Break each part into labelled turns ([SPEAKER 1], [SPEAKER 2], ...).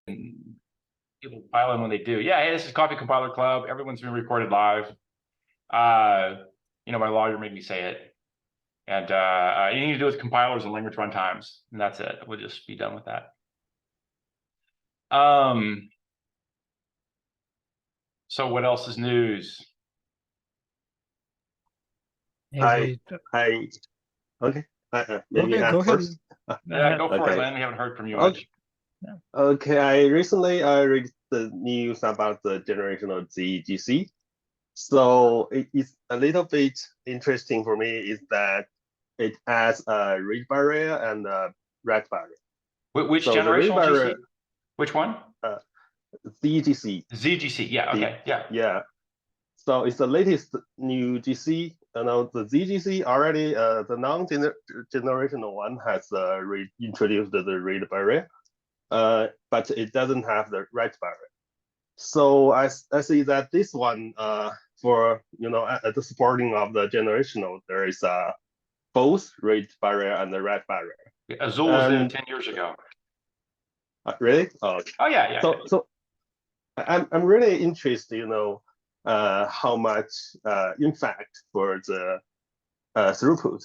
[SPEAKER 1] people pile in when they do. Yeah, hey, this is Coffee Compiler Club. Everyone's been recorded live. My lawyer made me say it. And anything to do with compilers and language runtimes, and that's it. We'll just be done with that. So what else is news?
[SPEAKER 2] Okay.
[SPEAKER 3] Maybe
[SPEAKER 2] go ahead.
[SPEAKER 3] First.
[SPEAKER 1] Yeah, go for it,
[SPEAKER 3] Okay.
[SPEAKER 1] Len. We haven't heard from you much.
[SPEAKER 3] Okay, I recently read the news about the generational GCC. So it is a little bit interesting for me is that it adds a read barrier and a write barrier.
[SPEAKER 1] Which
[SPEAKER 3] So
[SPEAKER 1] generational
[SPEAKER 3] barrier,
[SPEAKER 1] GC? Which one?
[SPEAKER 3] ZGC.
[SPEAKER 1] ZGC, yeah, okay, yeah.
[SPEAKER 3] Yeah. So it's the latest new GC. The ZGC already, the non-generational one has introduced the read barrier, but it doesn't have the write barrier. So I see that this one, for at the supporting of the generational, there is both read barrier and the write barrier.
[SPEAKER 1] Azul was there 10 years ago.
[SPEAKER 3] Really? Oh
[SPEAKER 1] yeah.
[SPEAKER 3] So I'm really interested, how much impact for the throughput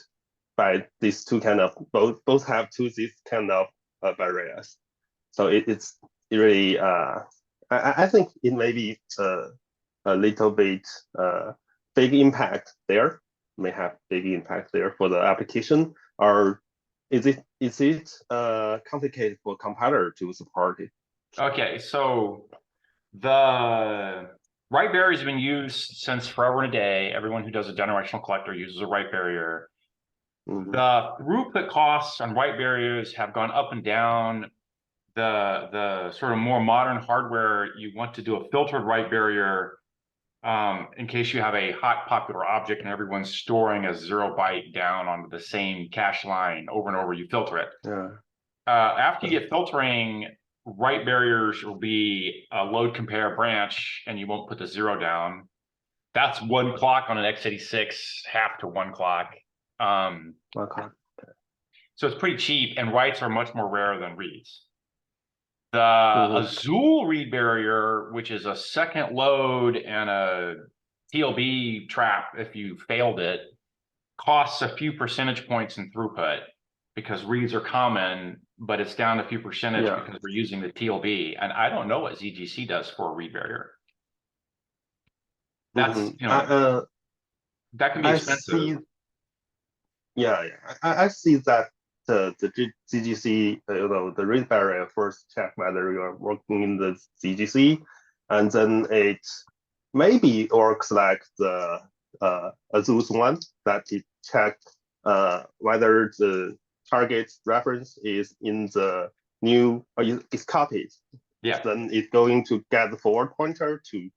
[SPEAKER 3] by these two kind of both have these kind of barriers. So it's really I think it may be a little bit big impact there, may have big impact there for the application, or is it complicated for compiler to support it?
[SPEAKER 1] Okay, so the write barrier has been used since forever and a day. Everyone who does a generational collector uses a write barrier.
[SPEAKER 3] Mm-hmm.
[SPEAKER 1] The throughput costs on write barriers have gone up and down. The sort of more modern hardware, you want to do a filtered write barrier in case you have a hot popular object and everyone's storing a 0 byte down onto the same cache line over and over, you filter it.
[SPEAKER 3] Yeah.
[SPEAKER 1] After you get filtering, write barriers will be a load compare branch and you won't put the 0 down. That's 1 clock on an x86, half to 1 clock.
[SPEAKER 3] Okay.
[SPEAKER 1] So it's pretty cheap, and writes are much more rare than reads. The Azul read barrier, which is a second load and a TLB trap if you failed it, costs a few percentage points in throughput because reads are common, but it's down a few percentage because we're using the TLB. And I don't know what ZGC does for a read barrier. That's that can be expensive.
[SPEAKER 3] I see that the ZGC, the read barrier first check whether you are working in the ZGC, and then it maybe works like the Azul's one, that it check whether the target reference is in the new or is copied.
[SPEAKER 1] Yeah.
[SPEAKER 3] Then it's going to get the forward pointer to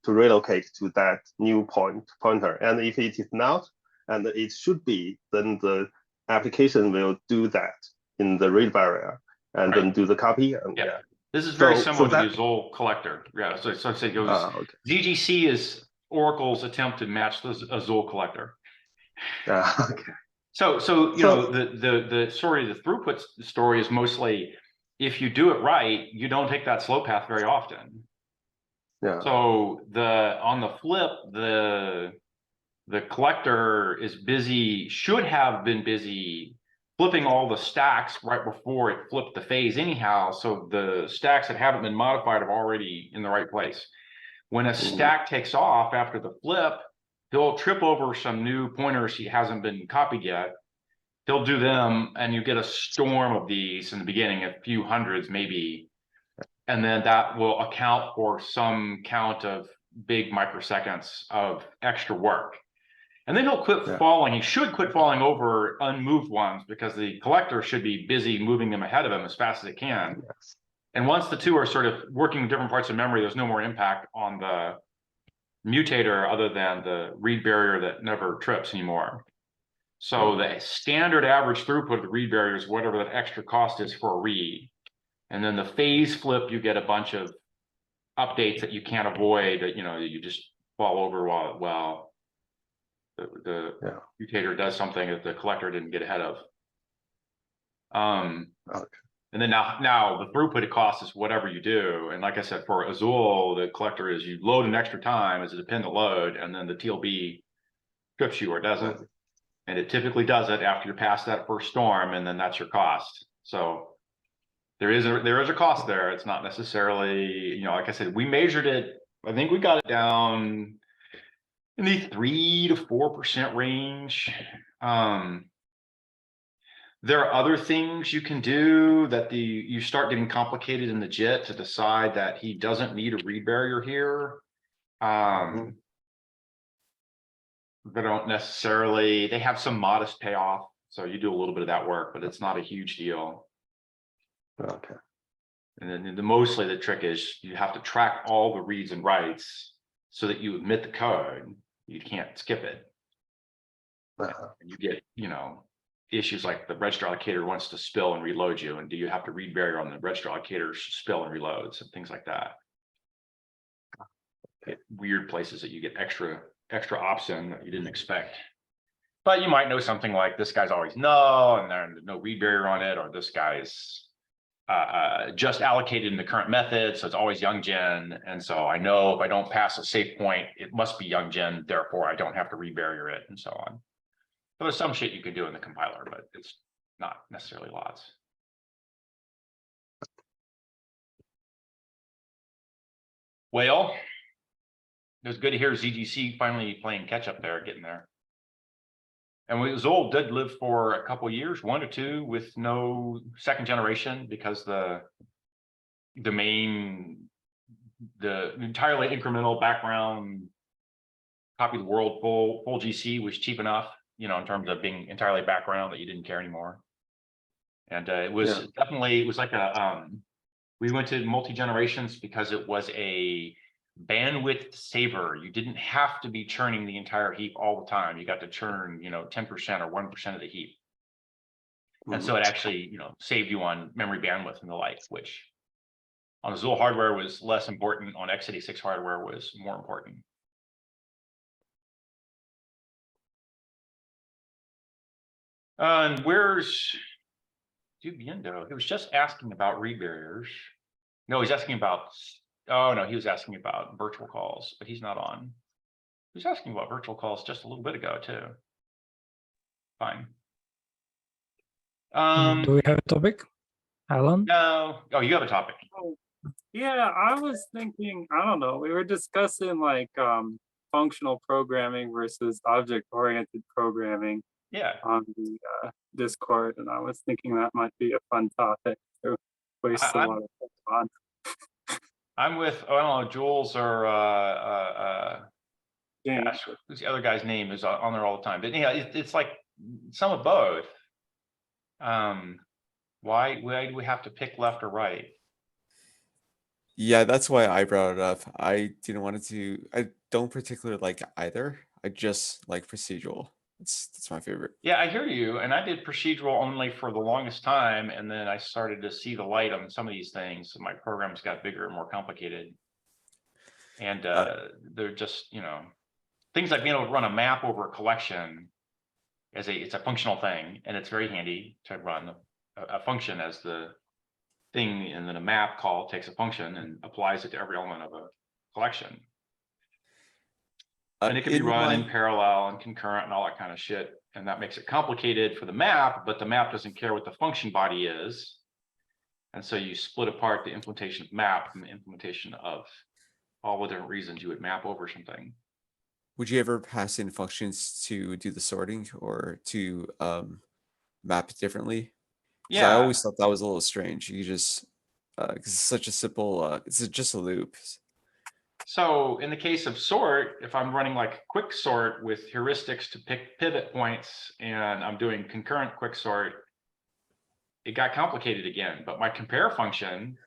[SPEAKER 3] relocate to that new pointer, and if it is not, and it should be, then the application will do that in the read barrier and then do the copy. And
[SPEAKER 1] this is very similar to the Azul collector. Yeah, so it goes. ZGC is Oracle's attempt to match the Azul collector.
[SPEAKER 3] Okay.
[SPEAKER 1] So the throughput story is mostly, if you do it right, you don't take that slow path very often.
[SPEAKER 3] Yeah.
[SPEAKER 1] So on the flip, the collector is busy, should have been busy flipping all the stacks right before it flipped the phase anyhow. So the stacks that haven't been modified are already in the right place. When a stack takes off after the flip, he'll trip over some new pointers he hasn't been copied yet. He'll do them, and you get a storm of these in the beginning, a few hundreds maybe. And then that will account for some count of big microseconds of extra work. And then he'll quit falling. He should quit falling over unmoved ones because the collector should be busy moving them ahead of him as fast as it can.
[SPEAKER 3] Yes.
[SPEAKER 1] And once the two are sort of working in different parts of memory, there's no more impact on the mutator other than the read barrier that never trips anymore. So the standard average throughput of the read barrier is whatever that extra cost is for a read. And then the phase flip, you get a bunch of updates that you can't avoid, that you just fall over while the mutator does something that the collector didn't get ahead of.
[SPEAKER 3] Okay.
[SPEAKER 1] And then now the throughput cost is whatever you do. And like I said, for Azul, the collector is you load an extra time as a dependent load, and then the TLB trips you or doesn't. And it typically does it after you pass that first storm, and then that's your cost. So there is a cost there. It's not necessarily, you know, like I said, we measured it. I think we got it down in the 3 to 4% range. There are other things you can do that you start getting complicated in the JIT to decide that he doesn't need a read barrier here. They don't necessarily, they have some modest payoff. So you do a little bit of that work, but it's not a huge deal.
[SPEAKER 3] Okay.
[SPEAKER 1] And then mostly the trick is you have to track all the reads and writes so that you admit the code. You can't skip it. And you get, you know, issues like the register allocator wants to spill and reload you, and do you have to read barrier on the register allocator spill and reloads and things like that. Weird places that you get extra ops in that you didn't expect. But you might know something like this guy's always no, and there's no read barrier on it, or this guy's just allocated in the current method, so it's always young gen. And so I know if I don't pass a safe point, it must be young gen, therefore I don't have to read barrier it, and so on. So there's some shit you can do in the compiler, but it's not necessarily lots. Well, it was good to hear ZGC finally playing catch up there, getting there. And Zoll did live for a couple of years, 1 to 2, with no second generation, because the entirely incremental background copy the world full GC was cheap enough, you know, in terms of being entirely background, that you didn't care anymore. And it was definitely, it was like we went to multi-generations because it was a bandwidth saver. You didn't have to be churning the entire heap all the time. You got to churn, you know, 10% or 1% of the heap. And so it actually, you know, saved you on memory bandwidth and the like, which on Azul hardware was less important, on x86 hardware was more important. And where's Dubiendo? He was just asking about read barriers. No, he's asking about, oh no, he was asking about virtual calls, but he's not on. He was asking about virtual calls just a little bit ago too. Fine.
[SPEAKER 2] Do we have a topic, Alan?
[SPEAKER 1] No. Oh, you have a topic.
[SPEAKER 4] Yeah, I was thinking, I don't know, we were discussing like functional programming versus object-oriented programming.
[SPEAKER 1] Yeah.
[SPEAKER 4] On the Discord, and I was thinking that might be a fun topic to waste a lot of time on.
[SPEAKER 1] I'm with, I don't know, Jules or
[SPEAKER 4] Gosh,
[SPEAKER 1] who's the other guy's name is on there all the time. But yeah, it's like some of both. Why do we have to pick left or right?
[SPEAKER 5] Yeah, that's why I brought it up. I didn't want to. I don't particularly like either. I just like procedural. That's my favorite.
[SPEAKER 1] Yeah, I hear you. And I did procedural only for the longest time, and then I started to see the light on some of these things. So my programs got bigger and more complicated. And they're just, you know, things like being able to run a map over a collection as it's a functional thing, and it's very handy to run a function as the thing, and then a map call takes a function and applies it to every element of a collection. And it can be run in parallel and concurrent and all that kind of shit. And that makes it complicated for the map, but the map doesn't care what the function body is. And so you split apart the implementation of map from the implementation of all the different reasons you would map over something.
[SPEAKER 5] Would you ever pass in functions to do the sorting or to map it differently? Yeah, I always thought that was a little strange. You just because it's such a simple, it's just a loop.
[SPEAKER 1] So in the case of sort, if I'm running like quick sort with heuristics to pick pivot points, and I'm doing concurrent quick sort, it got complicated again. But my compare function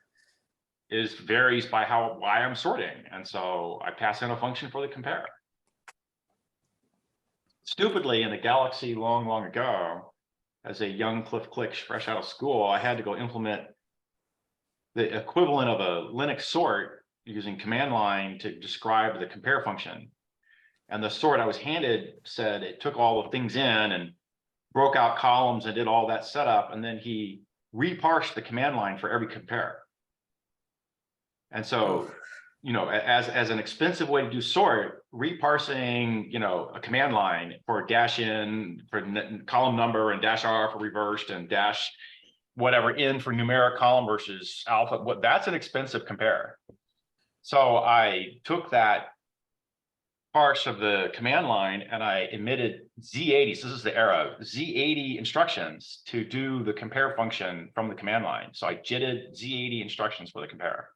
[SPEAKER 1] varies by why I'm sorting, and so I pass in a function for the compare. Stupidly, in the galaxy long ago, as a young Cliff Click fresh out of school, I had to go implement the equivalent of a Linux sort using command line to describe the compare function. And the sort I was handed said it took all the things in and broke out columns and did all that setup. And then he reparse the command line for every compare. And so, you know, as an expensive way to do sort, reparsing, you know, a command line for dash in for column number and dash R for reversed and dash whatever in for numeric column versus alpha, that's an expensive compare. So I took that parse of the command line and I emitted Z80. So this is the era, Z80 instructions to do the compare function from the command line. So I JITted Z80 instructions for the compare.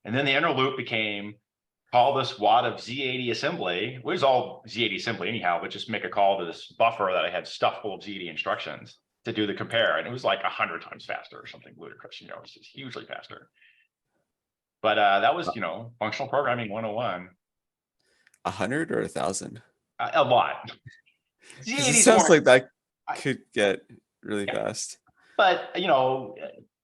[SPEAKER 1] And then the inner loop became call this wad of Z80 assembly. It was all Z80 assembly anyhow, but just make a call to this buffer that I had stuffed full of Z80 instructions to do the compare. And it was like 100 times faster or something ludicrous, you know, it's just hugely faster. But that was, you know, functional programming 101.
[SPEAKER 5] 100 or 1,000?
[SPEAKER 1] A lot.
[SPEAKER 5] It sounds like that could get really fast.
[SPEAKER 1] But, you know,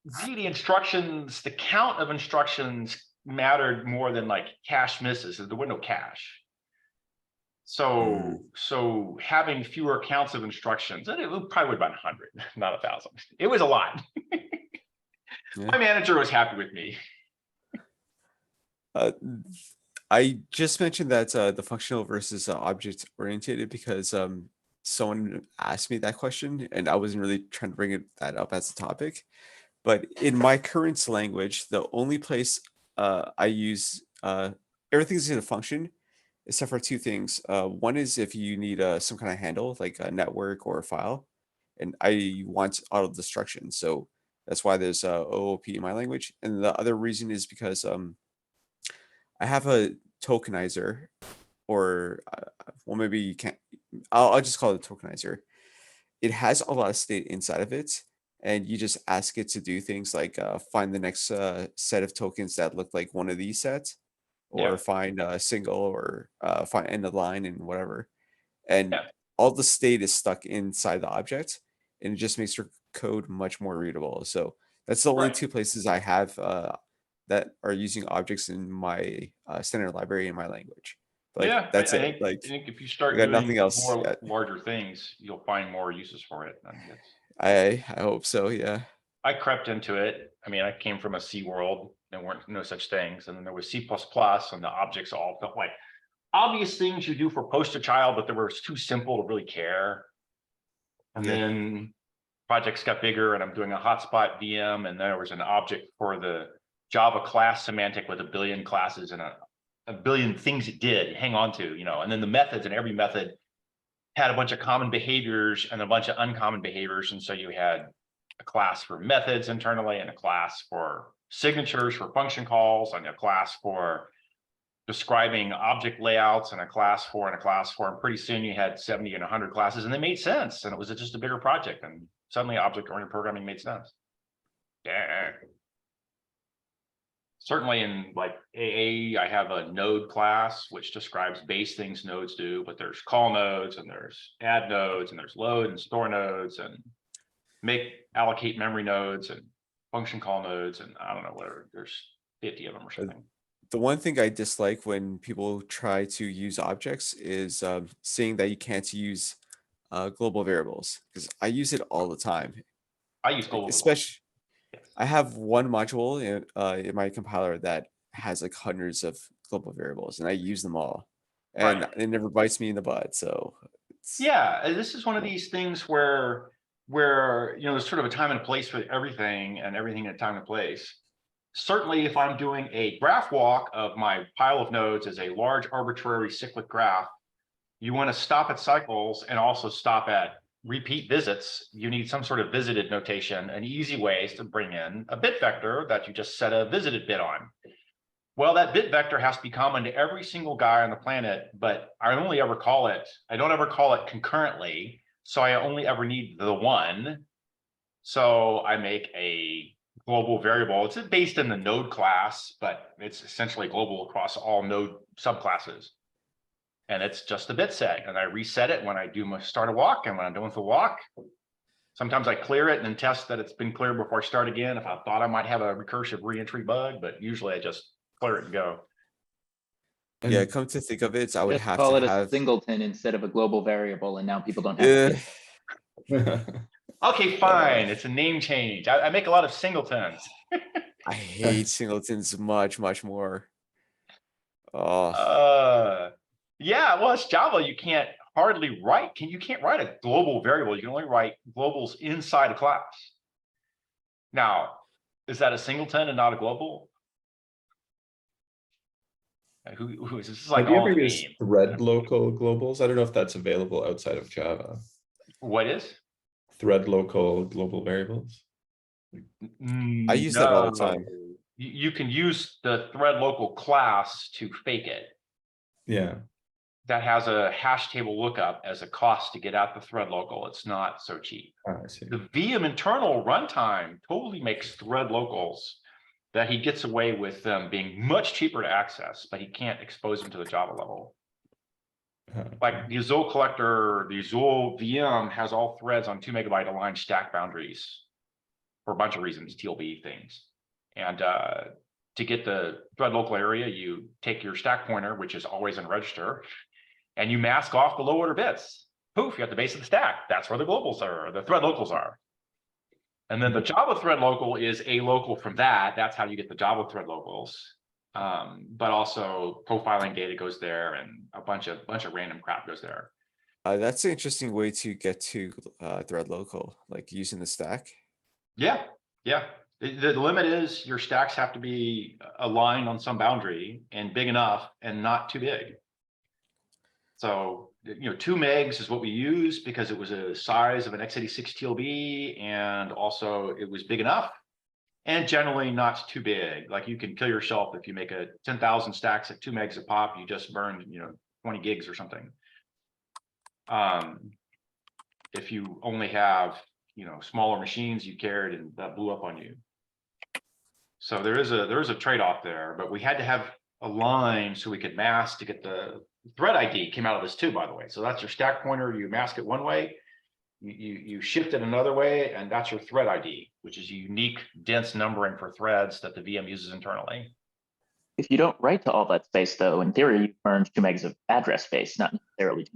[SPEAKER 1] Z80 instructions, the count of instructions mattered more than like cache misses. There was no cache. So having fewer counts of instructions, it probably would have been 100, not 1,000. It was a lot.
[SPEAKER 5] Yeah.
[SPEAKER 1] My manager was happy with me.
[SPEAKER 5] I just mentioned that the functional versus object oriented because someone asked me that question and I wasn't really trying to bring that up as a topic. But in my current language, the only place I use everything's in a function except for two things. One is if you need some kind of handle like a network or a file, and I want auto destruction. So that's why there's OOP in my language. And the other reason is because I have a tokenizer, or well, maybe you can't. I'll just call it a tokenizer. It has a lot of state inside of it, and you just ask it to do things like find the next set of tokens that look like one of these sets, or find a single, or find end of line and whatever. And all the state is stuck inside the object, and it just makes your code much more readable. So that's the only two places I have that are using objects in my standard library in my language. But that's it.
[SPEAKER 1] I think if you start
[SPEAKER 5] got
[SPEAKER 1] doing
[SPEAKER 5] nothing else
[SPEAKER 1] more
[SPEAKER 5] yet.
[SPEAKER 1] larger things, you'll find more uses for it.
[SPEAKER 5] I hope so. Yeah.
[SPEAKER 1] I crept into it. I mean, I came from a C world. There weren't no such things, and then there was C++, and the objects all felt like obvious things you do for poster child, but they were too simple to really care. And then projects got bigger, and I'm doing a hotspot VM, and there was an object for the Java class semantic with a billion classes and a billion things it did hang on to, you know, and then the methods, and every method had a bunch of common behaviors and a bunch of uncommon behaviors. And so you had a class for methods internally, and a class for signatures for function calls, and a class for describing object layouts, and a class for, and pretty soon you had 70 and 100 classes, and they made sense. And it was just a bigger project, and suddenly object-oriented programming made sense. Yeah. Certainly in like AA, I have a node class, which describes base things nodes do, but there's call nodes, and there's add nodes, and there's load and store nodes, and allocate memory nodes, and function call nodes, and I don't know, whatever, there's 50 of them or something.
[SPEAKER 5] The one thing I dislike when people try to use objects is saying that you can't use global variables, because I use it all the time.
[SPEAKER 1] I use global,
[SPEAKER 5] especially. I have one module in my compiler that has like hundreds of global variables, and I use them all, and it never bites me in the butt. So
[SPEAKER 1] this is one of these things where you know, there's sort of a time and place for everything, and everything at time and place. Certainly, if I'm doing a graph walk of my pile of nodes as a large arbitrary cyclic graph, you want to stop at cycles and also stop at repeat visits. You need some sort of visited notation. An easy way is to bring in a bit vector that you just set a visited bit on. Well, that bit vector has to be common to every single guy on the planet, but I don't ever call it concurrently. So I only ever need the one. So I make a global variable. It's based in the node class, but it's essentially global across all node subclasses. And it's just a bit set, and I reset it when I do my start a walk, and when I'm done with the walk. Sometimes I clear it and then test that it's been cleared before I start again if I thought I might have a recursive reentry bug, but usually I just clear it and go.
[SPEAKER 5] Yeah, come to think of it, I would
[SPEAKER 6] Just
[SPEAKER 5] have
[SPEAKER 6] call
[SPEAKER 5] to
[SPEAKER 6] it a
[SPEAKER 5] have
[SPEAKER 6] singleton instead of a global variable, and now people don't have to.
[SPEAKER 1] Okay, fine. It's a name change. I make a lot of singletons.
[SPEAKER 5] I hate singletons much more. Oh,
[SPEAKER 1] Yeah, well, it's Java. You can't hardly write. You can't write a global variable. You can only write globals inside a class. Now, is that a singleton and not a global? Who is this? This is like
[SPEAKER 6] Have you
[SPEAKER 1] all
[SPEAKER 6] ever
[SPEAKER 1] the
[SPEAKER 6] used
[SPEAKER 1] game.
[SPEAKER 6] thread local globals? I don't know if that's available outside of Java.
[SPEAKER 1] What is?
[SPEAKER 6] Thread local global variables.
[SPEAKER 5] I use that all the time.
[SPEAKER 1] You can use the thread local class to fake it.
[SPEAKER 6] Yeah.
[SPEAKER 1] That has a hash table lookup as a cost to get out the thread local. It's not so cheap.
[SPEAKER 6] I see.
[SPEAKER 1] The VM internal runtime totally makes thread locals that he gets away with them being much cheaper to access, but he can't expose them to the Java level. Like the Azul collector, the Azul VM has all threads on 2 MB aligned stack boundaries for a bunch of reasons, TLB things. And to get the thread local area, you take your stack pointer, which is always in register, and you mask off the low order bits. Poof, you're at the base of the stack. That's where the globals are, the thread locals are. And then the Java thread local is a local from that. That's how you get the Java thread locals. But also profiling data goes there, and a bunch of random crap goes there.
[SPEAKER 5] That's an interesting way to get to thread local, like using the stack.
[SPEAKER 1] Yeah. The limit is your stacks have to be aligned on some boundary and big enough and not too big. So, 2 megs is what we use because it was a size of an x86 TLB, and also it was big enough and generally not too big. Like you can kill yourself if you make a 10,000 stacks at 2 megs a pop, you just burned, 20 gigs or something. If you only have, smaller machines you carried and that blew up on you. So there is a trade-off there, but we had to have a line so we could mask to get the thread ID came out of this too, by the way. So that's your stack pointer. You mask it one way, you shift it another way, and that's your thread ID, which is a unique dense numbering for threads that the VM uses internally.
[SPEAKER 7] If you don't write to all that space, though, in theory, you burn 2 megs of address space, not necessarily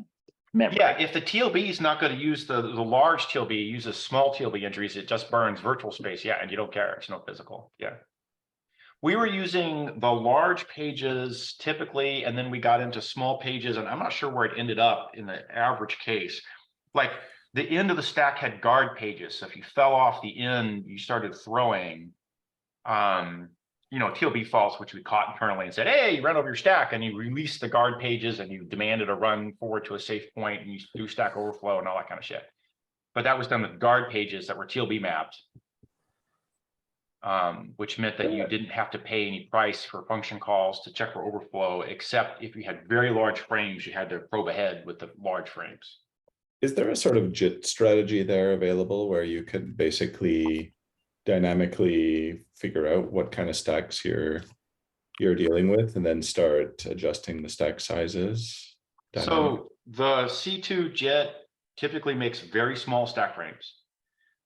[SPEAKER 7] memory.
[SPEAKER 1] Yeah, if the TLB is not going to use the large TLB, uses small TLB entries, it just burns virtual space. Yeah, and you don't care. It's no physical. Yeah. We were using the large pages typically, and then we got into small pages, and I'm not sure where it ended up in the average case. Like the end of the stack had guard pages. So if you fell off the end, you started throwing, TLB faults, which we caught internally and said, hey, you ran over your stack, and you released the guard pages and you demanded a run forward to a safe point and you do stack overflow and all that kind of shit. But that was done with guard pages that were TLB mapped. Which meant that you didn't have to pay any price for function calls to check for overflow, except if you had very large frames, you had to probe ahead with the large frames.
[SPEAKER 6] Is there a sort of JIT strategy there available where you could basically dynamically figure out what kind of stacks you're dealing with and then start adjusting the stack sizes?
[SPEAKER 1] So the C2 JIT typically makes very small stack frames,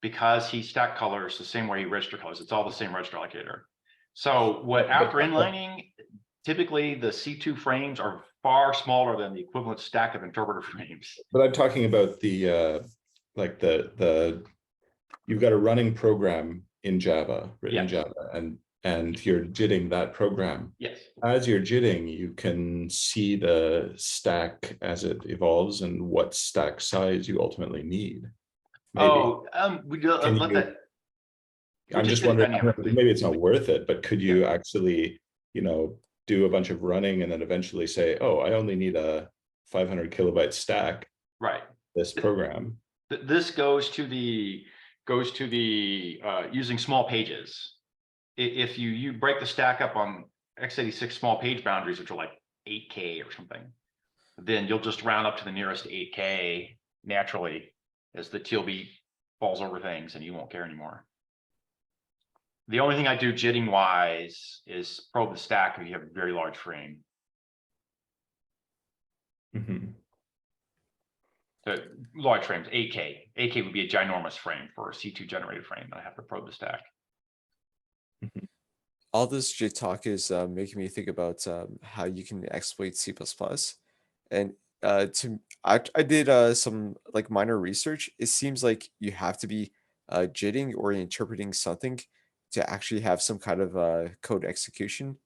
[SPEAKER 1] because he stack colors the same way he register colors. It's all the same register allocator. So after inlining, typically the C2 frames are far smaller than the equivalent stack of interpreter frames.
[SPEAKER 6] But I'm talking about the you've got a running program in Java, written in Java, and you're JITting that program.
[SPEAKER 1] Yes.
[SPEAKER 6] As you're JITting, you can see the stack as it evolves and what stack size you ultimately need. Maybe. I'm just wondering, maybe it's not worth it, but could you actually, do a bunch of running and then eventually say, oh, I only need a 500 kilobyte stack.
[SPEAKER 1] Right.
[SPEAKER 6] This program.
[SPEAKER 1] This goes to the using small pages. If you break the stack up on x86 small page boundaries, which are like 8K or something, then you'll just round up to the nearest 8K naturally, as the TLB falls over things and you won't care anymore. The only thing I do JITting wise is probe the stack if you have a very large frame. So large frames, 8K. 8K would be a ginormous frame for a C2 generated frame. I have to probe the stack.
[SPEAKER 5] All this JIT talk is making me think about how you can exploit C++. And I did some like minor research. It seems like you have to be JITting or interpreting something to actually have some kind of code execution.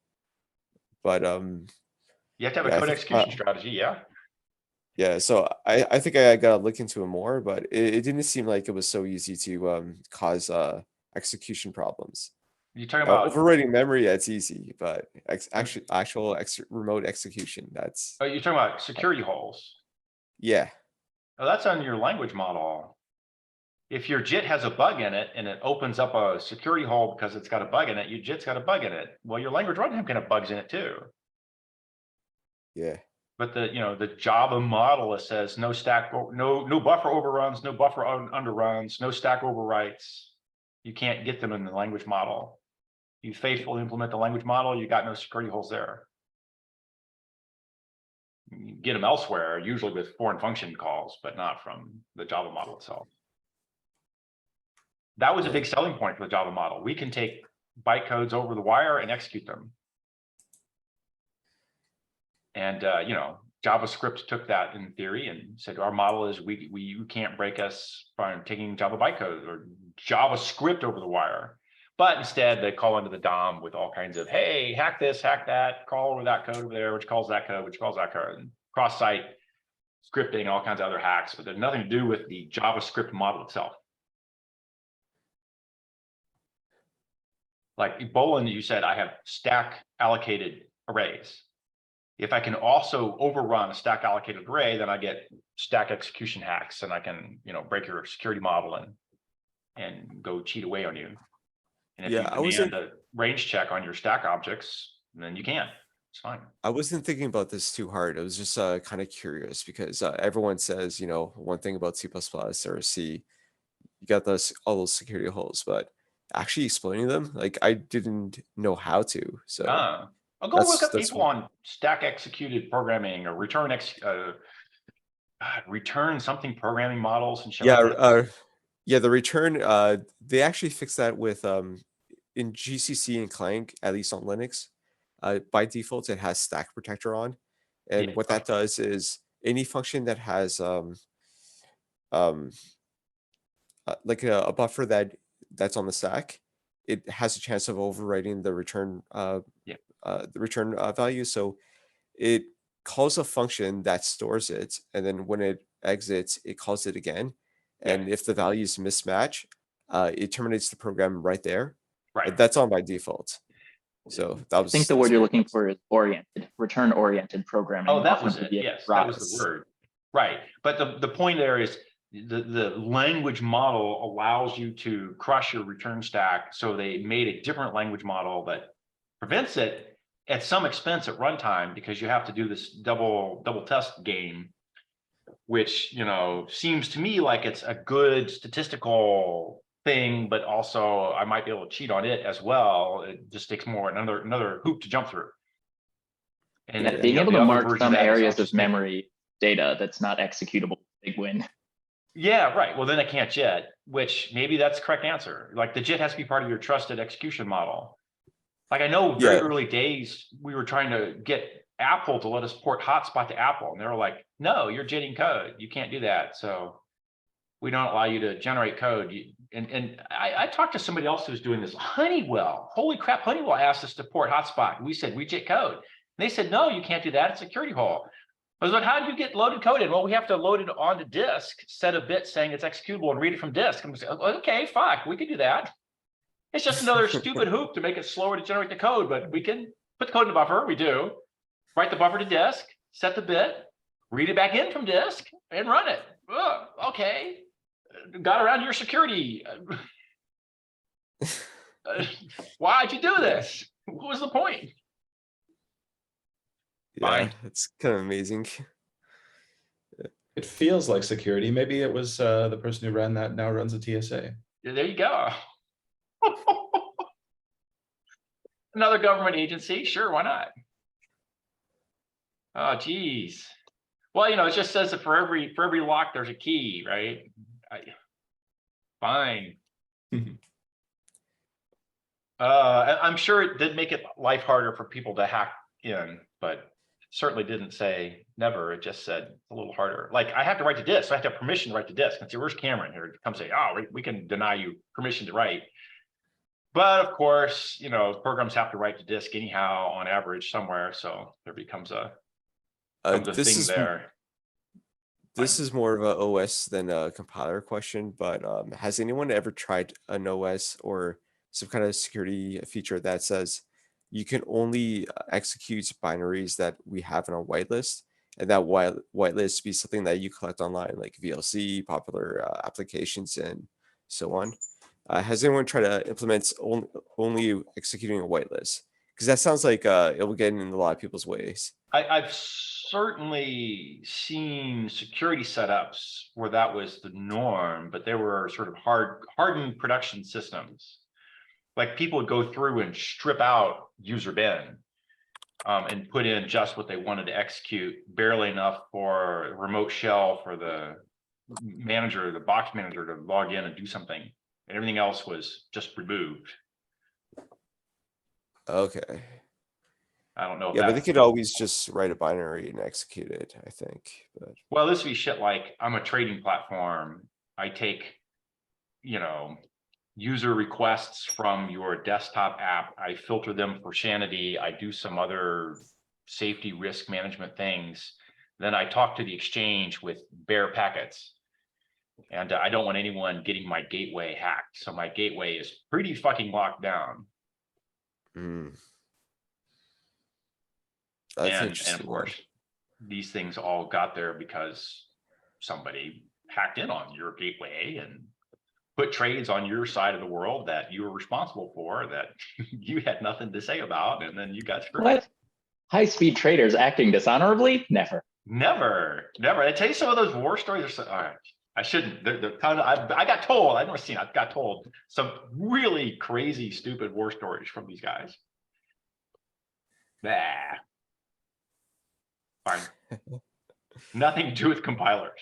[SPEAKER 5] But
[SPEAKER 1] You have to have
[SPEAKER 5] yeah,
[SPEAKER 1] a
[SPEAKER 5] I
[SPEAKER 1] code
[SPEAKER 5] think,
[SPEAKER 1] execution strategy, yeah.
[SPEAKER 5] yeah, so I think I gotta look into it more, but it didn't seem like it was so easy to cause execution problems.
[SPEAKER 1] You're talking about,
[SPEAKER 5] Overwriting memory, that's easy, but actual remote execution, that's
[SPEAKER 1] oh, you're talking about security holes.
[SPEAKER 5] yeah.
[SPEAKER 1] Oh, that's on your language model. If your JIT has a bug in it and it opens up a security hole because it's got a bug in it, your JIT's got a bug in it. Well, your language runtime can have bugs in it too.
[SPEAKER 5] Yeah.
[SPEAKER 1] But the Java model, it says no stack, no buffer overruns, no buffer underruns, no stack overwrites. You can't get them in the language model. You faithfully implement the language model, you got no security holes there. You get them elsewhere, usually with foreign function calls, but not from the Java model itself. That was a big selling point for the Java model. We can take bytecodes over the wire and execute them. And JavaScript took that in theory and said our model is you can't break us by taking Java bytecode or JavaScript over the wire. But instead they call into the DOM with all kinds of, hey, hack this, hack that, call over that code over there, which calls that code, which calls that code, and cross-site scripting, all kinds of other hacks, but there's nothing to do with the JavaScript model itself. Like Bolin, you said, I have stack allocated arrays. If I can also overrun a stack allocated array, then I get stack execution hacks and I can, break your security model and go cheat away on you. And if you demand a range check on your stack objects, then you can. It's fine.
[SPEAKER 5] I wasn't thinking about this too hard. I was just kind of curious because everyone says, one thing about C++ or C, you got all those security holes, but actually explaining them, like I didn't know how to. So
[SPEAKER 1] I'll go look up people on stack executed programming or return something programming models and shit.
[SPEAKER 5] Yeah, the return, they actually fixed that with in GCC and Clang, at least on Linux. By default, it has stack protector on. And what that does is any function that has like a buffer that's on the stack, it has a chance of overwriting the return value. So it calls a function that stores it, and then when it exits, it calls it again. And if the values mismatch, it terminates the program right there.
[SPEAKER 1] Right.
[SPEAKER 5] That's on by default. So that was.
[SPEAKER 7] I think the word you're looking for is oriented, return-oriented programming.
[SPEAKER 1] Oh, that was it. Yes, that was the word. Right. But the point there is the language model allows you to crush your return stack. So they made a different language model that prevents it at some expense at runtime, because you have to do this double test game, which seems to me like it's a good statistical thing, but also I might be able to cheat on it as well. It just takes another hoop to jump through. And
[SPEAKER 7] being able to mark some areas of memory data that's not executable, big win.
[SPEAKER 1] Yeah, right. Well, then I can't JIT, which maybe that's the correct answer. Like the JIT has to be part of your trusted execution model. Like I know very early days, we were trying to get Apple to let us port hotspot to Apple. And they were like, no, you're JITting code. You can't do that. So we don't allow you to generate code. And I talked to somebody else who's doing this. Honeywell, holy crap, Honeywell asked us to port hotspot. We said, we JIT code. And they said, no, you can't do that. It's a security hole. I was like, how do you get loaded code in? Well, we have to load it onto disk, set a bit saying it's executable and read it from disk. I'm like, okay, fuck, we can do that. It's just another stupid hoop to make it slower to generate the code, but we can put the code in the buffer. We do. Write the buffer to disk, set the bit, read it back in from disk, and run it. Okay. Got around your security. Why'd you do this? What was the point?
[SPEAKER 5] Yeah, it's kind of amazing.
[SPEAKER 6] It feels like security. Maybe it was the person who ran that now runs a TSA.
[SPEAKER 1] There you go. Another government agency, sure, why not? Oh, geez. Well, it just says that for every lock there's a key, right? Fine. I'm sure it did make it life harder for people to hack in, but certainly didn't say never. It just said a little harder. Like I have to write to disk, so I have to have permission to write to disk. And see, where's Cameron here to come say, oh, we can deny you permission to write. But of course, you know, programs have to write to disk anyhow on average somewhere. So there becomes a thing there.
[SPEAKER 5] This is more of a OS than a compiler question, but has anyone ever tried an OS or some kind of security feature that says you can only execute binaries that we have in a whitelist, and that whitelist be something that you collect online, like VLC, popular applications, and so on? Has anyone tried to implement only executing a whitelist? Because that sounds like it will get in a lot of people's ways.
[SPEAKER 1] I've certainly seen security setups where that was the norm, but they were sort of hardened production systems. Like people would go through and strip out user bin and put in just what they wanted to execute, barely enough for a remote shell for the manager, the box manager to log in and do something. And everything else was just removed.
[SPEAKER 5] Okay.
[SPEAKER 1] I don't know. If
[SPEAKER 5] Yeah, but they
[SPEAKER 1] that's
[SPEAKER 5] could always just write a binary and execute it, I think. But
[SPEAKER 1] well, this would be shit like I'm a trading platform. I take, you know, user requests from your desktop app. I filter them for sanity. I do some other safety risk management things. Then I talk to the exchange with bare packets. And I don't want anyone getting my gateway hacked. So my gateway is pretty fucking locked down.
[SPEAKER 5] That's
[SPEAKER 1] And
[SPEAKER 5] interesting.
[SPEAKER 1] of course, these things all got there because somebody hacked in on your gateway and put trades on your side of the world that you were responsible for, that you had nothing to say about, and then you got screwed.
[SPEAKER 7] What? High-speed traders acting dishonorably? Never.
[SPEAKER 1] Never. I tell you, some of those war stories are so, all right. I shouldn't. I got told. I've never seen. I got told some really crazy, stupid war stories from these guys. Nah. Fine. Nothing to do with compilers.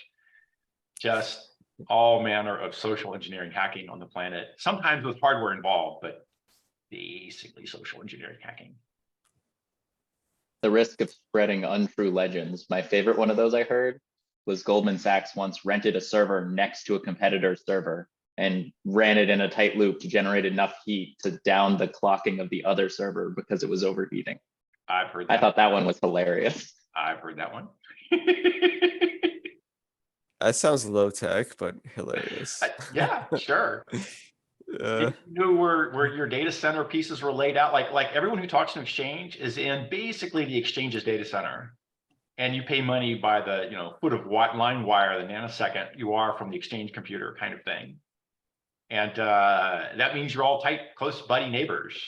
[SPEAKER 1] Just all manner of social engineering hacking on the planet. Sometimes with hardware involved, but basically social engineering hacking.
[SPEAKER 7] The risk of spreading untrue legends. My favorite one of those I heard was Goldman Sachs once rented a server next to a competitor's server and ran it in a tight loop to generate enough heat to down the clocking of the other server because it was overheating.
[SPEAKER 1] I've heard that.
[SPEAKER 7] I thought that one was hilarious.
[SPEAKER 1] I've heard that one.
[SPEAKER 5] That sounds low tech, but hilarious.
[SPEAKER 1] Yeah, sure. You knew where your data center pieces were laid out. Like everyone who talks to an exchange is in basically the exchange's data center. And you pay money by the foot of line wire, the nanosecond you are from the exchange computer kind of thing. And that means you're all tight, close buddy neighbors.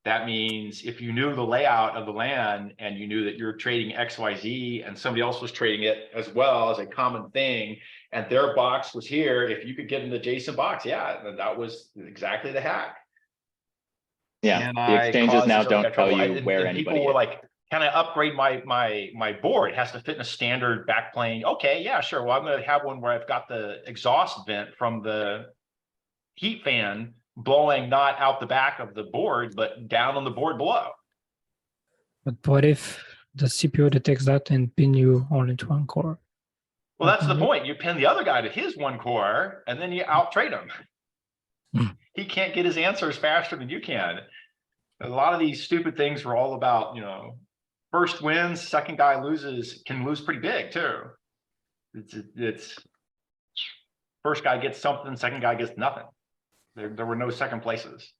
[SPEAKER 1] That means if you knew the layout of the LAN and you knew that you're trading XYZ and somebody else was trading it as well as a common thing, and their box was here, if you could get in the Jason box, yeah, that was exactly the hack.
[SPEAKER 7] Yeah,
[SPEAKER 1] and
[SPEAKER 7] the exchanges now don't tell you where anybody
[SPEAKER 1] people were
[SPEAKER 7] is.
[SPEAKER 1] like, can I upgrade my board? It has to fit in a standard backplane. Okay, yeah, sure. Well, I'm going to have one where I've got the exhaust vent from the heat fan blowing not out the back of the board, but down on the board below.
[SPEAKER 2] But what if the CPU detects that and pin you only to one core?
[SPEAKER 1] Well, that's the point. You pin the other guy to his one core, and then you out trade him. He can't get his answers faster than you can. A lot of these stupid things were all about, first wins, second guy loses, can lose pretty big too. It's first guy gets something, second guy gets nothing. There were no second places.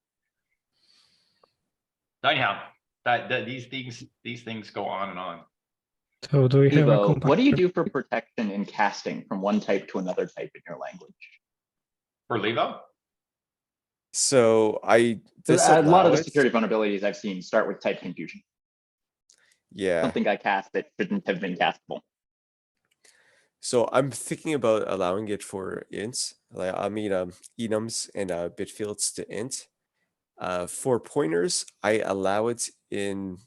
[SPEAKER 1] Anyhow, these things go on and on.
[SPEAKER 2] So do we have a
[SPEAKER 7] Evo, what do you do for protection in casting from one type to another type in your language?
[SPEAKER 1] For Levo?
[SPEAKER 5] So
[SPEAKER 7] a lot of the security vulnerabilities I've seen start with type confusion.
[SPEAKER 5] Yeah.
[SPEAKER 7] Something got cast that shouldn't have been castable.
[SPEAKER 5] So I'm thinking about allowing it for ints. Like enums and bit fields to int. For pointers, I allow it in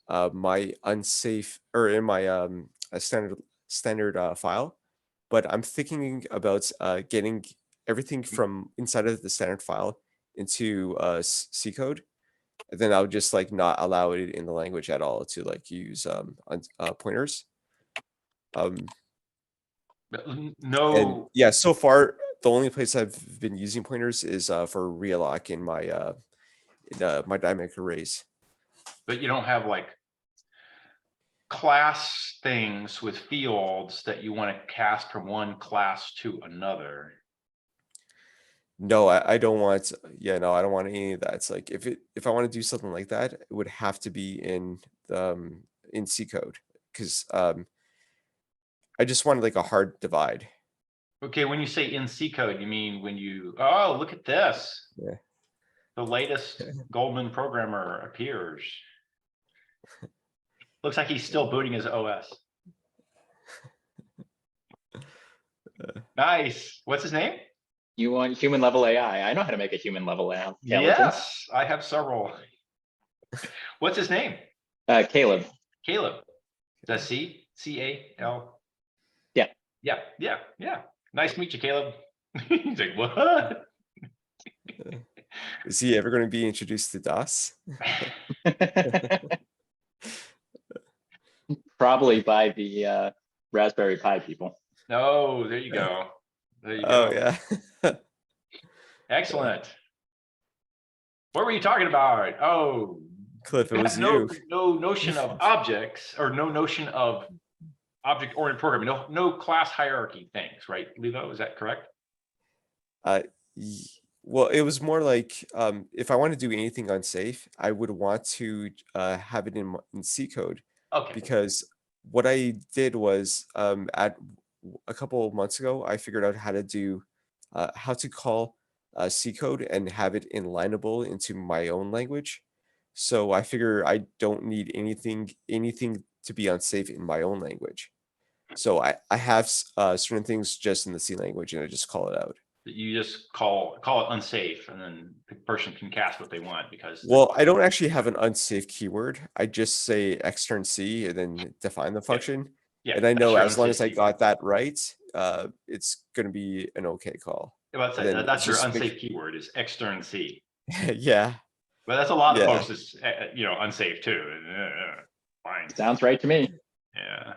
[SPEAKER 5] my unsafe or in my standard file, but I'm thinking about getting everything from inside of the standard file into C code, and then I would just like not allow it in the language at all to like use pointers.
[SPEAKER 1] No.
[SPEAKER 5] And yeah, so far the only place I've been using pointers is for realloc in my my dynamic arrays.
[SPEAKER 1] But you don't have like class things with fields that you want to cast from one class to another.
[SPEAKER 5] No, I don't want. Yeah, no, I don't want any of that. It's like if I want to do something like that, it would have to be in C code, because I just wanted like a hard divide.
[SPEAKER 1] Okay, when you say in C code, you mean when you, oh, look at this.
[SPEAKER 5] Yeah.
[SPEAKER 1] The latest Goldman programmer appears. Looks like he's still booting his OS. Nice. What's his name?
[SPEAKER 7] You want human level AI? I know how to make a human level AI.
[SPEAKER 1] Yes, I have several. What's his name?
[SPEAKER 7] Caleb.
[SPEAKER 1] Caleb. Is that C-A-L?
[SPEAKER 7] Yeah.
[SPEAKER 1] Yeah. Nice to meet you, Caleb. He's like, what?
[SPEAKER 5] Is he ever going to be introduced to DOS?
[SPEAKER 7] Probably by the Raspberry Pi people.
[SPEAKER 1] Oh, there you go. There you go.
[SPEAKER 5] Oh yeah.
[SPEAKER 1] Excellent. What were you talking about? Oh,
[SPEAKER 5] Cliff, it was
[SPEAKER 1] no,
[SPEAKER 5] you.
[SPEAKER 1] no notion of objects, or no notion of object-oriented programming. No class hierarchy things, right, Levo? Is that correct?
[SPEAKER 5] Well, it was more like if I want to do anything unsafe, I would want to have it in C code.
[SPEAKER 1] Okay.
[SPEAKER 5] Because what I did was at a couple of months ago, I figured out how to do how to call C code and have it inlineable into my own language. So I figure I don't need anything to be unsafe in my own language. So I have certain things just in the C language, and I just call it out.
[SPEAKER 1] You just call it unsafe, and then the person can cast what they want, because
[SPEAKER 5] Well, I don't actually have an unsafe keyword. I just say extern C and then define the function.
[SPEAKER 1] Yeah,
[SPEAKER 5] and I know
[SPEAKER 1] your
[SPEAKER 5] as long as I
[SPEAKER 1] unsafe
[SPEAKER 5] got that right, it's going to be an okay call.
[SPEAKER 1] keyword.
[SPEAKER 5] And then
[SPEAKER 1] That's your
[SPEAKER 5] just
[SPEAKER 1] unsafe keyword, is extern C.
[SPEAKER 5] Yeah.
[SPEAKER 1] But that's a lot of
[SPEAKER 5] Yeah.
[SPEAKER 1] folks is unsafe too. Fine.
[SPEAKER 7] Sounds right to me.
[SPEAKER 1] Yeah.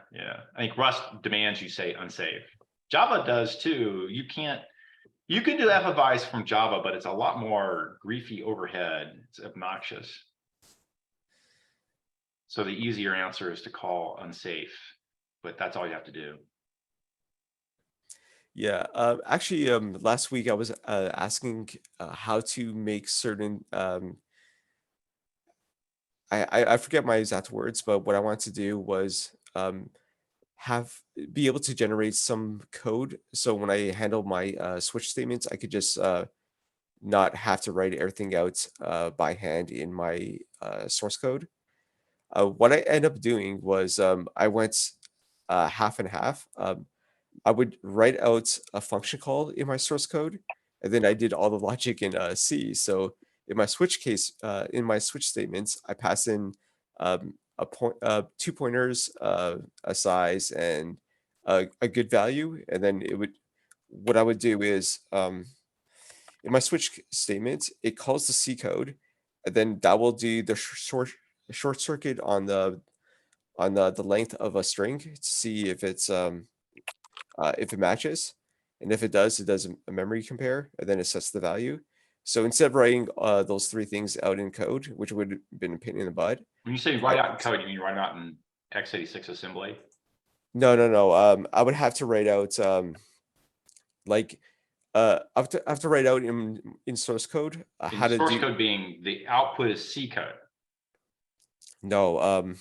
[SPEAKER 1] I think Rust demands you say unsafe. Java does too. You can do FFIs from Java, but it's a lot more griefy overhead. It's obnoxious. So the easier answer is to call unsafe, but that's all you have to do.
[SPEAKER 5] Yeah. Actually, last week I was asking how to make certain. I forget my exact words, but what I wanted to do was be able to generate some code. So when I handle my switch statements, I could just not have to write everything out by hand in my source code. What I ended up doing was I went half and half. I would write out a function call in my source code, and then I did all the logic in C. So in my switch case, in my switch statements, I pass in two pointers, a size, and a good value, and then what I would do is in my switch statement, it calls the C code, and then that will do the short circuit on the length of a string to see if it matches, and if it does a memory compare, and then it sets the value. So instead of writing those three things out in code, which would have been a pain in the butt.
[SPEAKER 1] When you say write out in code, you mean write out in x86 assembly?
[SPEAKER 5] No. I would have to write out I have to write out in source code how to do.
[SPEAKER 1] Source code being the output is C code.
[SPEAKER 5] No,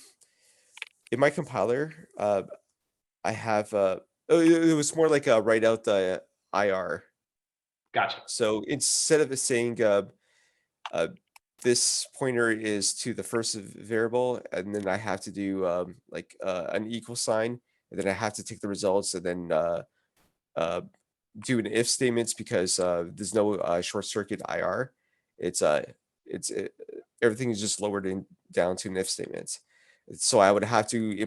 [SPEAKER 5] in my compiler, I have it was more like write out the IR.
[SPEAKER 1] Gotcha.
[SPEAKER 5] So instead of it saying this pointer is to the first variable, and then I have to do an equal sign, and then I have to take the results and then do an if statements, because there's no short circuit IR. Everything is just lowered down to an if statements. So I would have to I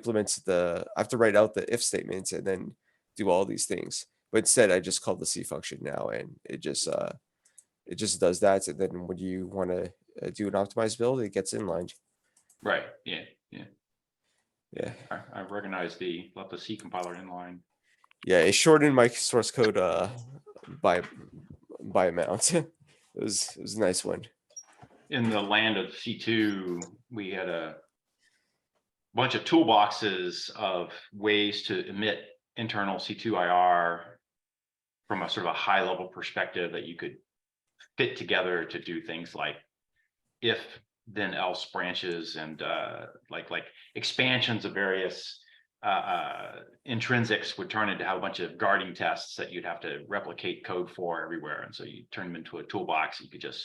[SPEAKER 5] have to write out the if statements and then do all these things. But instead, I just call the C function now, and it just does that. And then when you want to do an optimized build, it gets inlined.
[SPEAKER 1] Right, yeah.
[SPEAKER 5] Yeah.
[SPEAKER 1] I recognize let the C compiler inline.
[SPEAKER 5] Yeah, it shortened my source code by amount. it was a nice one.
[SPEAKER 1] In the land of C2, we had a bunch of toolboxes of ways to emit internal C2 IR from a sort of a high level perspective that you could fit together to do things like if then else branches and like expansions of various intrinsics would turn into have a bunch of guarding tests that you'd have to replicate code for everywhere. And so you turn them into a toolbox. You could just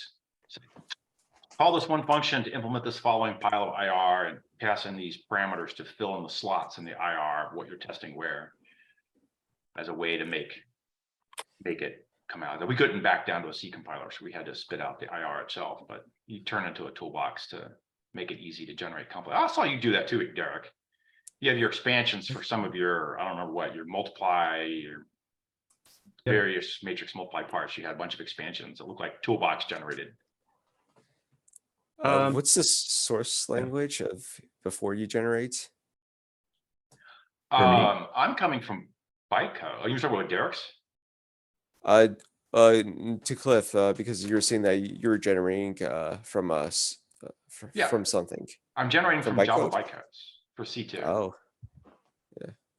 [SPEAKER 1] say, call this one function to implement this following pile of IR and pass in these parameters to fill in the slots in the IR of what you're testing where, as a way to make it come out. We couldn't back down to a C compiler, so we had to spit out the IR itself, but you turn into a toolbox to make it easy to generate complex. I saw you do that too, Derek. You have your expansions for some of your, I don't remember what, your multiply, your various matrix multiply parts. You had a bunch of expansions that look like toolbox generated.
[SPEAKER 5] What's the source language of before you generate?
[SPEAKER 1] I'm coming from bytecode. Oh, you're talking about Derek's?
[SPEAKER 5] To Cliff, because you're saying that you're generating from us from something.
[SPEAKER 1] I'm generating from Java
[SPEAKER 5] bytecode?
[SPEAKER 1] bytecodes for C2.
[SPEAKER 5] Oh,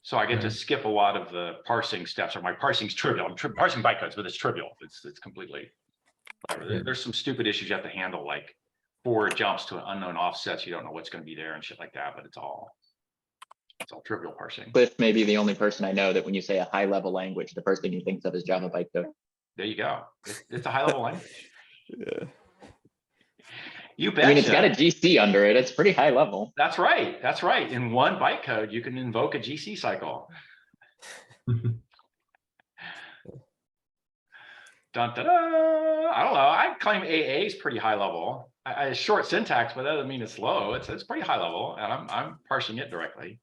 [SPEAKER 1] So I get to skip a lot of the parsing steps, or my parsing's trivial. I'm parsing bytecodes, but it's trivial. It's completely. There's some stupid issues you have to handle, like forward jumps to an unknown offsets. You don't know what's going to be there and shit like that, but it's all trivial parsing.
[SPEAKER 7] Cliff may be the only person I know that when you say a high level language, the first thing he thinks of is Java bytecode.
[SPEAKER 1] There you go. It's a high level language.
[SPEAKER 5] yeah.
[SPEAKER 1] You bet.
[SPEAKER 7] I mean, it's got a GC under it. It's pretty high level.
[SPEAKER 1] That's right. That's right. In one bytecode, you can invoke a GC cycle. Dun, dun, dun. I don't know. I claim AA is pretty high level. It's short syntax, but that doesn't mean it's slow. It's pretty high level, and I'm parsing it directly.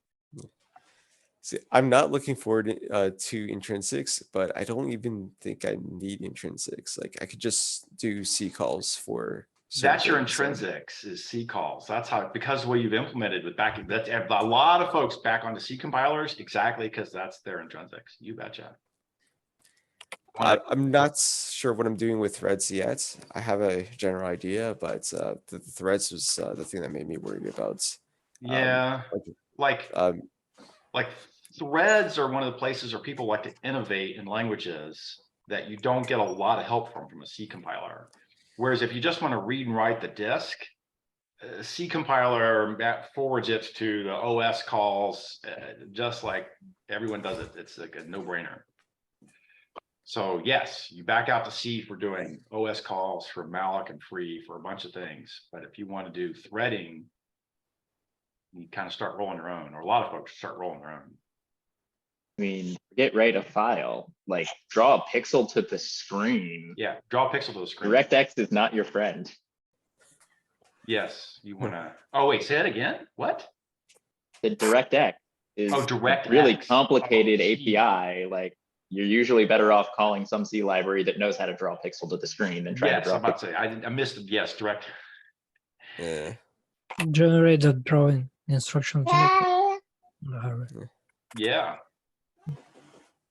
[SPEAKER 5] See, I'm not looking forward to intrinsics, but I don't even think I need intrinsics. Like I could just do C calls for.
[SPEAKER 1] That's your intrinsics is C calls. That's how, because the way you've implemented with back, that's a lot of folks back onto C compilers exactly because that's their intrinsics. You betcha.
[SPEAKER 5] I'm not sure what I'm doing with threads yet. I have a general idea, but the threads was the thing that made me worried about.
[SPEAKER 1] Yeah, like threads are one of the places where people like to innovate in languages that you don't get a lot of help from a C compiler. Whereas if you just want to read and write the disk, C compiler forwards it to the OS calls, just like everyone does it. It's like a no-brainer. So yes, you back out to C for doing OS calls, for malloc and free, for a bunch of things. But if you want to do threading, you kind of start rolling your own, or a lot of folks start rolling their own.
[SPEAKER 7] I mean, forget write a file, like draw a pixel to the screen.
[SPEAKER 1] Yeah, draw a pixel to the screen.
[SPEAKER 7] DirectX is not your friend.
[SPEAKER 1] Yes, you want to. Oh wait, say that again. What?
[SPEAKER 7] The DirectX is
[SPEAKER 1] DirectX.
[SPEAKER 7] really complicated API. Like you're usually better off calling some C library that knows how to draw a pixel to the screen than trying to draw.
[SPEAKER 1] I'm about to say I missed it. Yes, direct.
[SPEAKER 5] Yeah.
[SPEAKER 2] Generate the drawing instructions.
[SPEAKER 1] Yeah.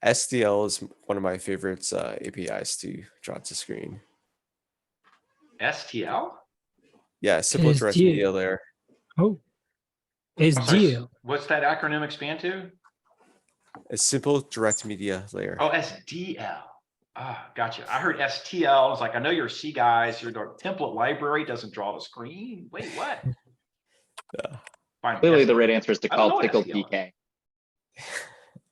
[SPEAKER 5] SDL is one of my favorite APIs to draw to screen.
[SPEAKER 1] STL?
[SPEAKER 5] Yeah, simple direct
[SPEAKER 2] SDL.
[SPEAKER 5] media layer.
[SPEAKER 2] Oh, SDL.
[SPEAKER 1] What's that acronym expand to?
[SPEAKER 5] A simple direct media layer.
[SPEAKER 1] Oh, SDL. Ah, gotcha. I heard STL. I was like, I know you're C guys. Your template library doesn't draw the screen. Wait, what?
[SPEAKER 5] Yeah.
[SPEAKER 1] Fine.
[SPEAKER 7] Clearly, the right answer is to
[SPEAKER 1] I don't know
[SPEAKER 7] call
[SPEAKER 1] what
[SPEAKER 7] tickled
[SPEAKER 1] SDL
[SPEAKER 7] DK.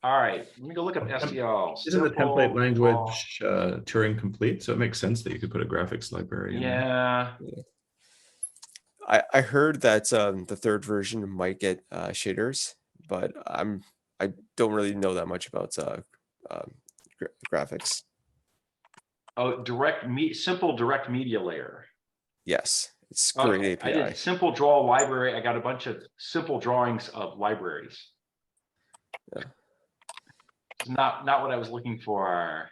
[SPEAKER 1] All right, let me go look up STL.
[SPEAKER 6] Isn't the template language Turing complete? So it makes sense that you could put a graphics library in.
[SPEAKER 1] Yeah.
[SPEAKER 5] I heard that the third version might get shaders, but I don't really know that much about graphics.
[SPEAKER 1] Oh, simple direct media layer.
[SPEAKER 5] Yes, it's a great API.
[SPEAKER 1] I did simple draw library. I got a bunch of simple drawings of libraries.
[SPEAKER 5] Yeah.
[SPEAKER 1] It's not what I was looking for.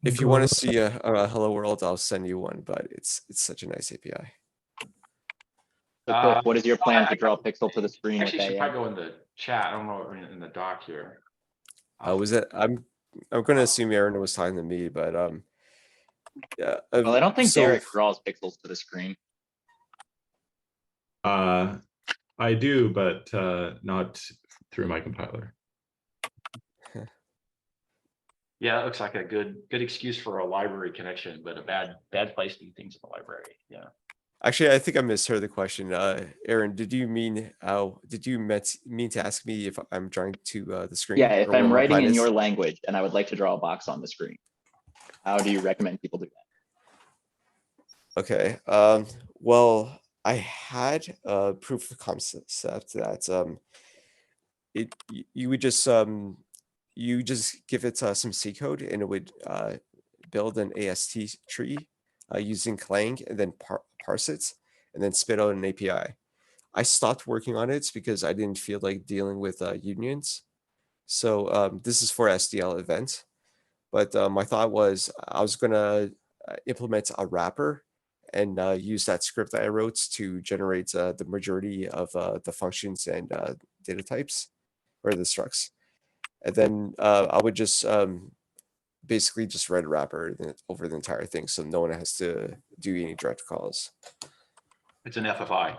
[SPEAKER 5] If you want to see a hello world, I'll send you one, but it's such a nice API.
[SPEAKER 7] So Cliff, what is your plan to draw a pixel to the screen with
[SPEAKER 1] Actually, you should
[SPEAKER 7] AI?
[SPEAKER 1] probably go in the chat. I don't know, in the doc here.
[SPEAKER 5] Was it? I'm going to assume Aaron was talking to me, but yeah.
[SPEAKER 7] Well, I don't think
[SPEAKER 5] so-
[SPEAKER 7] Derek draws pixels to the screen.
[SPEAKER 6] I do, but not through my compiler.
[SPEAKER 1] Yeah, it looks like a good excuse for a library connection, but a bad place to do things in the library. Yeah.
[SPEAKER 5] Actually, I think I misheard the question. Aaron, did you mean to ask me if I'm drawing to the screen?
[SPEAKER 7] Yeah, if
[SPEAKER 5] or where
[SPEAKER 7] I'm
[SPEAKER 5] my
[SPEAKER 7] writing
[SPEAKER 5] plan
[SPEAKER 7] in
[SPEAKER 5] is?
[SPEAKER 7] your language and I would like to draw a box on the screen, how do you recommend people do that?
[SPEAKER 5] Okay. Well, I had a proof of concept that you would just give it some C code and it would build an AST tree using Clang and then parse it and then spit out an API. I stopped working on it because I didn't feel like dealing with unions. So this is for SDL event, but my thought was I was gonna implement a wrapper and use that script that I wrote to generate the majority of the functions and data types or the structs. And then I would just basically just write a wrapper over the entire thing, so no one has to do any direct calls.
[SPEAKER 1] It's an FFI.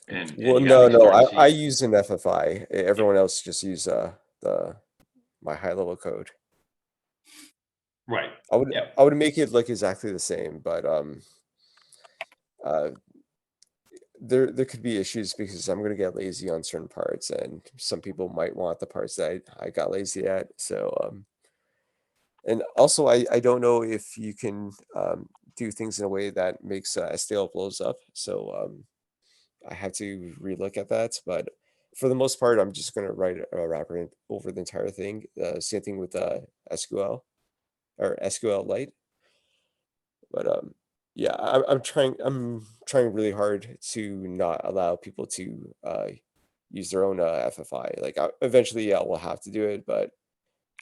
[SPEAKER 5] Well,
[SPEAKER 1] you
[SPEAKER 5] no,
[SPEAKER 1] gotta
[SPEAKER 5] I
[SPEAKER 1] see-
[SPEAKER 5] use an FFI. Everyone else just use my high level code.
[SPEAKER 1] Right.
[SPEAKER 5] I would
[SPEAKER 1] Yeah.
[SPEAKER 5] I would make it look exactly the same, but there could be issues because I'm gonna get lazy on certain parts, and some people might want the parts that I got lazy at. So and also I don't know if you can do things in a way that makes SDL blows up. So I have to relook at that. But for the most part, I'm just gonna write a wrapper over the entire thing. Same thing with SQL or SQL But yeah, I'm trying really hard to not allow people to use their own FFI. Like eventually, yeah, we'll have to do it, but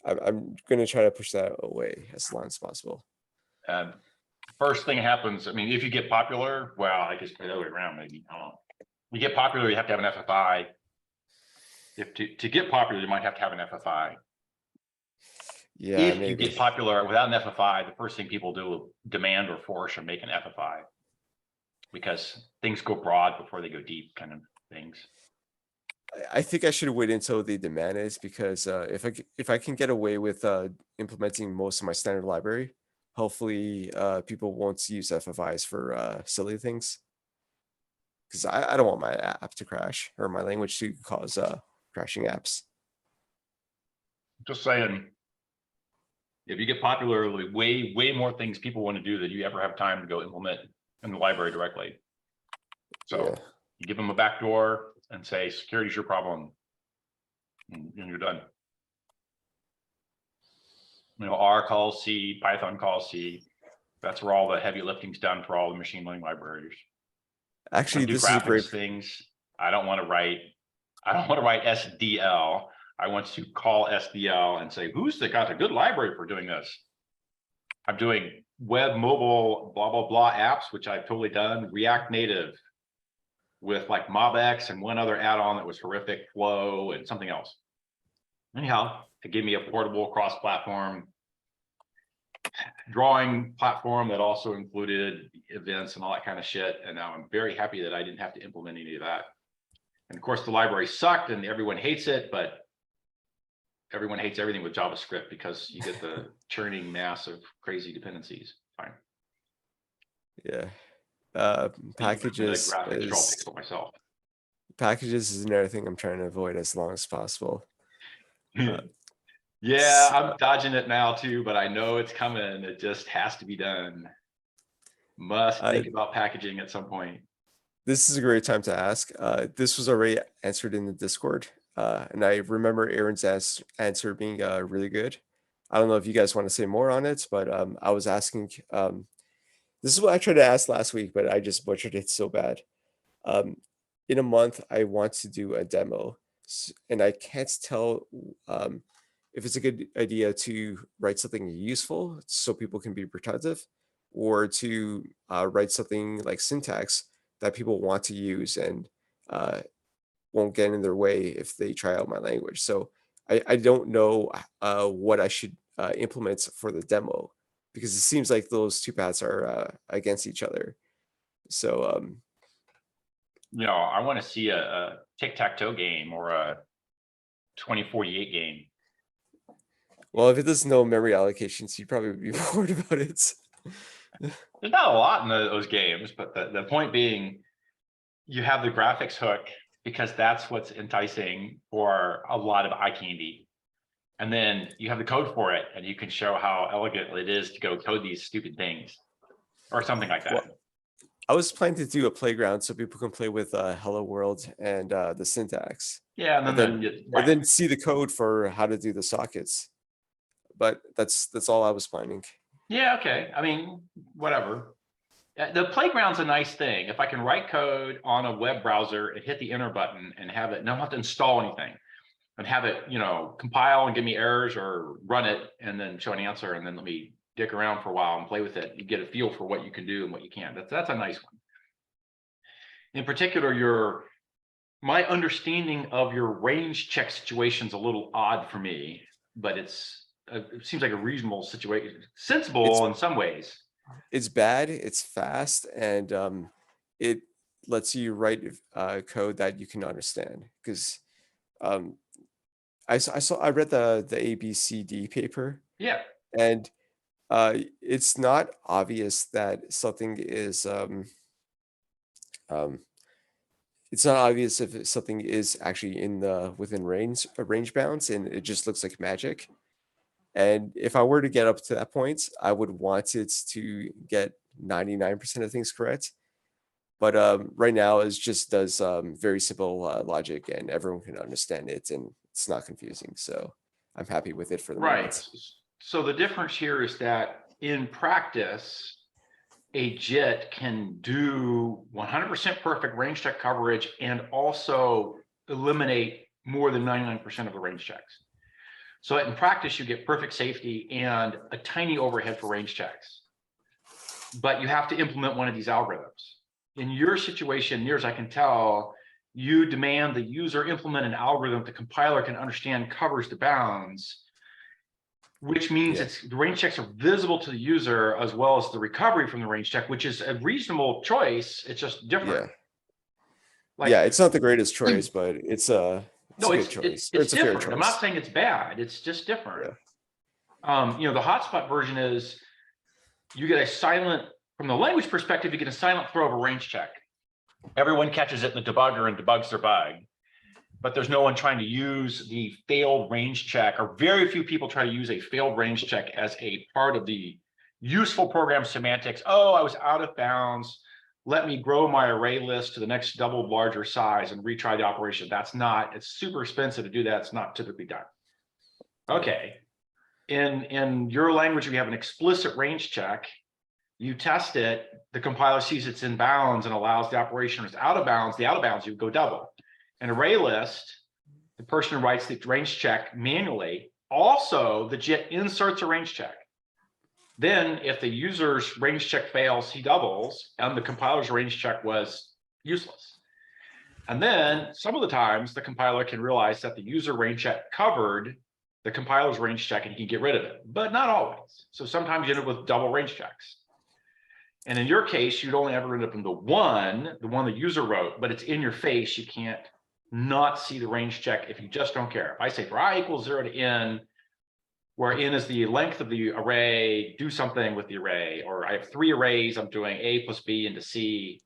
[SPEAKER 5] I'm gonna try to push that away as long as possible.
[SPEAKER 1] First thing happens, I mean, if you get popular, well, I guess the other way around, maybe. I don't know. You get popular, you have to have an FFI. If to get popular, you might have to have an FFI.
[SPEAKER 5] Yeah,
[SPEAKER 1] If you
[SPEAKER 5] maybe.
[SPEAKER 1] get popular without an FFI, the first thing people do will demand or force or make an FFI, because things go broad before they go deep, kind of things.
[SPEAKER 5] I think I should wait until the demand is, because if I can get away with implementing most of my standard library, hopefully people won't use FFIs for silly things. Because I don't want my app to crash or my language to cause crashing apps.
[SPEAKER 1] Just saying, if you get popular, way more things people want to do than you ever have time to go implement in the library directly. So
[SPEAKER 5] Yeah.
[SPEAKER 1] you give them a backdoor and say, security is your problem, and you're done. You know, R calls C, Python calls C. That's where all the heavy lifting's done for all the machine learning libraries.
[SPEAKER 5] Actually,
[SPEAKER 1] Do
[SPEAKER 5] this is a great.
[SPEAKER 1] things. I don't want to write SDL. I want to call SDL and say, who's got a good library for doing this? I'm doing web, mobile, blah, blah, blah apps, which I've totally done. React Native with like MobX and one other add-on that was horrific, Flow and something else. Anyhow, to give me a portable cross-platform drawing platform that also included events and all that kind of shit. And now I'm very happy that I didn't have to implement any of that. And of course, the library sucked and everyone hates it, but everyone hates everything with JavaScript because you get the churning mass of crazy dependencies. Fine.
[SPEAKER 5] Yeah. Packages
[SPEAKER 1] myself.
[SPEAKER 5] Packages is another thing I'm trying to avoid as long as possible.
[SPEAKER 1] Yeah, I'm dodging it now too, but I know it's coming. It just has to be done. Must think about packaging at some point.
[SPEAKER 5] This is a great time to ask. This was already answered in the Discord, and I remember Aaron's answer being really good. I don't know if you guys want to say more on it, but I was asking. This is what I tried to ask last week, but I just butchered it so bad. In a month, I want to do a demo, and I can't tell if it's a good idea to write something useful so people can be productive, or to write something like syntax that people want to use and won't get in their way if they try out my language. So I don't know what I should implement for the demo, because it seems like those two paths are against each other. So
[SPEAKER 1] you know, I want to see a tic-tac-toe game or a 2048 game.
[SPEAKER 5] well, if it doesn't know memory allocations, you'd probably be bored about it.
[SPEAKER 1] There's not a lot in those games, but the point being, you have the graphics hook because that's what's enticing for a lot of eye candy. And then you have the code for it, and you can show how elegant it is to go code these stupid things or something like that.
[SPEAKER 5] Well, I was planning to do a playground so people can play with Hello World and the syntax.
[SPEAKER 1] Yeah, and then,
[SPEAKER 5] and then see the code for how to do the sockets. But that's all I was planning.
[SPEAKER 1] Yeah, okay. I mean, whatever. The playground's a nice thing. If I can write code on a web browser and hit the enter button and have it, not have to install anything, and have it, you know, compile and give me errors, or run it and then show an answer and then let me dick around for a while and play with it. You get a feel for what you can do and what you can't. That's a nice one. In particular, my understanding of your range check situation is a little odd for me, but it seems like a reasonable situation, sensible in some ways.
[SPEAKER 5] It's bad, it's fast, and it lets you write code that you can understand. Because I read the ABCD paper.
[SPEAKER 1] Yeah.
[SPEAKER 5] And it's not obvious that something is it's not obvious if something is actually within range bounds, and it just looks like magic. And if I were to get up to that point, I would want it to get 99% of things correct. But right now, it just does very simple logic, and everyone can understand it, and it's not confusing. So I'm happy with it for the moment.
[SPEAKER 1] So the difference here is that in practice, a JIT can do 100% perfect range check coverage and also eliminate more than 99% of the range checks. So in practice, you get perfect safety and a tiny overhead for range checks. But you have to implement one of these algorithms. In your situation, near as I can tell, you demand the user implement an algorithm the compiler can understand covers the bounds, which means the range checks are visible to the user as well as the recovery from the range check, which is a reasonable choice. It's just different.
[SPEAKER 5] Yeah, it's not the greatest choice, but it's a good choice.
[SPEAKER 1] It's different. I'm not saying it's bad. It's just different. Yeah. You know, the hotspot version is you get a silent, from the language perspective, you get a silent throw of a range check. Everyone catches it in the debugger and debugs their bug. But there's no one trying to use the failed range check, or very few people try to use a failed range check as a part of the useful program semantics. Oh, I was out of bounds. Let me grow my array list to the next double larger size and retry the operation. That's not, it's super expensive to do that. It's not typically done. Okay. In your language, we have an explicit range check. You test it, the compiler sees it's in bounds and allows the operation is out of bounds. The out of bounds, you go double. An array list, the person who writes the range check manually, also the JIT inserts a range check. Then if the user's range check fails, he doubles, and the compiler's range check was useless. And then some of the times the compiler can realize that the user range check covered the compiler's range check and he can get rid of it, but not always. So sometimes you end up with double range checks. And in your case, you'd only ever end up in the one the user wrote, but it's in your face. You can't not see the range check if you just don't care. If I say for I equals 0 to n, where n is the length of the array, do something with the array, or I have 3 arrays, I'm doing a plus b into c.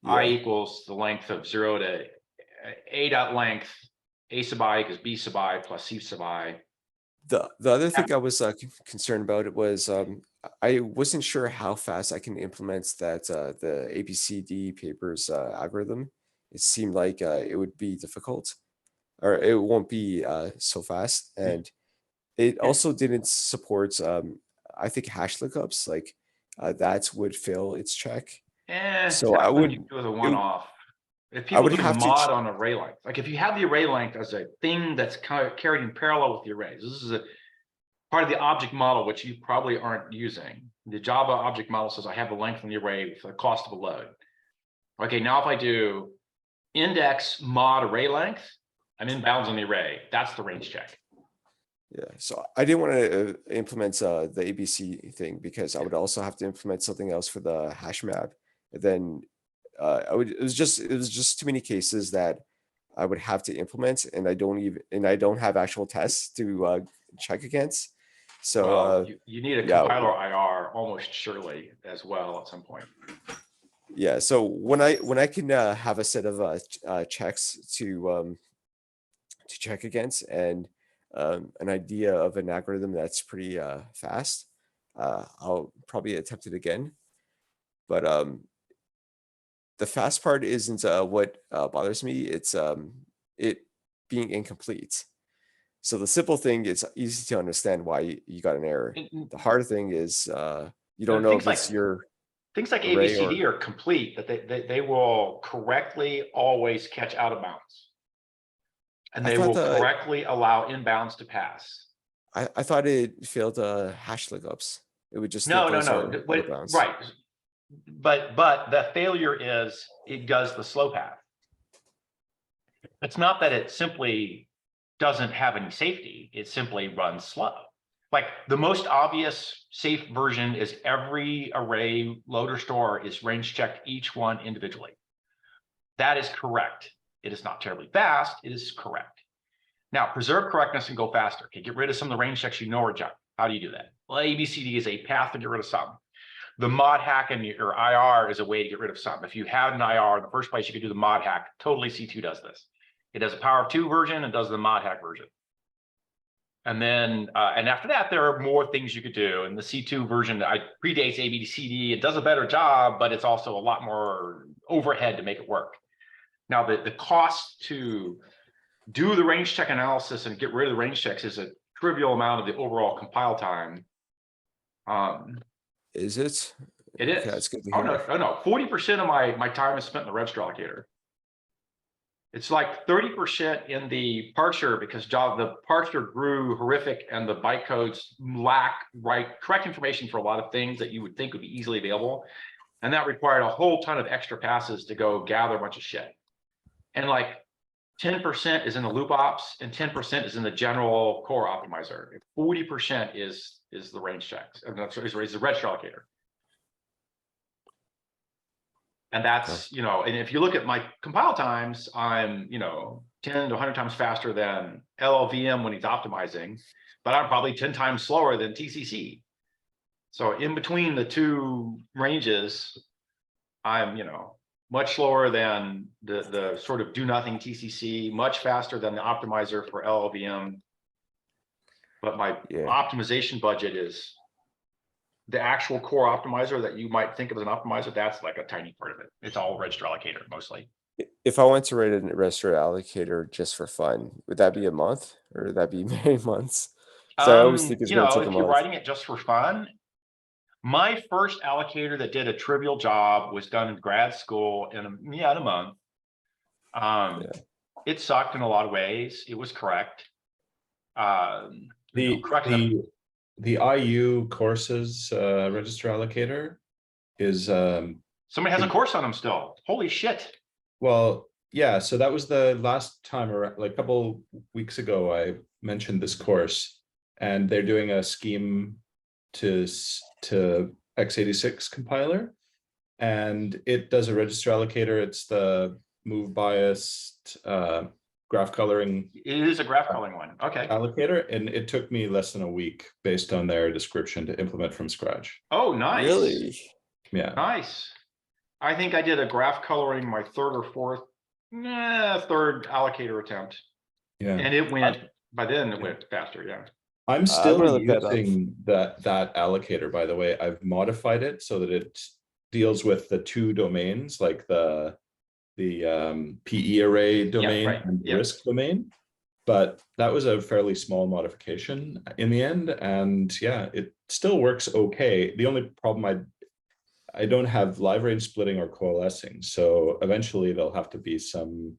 [SPEAKER 1] I equals the length of 0 to a dot length, a sub I equals b sub I plus c sub I.
[SPEAKER 5] The other thing I was concerned about it was I wasn't sure how fast I can implement that the ABCD paper's algorithm. It seemed like it would be difficult, or it won't be so fast. And it also didn't support, I think, hash lookups. Like that would fail its check. So I would
[SPEAKER 1] do as a one-off. If
[SPEAKER 5] I would
[SPEAKER 1] people
[SPEAKER 5] have
[SPEAKER 1] mod
[SPEAKER 5] to
[SPEAKER 1] on array length, like if you have the array length as a thing that's kind of carried in parallel with the arrays, this is a part of the object model, which you probably aren't using. The Java object model says I have the length in the array for the cost of a load. Okay, now if I do index mod array length, I'm in bounds on the array. That's the range check.
[SPEAKER 5] Yeah, so I didn't want to implement the ABC thing because I would also have to implement something else for the hash map. And then it was just too many cases that I would have to implement, and I don't have actual tests to check against. So
[SPEAKER 1] Well, you need a
[SPEAKER 5] yeah.
[SPEAKER 1] compiler IR almost surely as well at some point.
[SPEAKER 5] Yeah, so when I can have a set of checks to check against and an idea of an algorithm that's pretty fast, I'll probably attempt it again. But the fast part isn't what bothers me. It's it being incomplete. So the simple thing, it's easy to understand why you got an error. The hard thing is you don't know if it's your
[SPEAKER 1] things like
[SPEAKER 5] array
[SPEAKER 1] ABCD are complete, that they will correctly always catch out of bounds. And they will correctly allow inbounds to pass.
[SPEAKER 5] I thought it failed hash lookups. It would just
[SPEAKER 1] No.
[SPEAKER 5] bounds.
[SPEAKER 1] Right. But the failure is it does the slow path. It's not that it simply doesn't have any safety. It simply runs slow. Like the most obvious safe version is every array loader store is range checked each one individually. That is correct. It is not terribly fast. It is correct. Now, preserve correctness and go faster. Okay, get rid of some of the range checks you know are junk. How do you do that? Well, ABCD is a path to get rid of some. The mod hack and your IR is a way to get rid of some. If you had an IR in the first place, you could do the mod hack. Totally C2 does this. It does a power of 2 version and does the mod hack version. And then, and after that, there are more things you could do. And the C2 version predates ABCD. It does a better job, but it's also a lot more overhead to make it work. Now, the cost to do the range check analysis and get rid of the range checks is a trivial amount of the overall compile time.
[SPEAKER 5] Is it?
[SPEAKER 1] It is.
[SPEAKER 5] Okay, that's good to
[SPEAKER 1] Oh
[SPEAKER 5] hear.
[SPEAKER 1] no, 40% of my time is spent in the register allocator. It's like 30% in the parser because the parser grew horrific and the bytecodes lack correct information for a lot of things that you would think would be easily available. And that required a whole ton of extra passes to go gather a bunch of shit. And like 10% is in the loop ops and 10% is in the general core optimizer. 40% is the range checks. Is the register allocator. And that's, and if you look at my compile times, I'm, 10 to 100 times faster than LLVM when he's optimizing, but I'm probably 10 times slower than TCC. So in between the two ranges, I'm, much slower than the sort of do nothing TCC, much faster than the optimizer for LLVM. But my optimization budget is the actual core optimizer that you might think of as an optimizer. That's like a tiny part of it. It's all register allocator mostly.
[SPEAKER 5] If I went to write a register allocator just for fun, would that be a month or would that be many months? So I always think it's going to take a month.
[SPEAKER 1] If you're writing it just for fun, my first allocator that did a trivial job was done in grad school in a month. It sucked in a lot of ways. It was correct.
[SPEAKER 6] The IU courses register allocator is
[SPEAKER 1] somebody has a course on them still. Holy shit.
[SPEAKER 6] Well, yeah, so that was the last time around, like a couple weeks ago, I mentioned this course and they're doing a scheme to x86 compiler and it does a register allocator. It's the move biased graph coloring.
[SPEAKER 1] It is a graph coloring one. Okay.
[SPEAKER 6] Allocator, and it took me less than a week based on their description to implement from scratch.
[SPEAKER 1] Oh, nice.
[SPEAKER 5] Really?
[SPEAKER 6] Yeah.
[SPEAKER 1] Nice. I think I did a graph coloring my third allocator attempt. Yeah. And it went, by then it went faster. Yeah.
[SPEAKER 6] I'm still using that allocator, by the way. I've modified it so that it deals with the two domains, like the PE array domain and risk domain. But that was a fairly small modification in the end. And yeah, it still works okay. The only problem, I don't have live range splitting or coalescing. So eventually there'll have to be some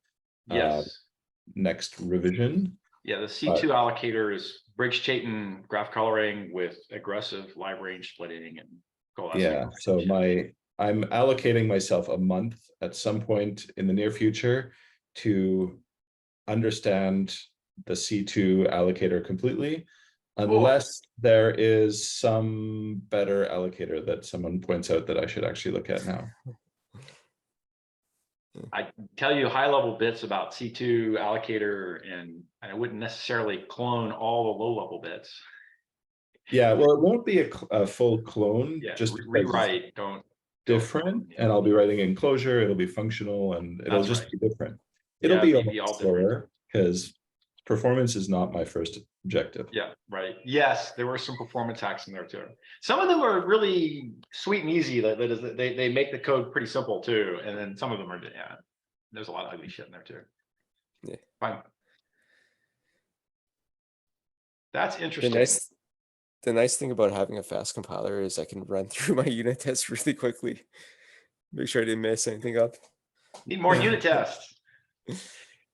[SPEAKER 6] next revision.
[SPEAKER 1] Yeah, the C2 allocator is Briggs-Chaitin graph coloring with aggressive live range splitting and coalescing.
[SPEAKER 6] Yeah, so I'm allocating myself a month at some point in the near future to understand the C2 allocator completely, unless there is some better allocator that someone points out that I should actually look at now.
[SPEAKER 1] I tell you high level bits about C2 allocator, and I wouldn't necessarily clone all the low level bits.
[SPEAKER 6] Yeah, well, it won't be a full clone,
[SPEAKER 1] Yeah,
[SPEAKER 6] just because
[SPEAKER 1] rewrite, don't
[SPEAKER 6] different, and I'll be writing in closure, it'll be functional, and it'll
[SPEAKER 1] That's
[SPEAKER 6] just
[SPEAKER 1] right.
[SPEAKER 6] be different. It'll
[SPEAKER 1] Yeah,
[SPEAKER 6] be
[SPEAKER 1] maybe
[SPEAKER 6] a
[SPEAKER 1] all
[SPEAKER 6] lot slower, because performance is not my first objective.
[SPEAKER 1] Yeah, right. Yes, there were some performance hacks in there too. Some of them are really sweet and easy. They make the code pretty simple too, and then some of them are, yeah, there's a lot of ugly shit in there too.
[SPEAKER 5] Yeah.
[SPEAKER 1] Fine. That's interesting.
[SPEAKER 5] The nice thing about having a fast compiler is I can run through my unit tests really quickly. Make sure I didn't mess anything up.
[SPEAKER 1] Need more unit tests.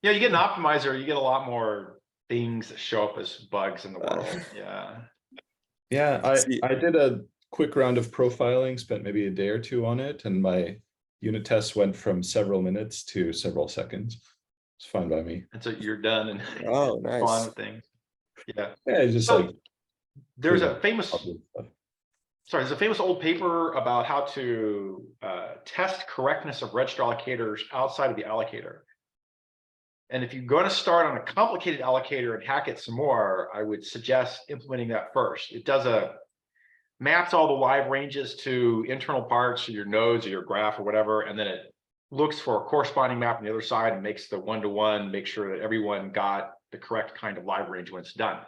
[SPEAKER 1] Yeah, you get an optimizer, you get a lot more things that show up as bugs in the world. Yeah.
[SPEAKER 6] Yeah,
[SPEAKER 5] See-
[SPEAKER 6] I did a quick round of profiling, spent maybe a day or two on it, and my unit tests went from several minutes to several seconds. It's fine by me.
[SPEAKER 1] And so you're done and
[SPEAKER 5] Oh, nice.
[SPEAKER 1] on with things. Yeah.
[SPEAKER 6] Yeah, it's just
[SPEAKER 1] So,
[SPEAKER 6] like
[SPEAKER 1] there's
[SPEAKER 6] clean
[SPEAKER 1] a
[SPEAKER 6] up
[SPEAKER 1] famous,
[SPEAKER 6] obvious stuff.
[SPEAKER 1] sorry, there's a famous old paper about how to test correctness of register allocators outside of the allocator. And if you're going to start on a complicated allocator and hack it some more, I would suggest implementing that first. It does maps all the live ranges to internal parts of your nodes or your graph or whatever, and then it looks for a corresponding map on the other side and makes the one-to-one, make sure that everyone got the correct kind of live range when it's done.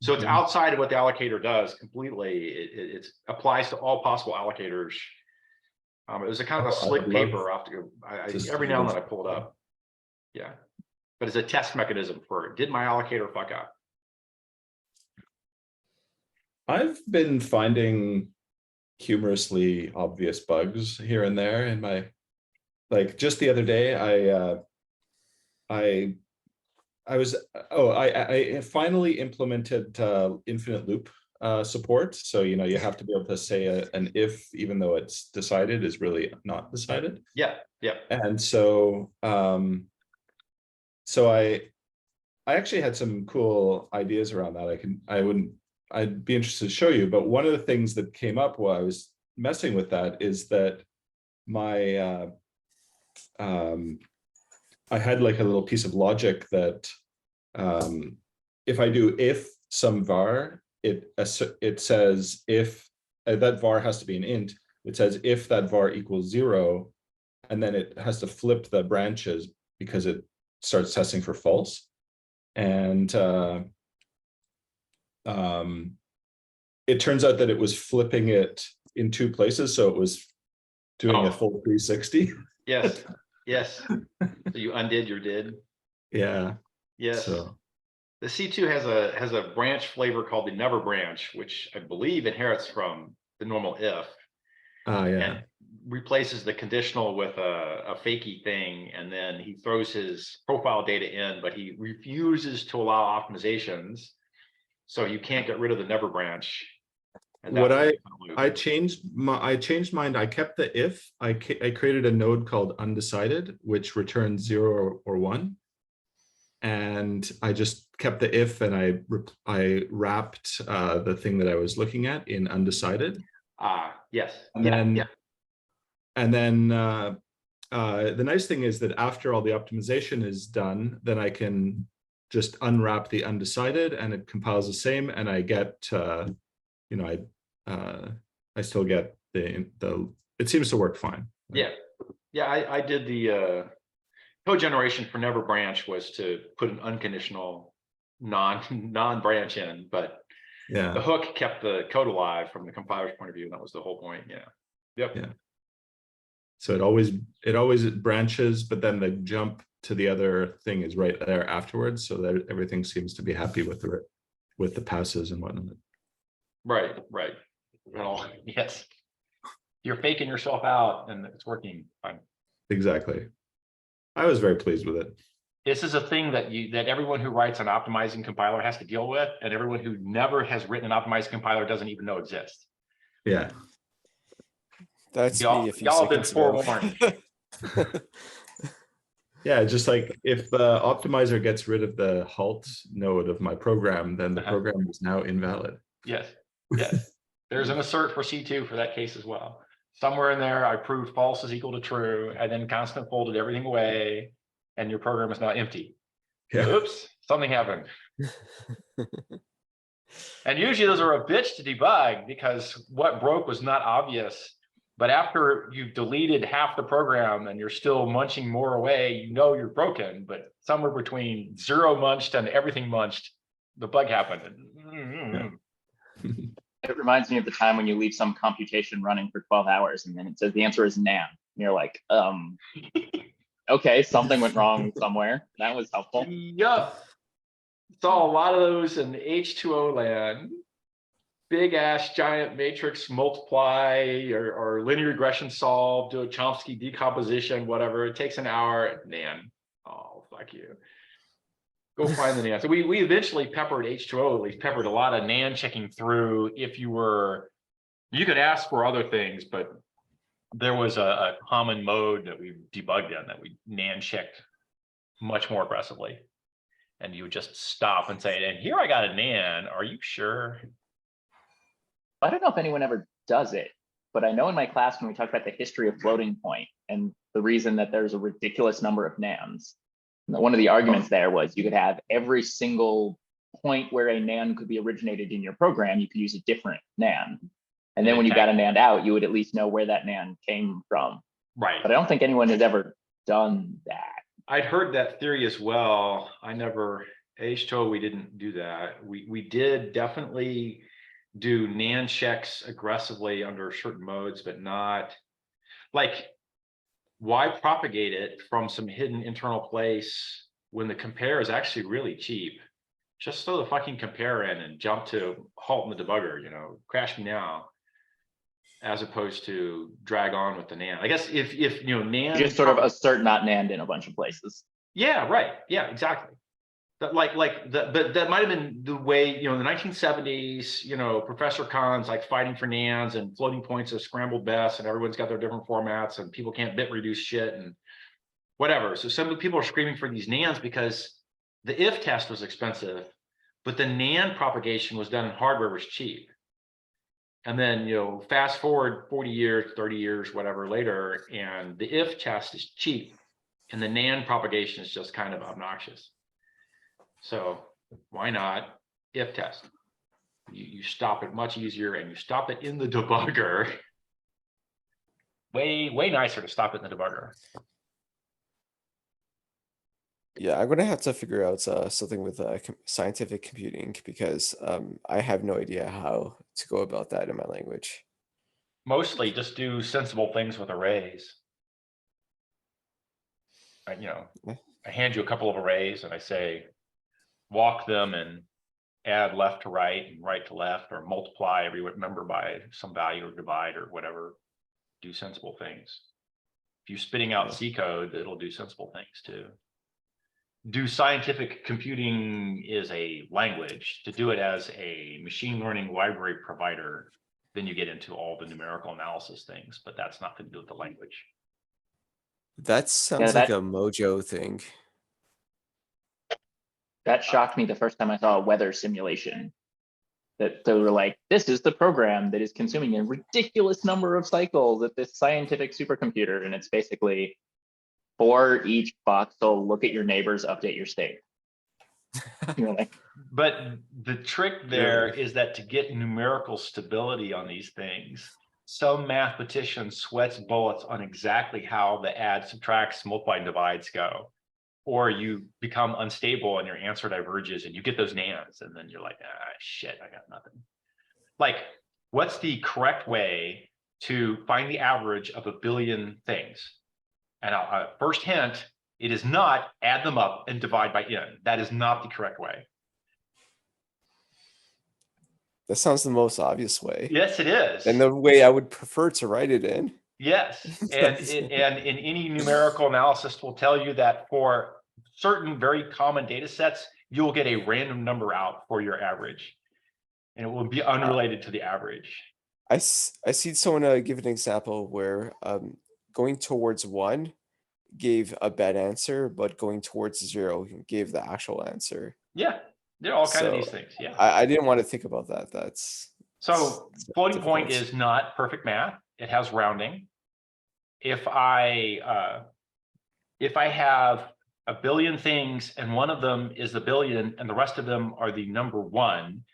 [SPEAKER 1] So it's outside of what the allocator does completely. It applies to all possible allocators. It was a kind of a slick paper. I'll have to go, every now and then I pull it up. Yeah, but it's a test mechanism for, did my allocator fuck up?
[SPEAKER 6] I've been finding humorously obvious bugs here and there in my, like just the other day, I finally implemented infinite loop support. So, you know, you have to be able to say an if, even though it's decided, is really not decided.
[SPEAKER 1] Yeah, yeah.
[SPEAKER 6] And so, I actually had some cool ideas around that. I'd be interested to show you, but one of the things that came up while I was messing with that is that my, I had like a little piece of logic that if I do if some var, it says if that var has to be an int, it says if that var equals 0, and then it has to flip the branches because it starts testing for false. And it turns out that it was flipping it in two places. So it was doing a full 360.
[SPEAKER 1] Yes, yes. So you undid your did.
[SPEAKER 6] Yeah.
[SPEAKER 1] Yes.
[SPEAKER 6] So.
[SPEAKER 1] The C2 has a branch flavor called the never branch, which I believe inherits from the normal if.
[SPEAKER 6] Yeah.
[SPEAKER 1] And replaces the conditional with a fakey thing, and then he throws his profile data in, but he refuses to allow optimizations. So you can't get rid of the never branch. And
[SPEAKER 6] what I changed mine. I kept the if. I created a node called undecided, which returns 0 or 1. And I just kept the if, and I wrapped the thing that I was looking at in undecided.
[SPEAKER 1] Yes.
[SPEAKER 6] And then the nice thing is that after all the optimization is done, then I can just unwrap the undecided, and it compiles the same, and I get you know, I still get the it seems to work fine.
[SPEAKER 1] Yeah, I did the code generation for never branch was to put an unconditional non-branch in, but
[SPEAKER 6] yeah,
[SPEAKER 1] the hook kept the code alive from the compiler's point of view, and that was the whole point. Yeah. Yep.
[SPEAKER 6] Yeah. So it always branches, but then the jump to the other thing is right there afterwards, so that everything seems to be happy with the passes and whatnot.
[SPEAKER 1] Right. Well, yes. You're faking yourself out, and it's working fine.
[SPEAKER 6] Exactly. I was very pleased with it.
[SPEAKER 1] This is a thing that everyone who writes an optimizing compiler has to deal with, and everyone who never has written an optimizing compiler doesn't even know exists.
[SPEAKER 6] Yeah.
[SPEAKER 5] That's
[SPEAKER 1] Y'all-
[SPEAKER 5] me a few
[SPEAKER 1] y'all been
[SPEAKER 5] seconds ago.
[SPEAKER 6] Yeah, just like if the optimizer gets rid of the halt node of my program, then the program is now invalid.
[SPEAKER 1] Yes, yes. There's an assert for C2 for that case as well. Somewhere in there, I proved false is equal to true, and then constant folded everything away, and your program is now empty.
[SPEAKER 6] Yeah.
[SPEAKER 1] Oops, something happened. And usually those are a bitch to debug because what broke was not obvious. But after you've deleted half the program and you're still munching more away, you know you're broken. But somewhere between 0 munched and everything munched, the bug happened.
[SPEAKER 7] It reminds me of the time when you leave some computation running for 12 hours and then it says the answer is Nan. And you're like, okay, something went wrong somewhere. That was helpful.
[SPEAKER 1] Yup. Saw a lot of those in H2O land. Big ass giant matrix multiply or linear regression solve, do a Chomsky decomposition, whatever. It takes an hour. Nan. Oh, fuck you. Go find the Nan. So we eventually peppered H2O, at least peppered a lot of Nan checking through. If you could ask for other things, but there was a common mode that we debugged in that we Nan checked much more aggressively. And you would just stop and say, and here I got a Nan, are you sure?
[SPEAKER 7] I don't know if anyone ever does it, but I know in my class when we talked about the history of floating point and the reason that there's a ridiculous number of Nans, one of the arguments there was you could have every single point where a Nan could be originated in your program, you could use a different Nan. And then when you got a Nan out, you would at least know where that Nan came from.
[SPEAKER 1] Right.
[SPEAKER 7] But I don't think anyone has ever done that.
[SPEAKER 1] I'd heard that theory as well. I never, H2O, we didn't do that. We did definitely do Nan checks aggressively under certain modes, but not like, why propagate it from some hidden internal place when the compare is actually really cheap? Just throw the fucking compare in and jump to halt in the debugger, crash me now, as opposed to drag on with the Nan. I guess if Nan
[SPEAKER 7] Just sort of assert not Nanned in a bunch of places.
[SPEAKER 1] Yeah, right. Yeah, exactly. That but that might have been the way, in the 1970s, Professor Khan's like fighting for Nans and floating points of scrambled best, and everyone's got their different formats and people can't bit reduce shit and whatever. So some people are screaming for these Nans because the if test was expensive, but the Nan propagation was done in hardware was cheap. And then, fast forward 40 years, 30 years, whatever later, and the if test is cheap and the Nan propagation is just kind of obnoxious. So why not if test? You stop it much easier and you stop it in the debugger. Way nicer to stop it in the debugger.
[SPEAKER 5] Yeah, I'm gonna have to figure out something with scientific computing because I have no idea how to go about that in my language.
[SPEAKER 1] Mostly just do sensible things with arrays. I hand you a couple of arrays and I say, walk them and add left to right and right to left, or multiply every member by some value or divide or whatever. Do sensible things. If you're spitting out C code, it'll do sensible things too. Do scientific computing is a language. To do it as a machine learning library provider, then you get into all the numerical analysis things, but that's nothing to do with the language.
[SPEAKER 5] That sounds like a Mojo thing.
[SPEAKER 7] That shocked me the first time I saw a weather simulation. That they were like, this is the program that is consuming a ridiculous number of cycles at this scientific supercomputer. And it's basically for each voxel, look at your neighbors, update your state. You're like,
[SPEAKER 1] but the trick there is that to get numerical stability on these things, some mathematician sweats bullets on exactly how the add, subtracts, multiply, and divides go. Or you become unstable and your answer diverges and you get those Nans and then you're like, shit, I got nothing. Like, what's the correct way to find the average of a billion things? And first hint, it is not add them up and divide by n. That is not the correct way.
[SPEAKER 5] That sounds the most obvious way.
[SPEAKER 1] Yes, it is.
[SPEAKER 5] And the way I would prefer to write it in.
[SPEAKER 1] Yes, and in any numerical analysis will tell you that for certain very common data sets, you'll get a random number out for your average. And it will be unrelated to the average.
[SPEAKER 5] I see someone give an example where going towards 1 gave a bad answer, but going towards 0 gave the actual answer.
[SPEAKER 1] Yeah, there are all kinds of
[SPEAKER 5] So
[SPEAKER 1] these things. Yeah.
[SPEAKER 5] I didn't want to think about that.
[SPEAKER 1] So
[SPEAKER 5] it's
[SPEAKER 1] floating point
[SPEAKER 5] difficult.
[SPEAKER 1] is not perfect math. It has rounding. If I have a billion things and one of them is the billion and the rest of them are the number 1,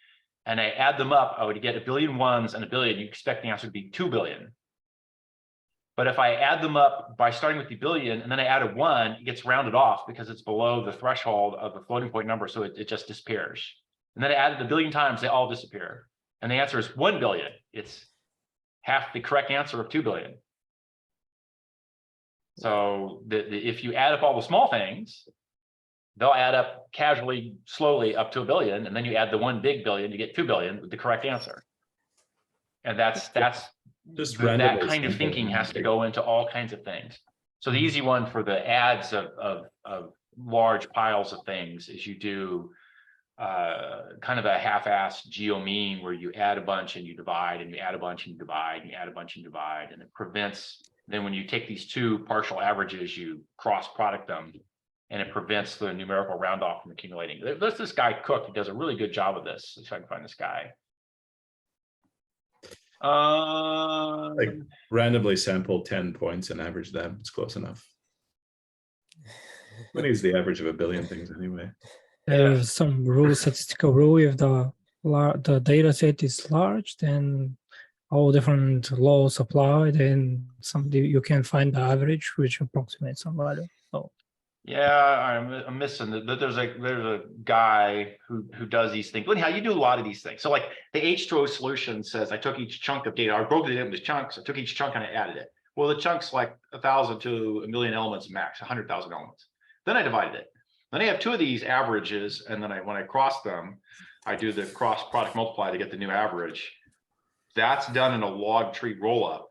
[SPEAKER 1] and I add them up, I would get a billion ones and a billion. You expect the answer to be 2 billion. But if I add them up by starting with the billion and then I add a 1, it gets rounded off because it's below the threshold of the floating point number, so it just disappears. And then I added a billion times, they all disappear. And the answer is 1 billion. It's half the correct answer of 2 billion. So if you add up all the small things, they'll add up casually, slowly up to 1 billion. And then you add the 1 big billion, you get 2 billion with the correct answer. And that's
[SPEAKER 6] Just
[SPEAKER 1] that
[SPEAKER 6] randomly
[SPEAKER 1] kind of
[SPEAKER 6] sampling.
[SPEAKER 1] thinking has to go into all kinds of things. So the easy one for the adds of large piles of things is you do kind of a half-assed geomean where you add a bunch and you divide, and you add a bunch and you divide, and you add a bunch and divide, and it prevents. Then when you take these two partial averages, you cross product them, and it prevents the numerical round off from accumulating. There's this guy Cook who does a really good job of this. If I can find this guy.
[SPEAKER 6] Like randomly sample 10 points and average them. It's close enough. What is the average of 1 billion things anyway?
[SPEAKER 2] There's some rule, statistical rule. If the data set is large, then all different laws apply. Then you can find the average, which approximates some value. So
[SPEAKER 1] yeah, I'm missing that. There's a guy who does these things. Anyhow, you do a lot of these things. So like the H2O solution says, I took each chunk of data, I broke it into chunks. I took each chunk and I added it. Well, the chunk's like 1,000 to 1,000,000 elements max, 100,000 elements. Then I divided it. Then I have 2 of these averages, and then when I cross them, I do the cross product multiply to get the new average. That's done in a log tree rollup.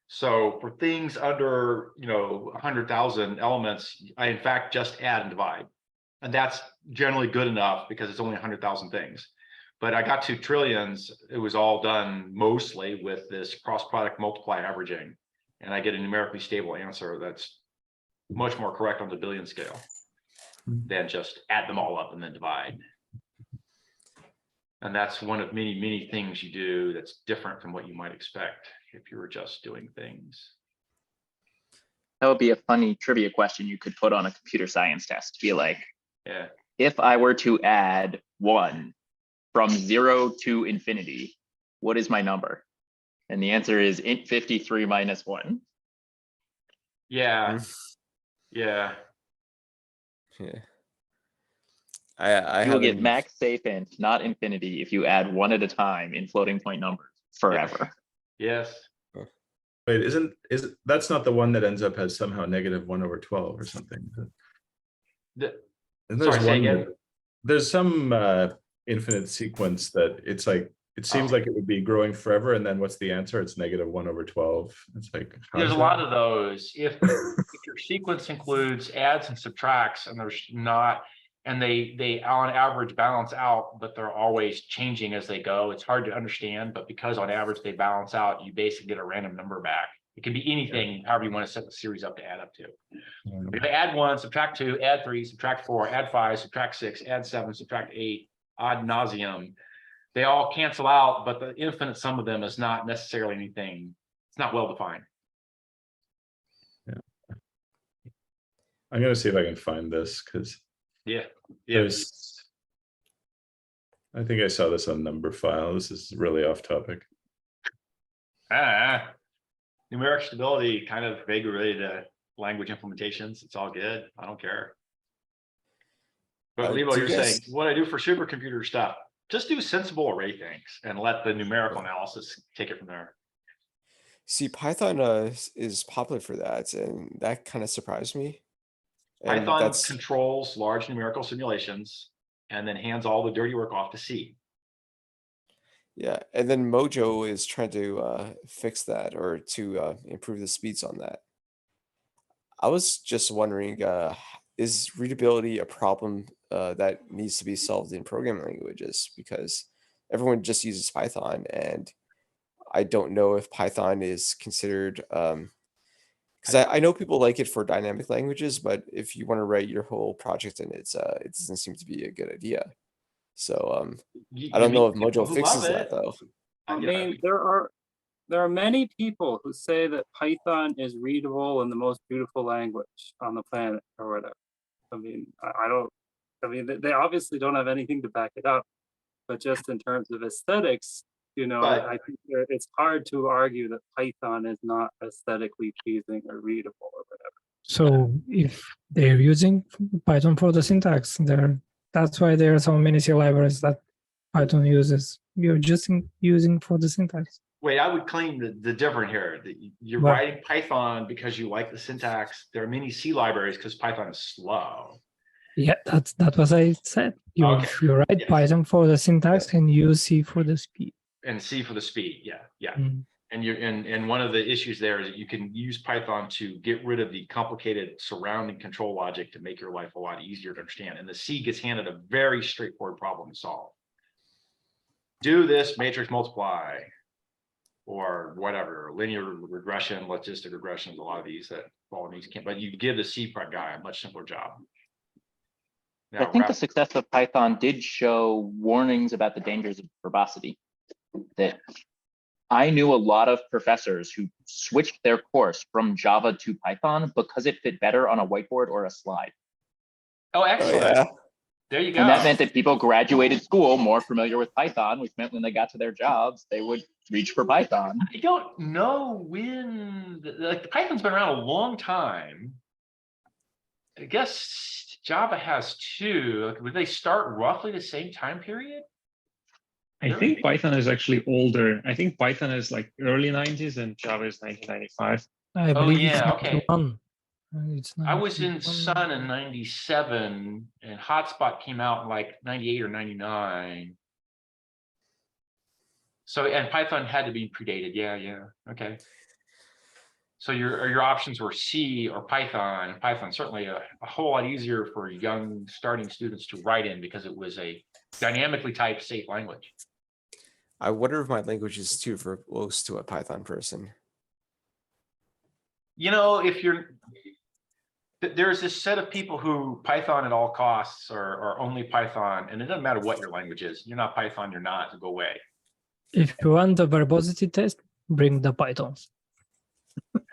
[SPEAKER 1] So for things under 100,000 elements, I in fact just add and divide, and that's generally good enough because it's only 100,000 things. But I got to trillions, it was all done mostly with this cross product multiply averaging, and I get a numerically stable answer that's much more correct on the billion scale than just add them all up and then divide. And that's one of many things you do that's different from what you might expect if you were just doing things.
[SPEAKER 7] That would be a funny trivia question you could put on a computer science test. Be like,
[SPEAKER 1] Yeah.
[SPEAKER 7] if I were to add 1 from 0 to infinity, what is my number? And the answer is int 53 minus 1.
[SPEAKER 1] Yeah. Yeah.
[SPEAKER 5] Yeah. I
[SPEAKER 7] You will get
[SPEAKER 5] haven't-
[SPEAKER 7] max safe int, not infinity, if you add 1 at a time in floating point numbers forever.
[SPEAKER 1] Yes.
[SPEAKER 6] Wait, that's not the one that ends up as somehow -1/12 or something? And
[SPEAKER 1] Sorry, say again?
[SPEAKER 6] There's some infinite sequence that it's like, it seems like it would be growing forever, and then what's the answer? It's -1/12. It's like,
[SPEAKER 1] There's a lot of those. If your sequence includes adds and subtracts, and there's not, and they on average balance out, but they're always changing as they go. It's hard to understand, but because on average they balance out, you basically get a random number back. It can be anything, however you want to set the series up to add up to. If I add 1, subtract 2, add 3, subtract 4, add 5, subtract 6, add 7, subtract 8, ad nauseum, they all cancel out, but the infinite sum of them is not necessarily anything. It's not well defined.
[SPEAKER 6] Yeah. I'm gonna see if I can find this because
[SPEAKER 1] Yeah.
[SPEAKER 6] I think I saw this on number file. This is really off topic.
[SPEAKER 1] Numeric stability kind of vaguely related to language implementations. It's all good. I don't care. But Levo, you're saying what I do for supercomputer stuff, just do sensible array things and let the numerical analysis take it from there.
[SPEAKER 5] See, Python is popular for that, and that kind of surprised me. And
[SPEAKER 1] Python controls large numerical simulations and then hands all the dirty work off to C.
[SPEAKER 5] Yeah, and then Mojo is trying to fix that or to improve the speeds on that. I was just wondering, is readability a problem that needs to be solved in programming languages? Because everyone just uses Python, and I don't know if Python is considered, because I know people like it for dynamic languages, but if you want to write your whole project in it, it doesn't seem to be a good idea. So I don't know if Mojo fixes that though.
[SPEAKER 4] I mean, there are many people who say that Python is readable and the most beautiful language on the planet or whatever. I mean, they obviously don't have anything to back it up, but just in terms of aesthetics, you know, I think it's hard to argue that Python is not aesthetically pleasing or readable or whatever.
[SPEAKER 2] So if they're using Python for the syntax, that's why there are so many C libraries that Python uses. You're just using for the syntax.
[SPEAKER 1] Wait, I would claim the different here. That you're writing Python because you like the syntax. There are many C libraries because Python is slow.
[SPEAKER 2] Yeah, that's what I said. You write Python for the syntax and use C for the speed.
[SPEAKER 1] And C for the speed, yeah. And one of the issues there is that you can use Python to get rid of the complicated surrounding control logic to make your life a lot easier to understand. And the C gets handed a very straightforward problem to solve. Do this matrix multiply, or whatever, linear regression, logistic regressions, a lot of these that Bolin can't, but you give the C guy a much simpler job.
[SPEAKER 7] Now, I think the success of Python did show warnings about the dangers of verbosity. That I knew a lot of professors who switched their course from Java to Python because it fit better on a whiteboard or a slide.
[SPEAKER 1] Oh, excellent.
[SPEAKER 5] Oh, yeah.
[SPEAKER 1] There you go.
[SPEAKER 7] And that meant that people graduated school more familiar with Python, which meant when they got to their jobs, they would reach for Python.
[SPEAKER 1] I don't know when, like, the Python's been around a long time. I guess Java has too. Like, would they start roughly the same time period?
[SPEAKER 8] I think Python is actually older. I think Python is like early 90s and Java is 1995.
[SPEAKER 2] I believe
[SPEAKER 1] yeah, okay.
[SPEAKER 2] It's
[SPEAKER 1] I was in Sun in 97 and Hotspot came out in like 98 or 99. So, and Python had to be predated. Yeah. Okay. So your options were C or Python. Python certainly a whole lot easier for young starting students to write in because it was a dynamically typed safe language.
[SPEAKER 5] I wonder if my language is too verbose to a Python person.
[SPEAKER 1] You know, if there's this set of people who Python at all costs or only Python, and it doesn't matter what your language is. You're not Python, you're not, go away.
[SPEAKER 2] If you want the verbosity test, bring the Python.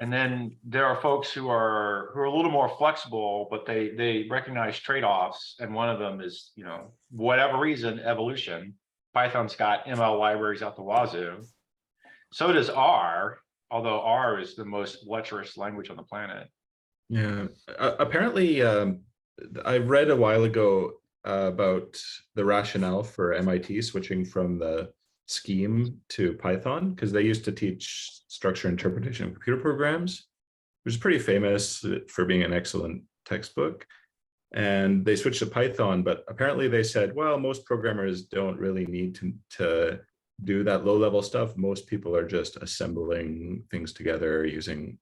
[SPEAKER 1] And then there are folks who are a little more flexible, but they recognize trade-offs. And one of them is, you know, whatever reason, evolution. Python's got ML libraries out the wazoo. So does R, although R is the most lecherous language on the planet.
[SPEAKER 6] Yeah, apparently, I read a while ago about the rationale for MIT switching from the scheme to Python, because they used to teach structure interpretation of computer programs, which is pretty famous for being an excellent textbook. And they switched to Python, but apparently they said, well, most programmers don't really need to do that low-level stuff. Most people are just assembling things together using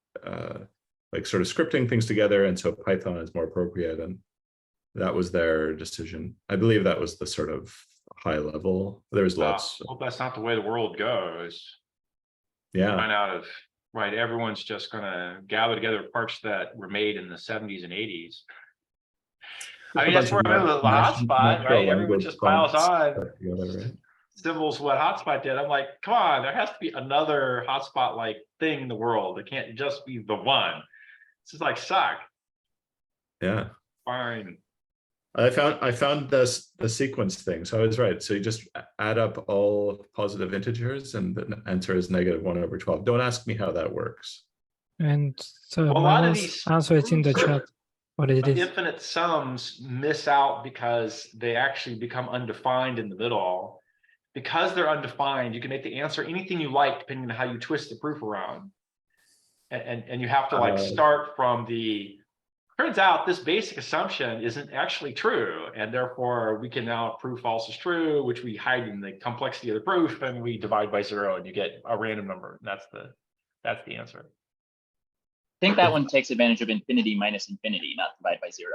[SPEAKER 6] like sort of scripting things together. And so Python is more appropriate. And that was their decision. I believe that was the sort of high level. There's lots.
[SPEAKER 1] I hope that's not the way the world goes.
[SPEAKER 6] Yeah.
[SPEAKER 1] Find out if, right, everyone's just going to gather together parts that were made in the 70s and 80s. I mean, that's where I remember the hotspot, right? Everyone just piles on.
[SPEAKER 6] Together, right?
[SPEAKER 1] Symbols what hotspot did. I'm like, come on, there has to be another hotspot like thing in the world. It can't just be the one. It's just like suck.
[SPEAKER 6] Yeah.
[SPEAKER 1] Fine.
[SPEAKER 6] I found the sequence thing. So I was right. So you just add up all positive integers and the answer is -1/12. Don't ask me how that works.
[SPEAKER 2] And so
[SPEAKER 1] Well, a lot of these
[SPEAKER 2] answer it in the chat. What it is.
[SPEAKER 1] Infinite sums miss out because they actually become undefined in the middle. Because they're undefined, you can make the answer anything you like depending on how you twist the proof around. And you have to like start from the, turns out this basic assumption isn't actually true. And therefore we can now prove false is true, which we hide in the complexity of the proof and we divide by 0 and you get a random number. And that's the answer.
[SPEAKER 7] I think that one takes advantage of infinity minus infinity, not divide by 0.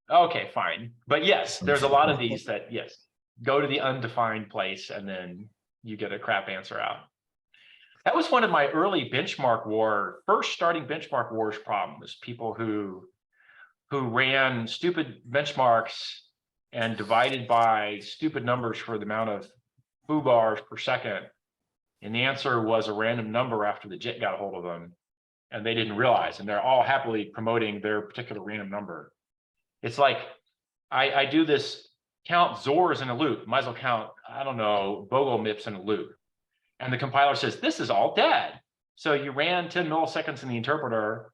[SPEAKER 1] Okay, fine. But yes, there's a lot of these that, yes, go to the undefined place and then you get a crap answer out. That was one of my early first starting benchmark wars problems. People who ran stupid benchmarks and divided by stupid numbers for the amount of foo bars per second. And the answer was a random number after the JIT got a hold of them. And they didn't realize, and they're all happily promoting their particular random number. It's like, I do this count Zors in a loop, might as well count, I don't know, Bogle MIPS in a loop. And the compiler says, this is all dead. So you ran 10 milliseconds in the interpreter,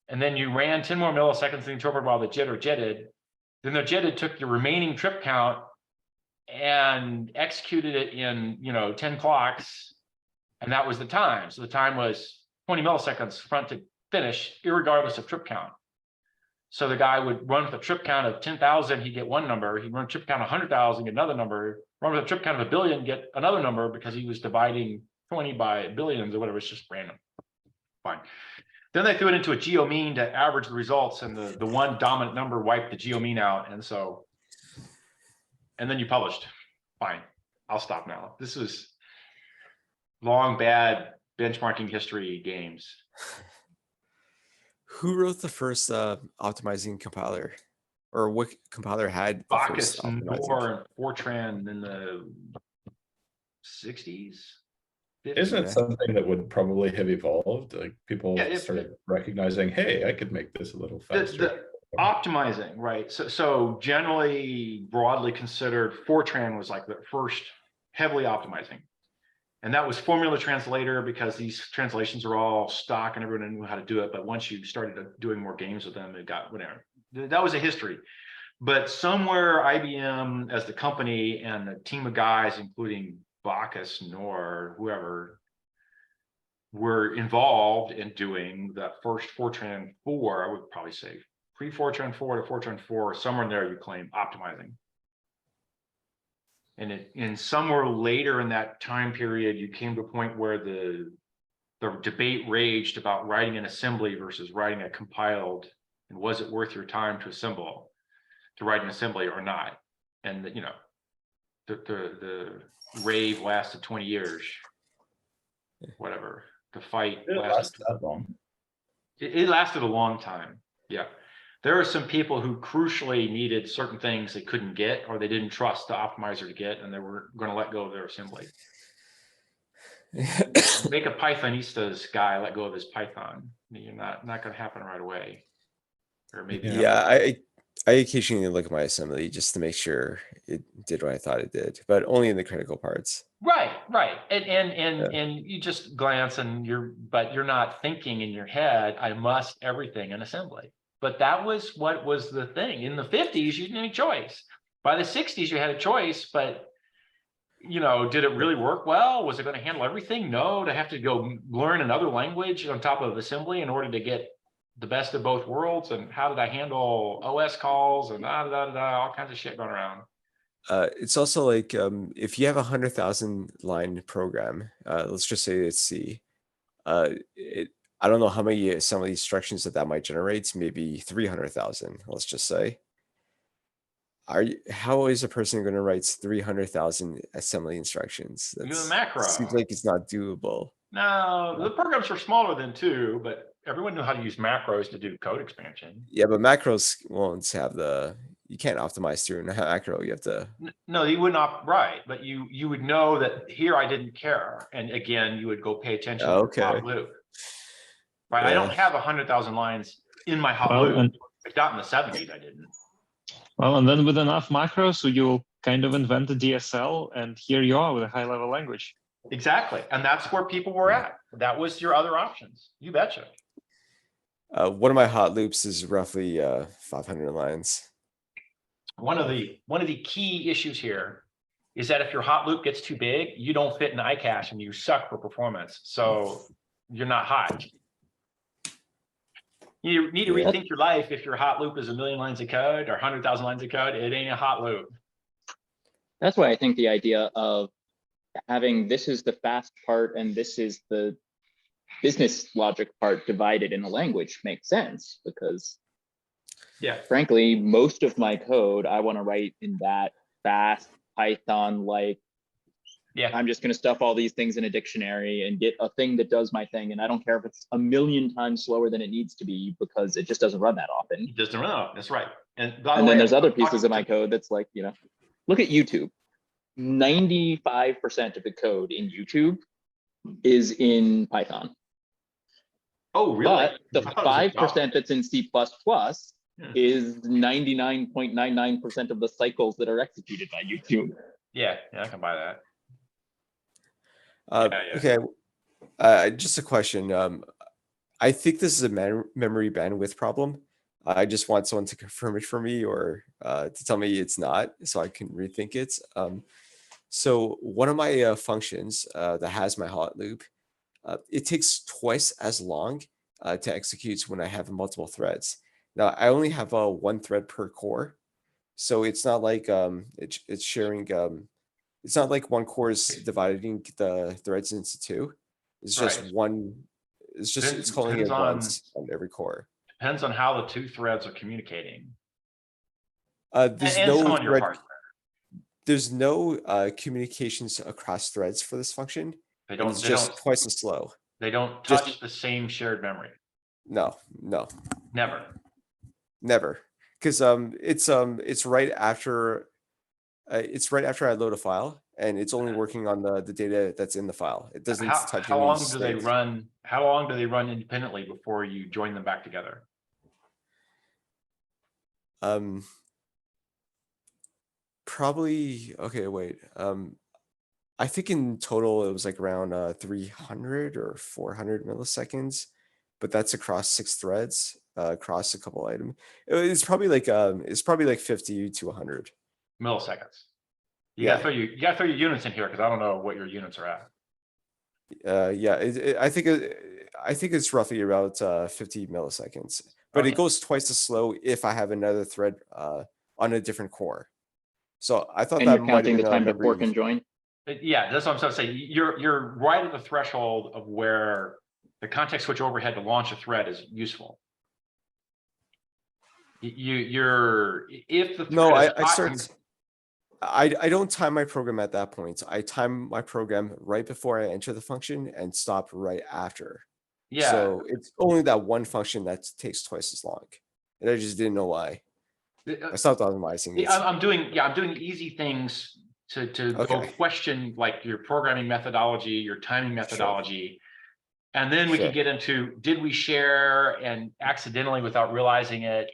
[SPEAKER 1] and then you ran 10 more milliseconds in the interpreter while the JITted. Then the JITted took your remaining trip count and executed it in 10 clocks. And that was the time. So the time was 20 milliseconds front to finish, irregardless of trip count. So the guy would run with a trip count of 10,000, he'd get one number. He'd run a trip count of 100,000, get another number. Run with a trip count of 1 billion, get another number, because he was dividing 20 by billions or whatever. It's just random. Fine. Then they threw it into a geomean to average the results, and the one dominant number wiped the geomean out. And then you published. Fine. I'll stop now. This was long, bad benchmarking history games.
[SPEAKER 5] Who wrote the first optimizing compiler, or what compiler had the first
[SPEAKER 1] Bacchus, Nor, and Fortran in the 60s. 50s.
[SPEAKER 6] Isn't it something that would probably have evolved? Like people started recognizing, hey, I could make this a little faster.
[SPEAKER 1] Optimizing, right? So generally, broadly considered, Fortran was like the first heavily optimizing. And that was formula translator, because these translations are all stock and everyone knew how to do it. But once you started doing more games with them, it got whatever. That was a history. But somewhere IBM as the company and a team of guys, including Bacchus, Nor, whoever, were involved in doing that first Fortran 4, I would probably say pre-Fortran 4 to Fortran 4, somewhere in there you claim optimizing. And in somewhere later in that time period, you came to a point where the debate raged about writing an assembly versus writing a compiled, and was it worth your time to write an assembly or not? And the rave lasted 20 years, whatever. The fight lasted
[SPEAKER 6] that long.
[SPEAKER 1] It lasted a long time. Yeah. There are some people who crucially needed certain things they couldn't get, or they didn't trust the optimizer to get, and they were going to let go of their assembly. Make a Pythonistas guy let go of his Python. You're not going to happen right away. Or maybe
[SPEAKER 5] I occasionally look at my assembly just to make sure it did what I thought it did, but only in the critical parts.
[SPEAKER 1] Right. And you just glance, and you're not thinking in your head, I must everything in assembly. But that was what was the thing. In the 50s, you didn't have any choice. By the 60s, you had a choice, but did it really work well? Was it going to handle everything? No, to have to go learn another language on top of assembly in order to get the best of both worlds. And how did I handle OS calls and all kinds of shit going around?
[SPEAKER 5] It's also like if you have 100,000 line program, let's just say it's C. I don't know how many assembly instructions that might generate. Maybe 300,000. Let's just say. How is a person going to write 300,000 assembly instructions?
[SPEAKER 1] Use a macro.
[SPEAKER 5] Seems like it's not doable.
[SPEAKER 1] No, the programs were smaller than 2, but everyone knew how to use macros to do code expansion.
[SPEAKER 5] Yeah, but macros won't have you can't optimize through a macro. You have to.
[SPEAKER 1] No, you would not. Right, but you would know that here I didn't care, and again you would go pay attention to the hot loop. Right, yeah. I don't have 100,000 lines in my hot loop. Not in the 70s, I didn't.
[SPEAKER 8] Well, and then with enough macros, so you'll kind of invent a DSL, and here you are with a high-level language.
[SPEAKER 1] Exactly, and that's where people were at. That was your other options. You betcha.
[SPEAKER 5] One of my hot loops is roughly 500 lines.
[SPEAKER 1] One of the key issues here is that if your hot loop gets too big, you don't fit in iCache and you suck for performance. So you're not hot. You need to rethink your life. If your hot loop is 1 million lines of code or 100,000 lines of code, it ain't a hot loop.
[SPEAKER 7] That's why I think the idea of having this is the fast part and this is the business logic part divided in a language makes sense, because frankly, most of my code I want to write in that fast Python-like
[SPEAKER 1] Yeah.
[SPEAKER 7] I'm just going to stuff all these things in a dictionary and get a thing that does my thing. And I don't care if it's a million times slower than it needs to be because it just doesn't run that often.
[SPEAKER 1] It doesn't run. That's right. And, by the
[SPEAKER 7] And
[SPEAKER 1] way,
[SPEAKER 7] then there's
[SPEAKER 1] I'm
[SPEAKER 7] other
[SPEAKER 1] talking
[SPEAKER 7] pieces of my
[SPEAKER 1] to-
[SPEAKER 7] code that's like, you know, look at YouTube. 95% of the code in YouTube is in Python.
[SPEAKER 1] Oh, really?
[SPEAKER 7] But the
[SPEAKER 1] I thought it was
[SPEAKER 7] 5% that's in C++
[SPEAKER 1] Yeah.
[SPEAKER 7] is 99.99% of the cycles that are executed by YouTube.
[SPEAKER 1] Yeah, I can buy that.
[SPEAKER 5] Okay. Just a question. I think this is a memory bandwidth problem. I just want someone to confirm it for me or to tell me it's not, so I can rethink it. So one of my functions that has my hot loop, it takes twice as long to execute when I have multiple threads. Now I only have one thread per core, so it's not like it's sharing. It's not like one core is dividing the threads into two. It's just
[SPEAKER 1] Right.
[SPEAKER 5] one. It's just it's calling it
[SPEAKER 1] Depends on-
[SPEAKER 5] once on every core.
[SPEAKER 1] Depends on how the two threads are communicating.
[SPEAKER 5] There's
[SPEAKER 1] And
[SPEAKER 5] no
[SPEAKER 1] some on your
[SPEAKER 5] thread.
[SPEAKER 1] hardware.
[SPEAKER 5] There's no communications across threads for this function.
[SPEAKER 1] They
[SPEAKER 5] And
[SPEAKER 1] don't.
[SPEAKER 5] it's
[SPEAKER 1] They
[SPEAKER 5] just
[SPEAKER 1] don't.
[SPEAKER 5] twice as slow.
[SPEAKER 1] They don't
[SPEAKER 5] just-
[SPEAKER 1] touch the same shared memory.
[SPEAKER 5] No,
[SPEAKER 1] Never.
[SPEAKER 5] never. Because it's right after I load a file, and it's only working on the data that's in the file. It doesn't touch
[SPEAKER 1] How
[SPEAKER 5] any
[SPEAKER 1] long do they
[SPEAKER 5] state.
[SPEAKER 1] run? How long do they run independently before you join them back together?
[SPEAKER 5] Probably okay. Wait. I think in total it was like around 300 or 400 milliseconds, but that's across 6 threads, across a couple items. It's probably like 50 to 100
[SPEAKER 1] Milliseconds. You
[SPEAKER 5] Yeah.
[SPEAKER 1] gotta throw your units in here because I don't know what your units are at.
[SPEAKER 5] Yeah, I think it's roughly about 50 milliseconds, but
[SPEAKER 1] Okay.
[SPEAKER 5] it goes twice as slow if I have another thread on a different core. So I thought
[SPEAKER 7] And
[SPEAKER 5] that
[SPEAKER 7] you're
[SPEAKER 5] might have
[SPEAKER 7] counting the
[SPEAKER 5] been a
[SPEAKER 7] time to
[SPEAKER 5] memory.
[SPEAKER 7] fork and join.
[SPEAKER 1] Yeah, that's what I'm trying to say. You're right at the threshold of where the context switch overhead to launch a thread is useful. If the
[SPEAKER 5] No,
[SPEAKER 1] thread is
[SPEAKER 5] I
[SPEAKER 1] hot,
[SPEAKER 5] start. I don't time my program at that point. I time my program right before I enter the function and stop right after.
[SPEAKER 1] yeah.
[SPEAKER 5] So it's only that one function that takes twice as long, and I just didn't know why. I stopped optimizing it.
[SPEAKER 1] I'm doing easy things to go
[SPEAKER 5] Okay.
[SPEAKER 1] question like your programming methodology, your timing methodology. And then we
[SPEAKER 5] Sure.
[SPEAKER 1] can get into, did we share and accidentally without realizing it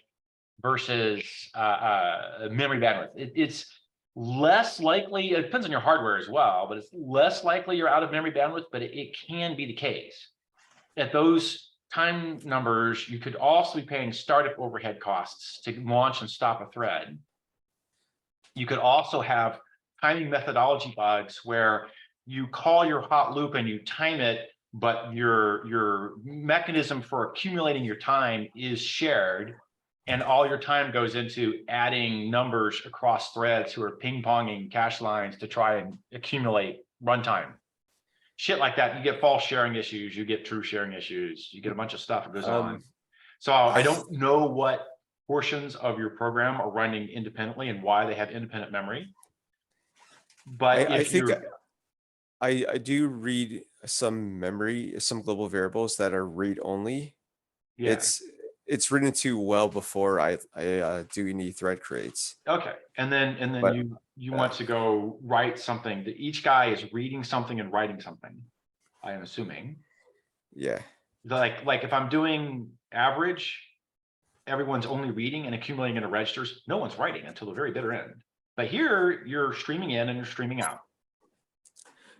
[SPEAKER 1] versus memory bandwidth. It's less likely, it depends on your hardware as well, but it's less likely you're out of memory bandwidth, but it can be the case. At those time numbers, you could also be paying startup overhead costs to launch and stop a thread. You could also have timing methodology bugs where you call your hot loop and you time it, but your mechanism for accumulating your time is shared, and all your time goes into adding numbers across threads who are ping-ponging cache lines to try and accumulate runtime. Shit like that. You get false sharing issues, you get true sharing issues, you get a bunch of stuff that goes on. So I don't know what portions of your program are running independently and why they have independent memory. But
[SPEAKER 5] I
[SPEAKER 1] if
[SPEAKER 5] think
[SPEAKER 1] you're
[SPEAKER 5] I do read some memory, some global variables that are read only.
[SPEAKER 1] yeah.
[SPEAKER 5] It's written to well before I do any thread creates.
[SPEAKER 1] Okay, and then
[SPEAKER 5] But,
[SPEAKER 1] you want to go write something. Each guy is reading something and writing something, I am assuming.
[SPEAKER 5] Yeah.
[SPEAKER 1] Like if I'm doing average, everyone's only reading and accumulating into registers. No one's writing until the very bitter end. But here you're streaming in and you're streaming out.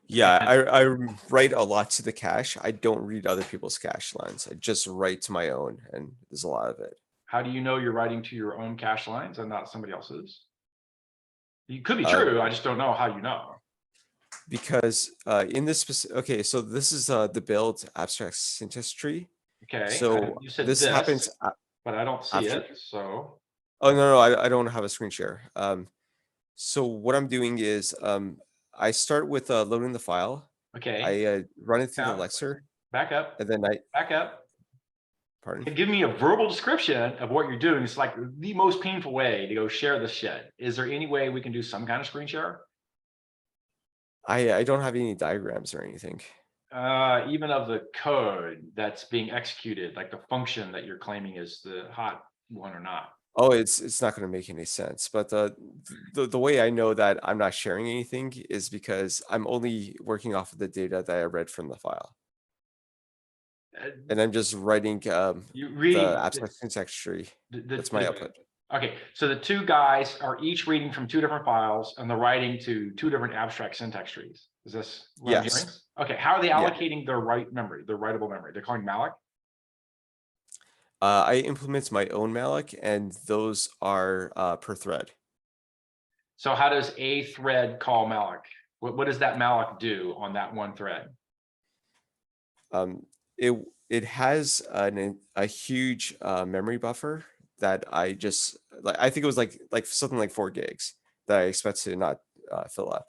[SPEAKER 5] Yeah, I write a lot to the cache. I don't read other people's cache lines. I just write to my own, and there's a lot of it.
[SPEAKER 1] How do you know you're writing to your own cache lines and not somebody else's? It could be
[SPEAKER 5] Uh,
[SPEAKER 1] true. I just don't know how you know.
[SPEAKER 5] Because in this specific, okay, so this is the build abstract syntax tree.
[SPEAKER 1] Okay.
[SPEAKER 5] So
[SPEAKER 1] you said
[SPEAKER 5] this happens.
[SPEAKER 1] but I don't see
[SPEAKER 5] after-
[SPEAKER 1] it. So
[SPEAKER 5] Oh no, I don't have a screen share. So what I'm doing is I start with loading the file.
[SPEAKER 1] okay.
[SPEAKER 5] I run it through the
[SPEAKER 1] Yeah.
[SPEAKER 5] Lexer,
[SPEAKER 1] Back up.
[SPEAKER 5] and then
[SPEAKER 1] Back up.
[SPEAKER 5] pardon.
[SPEAKER 1] Give me a verbal description of what you're doing. It's like the most painful way to go share this shit. Is there any way we can do some kind of screen share?
[SPEAKER 5] I don't have any diagrams or anything.
[SPEAKER 1] Even of the code that's being executed, like the function that you're claiming is the hot one or not.
[SPEAKER 5] Oh, it's not going to make any sense. But the way I know that I'm not sharing anything is because I'm only working off of the data that I read from the file, and I'm just writing
[SPEAKER 1] You reading
[SPEAKER 5] the abstract syntax tree. That's my output.
[SPEAKER 1] Okay, so the two guys are each reading from two different files, and they're writing to two different abstract syntax trees. Is this what I'm
[SPEAKER 5] Yes.
[SPEAKER 1] hearing? Okay, how are they
[SPEAKER 5] Yeah.
[SPEAKER 1] allocating their memory, their writable memory? They're calling malloc?
[SPEAKER 5] I implement my own malloc, and those are per thread.
[SPEAKER 1] So how does a thread call malloc? What does that malloc do on that one thread?
[SPEAKER 5] It has a huge memory buffer that I just like. I think it was like something like 4 gigs that I expect to not fill up.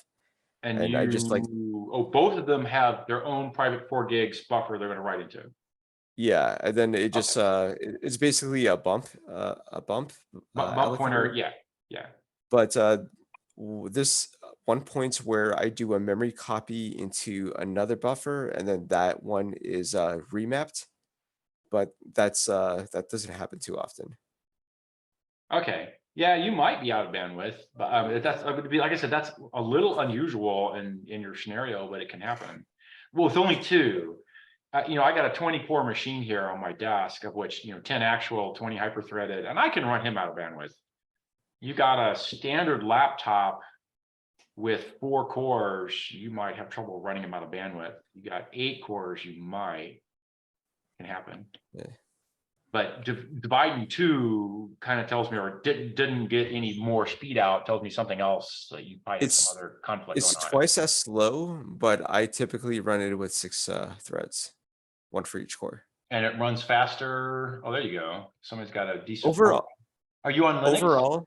[SPEAKER 1] And
[SPEAKER 5] I just like,
[SPEAKER 1] both of them have their own private 4 gigs buffer they're going to write into.
[SPEAKER 5] yeah, and then it just it's basically a bump
[SPEAKER 1] Bump pointer,
[SPEAKER 5] allocator.
[SPEAKER 1] yeah.
[SPEAKER 5] But this one point where I do a memory copy into another buffer, and then that one is remapped, but that doesn't happen too often.
[SPEAKER 1] Okay, yeah, you might be out of bandwidth, but that's would be, like I said, that's a little unusual in your scenario, but it can happen. Well, with only 2, you know, I got a 20-core machine here on my desk, of which, you know, 10 actual, 20 hyper-threaded, and I can run him out of bandwidth. You got a standard laptop with 4 cores, you might have trouble running him out of bandwidth. You got 8 cores, you might. Can happen.
[SPEAKER 5] Yeah.
[SPEAKER 1] But dividing 2 kind of tells me, or didn't get any more speed out, tells me something else. So you might have some other conflict
[SPEAKER 5] It's
[SPEAKER 1] going on.
[SPEAKER 5] twice as slow, but I typically run it with 6 threads, 1 for each core.
[SPEAKER 1] And it runs faster. Oh, there you go. Somebody's got a decent.
[SPEAKER 5] Overall,
[SPEAKER 1] are you on Linux?
[SPEAKER 5] Overall,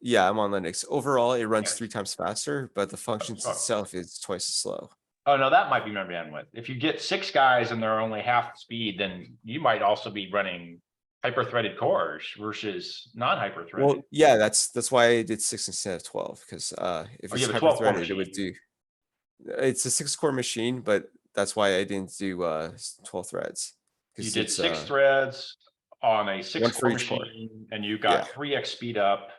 [SPEAKER 5] yeah, I'm on Linux. Overall, it runs 3 times faster, but the functions itself is twice as slow.
[SPEAKER 1] Oh no, that might be memory bandwidth. If you get 6 guys and they're only half the speed, then you might also be running hyper-threaded cores versus non-hyper-threaded.
[SPEAKER 5] Well, yeah, that's why I did 6 instead of 12, because if it's hyper-threaded, it would do. It's a 6-core machine, but that's why I didn't do 12 threads.
[SPEAKER 1] You did 6 threads on a 6-core machine, core. And you got 3x speed up.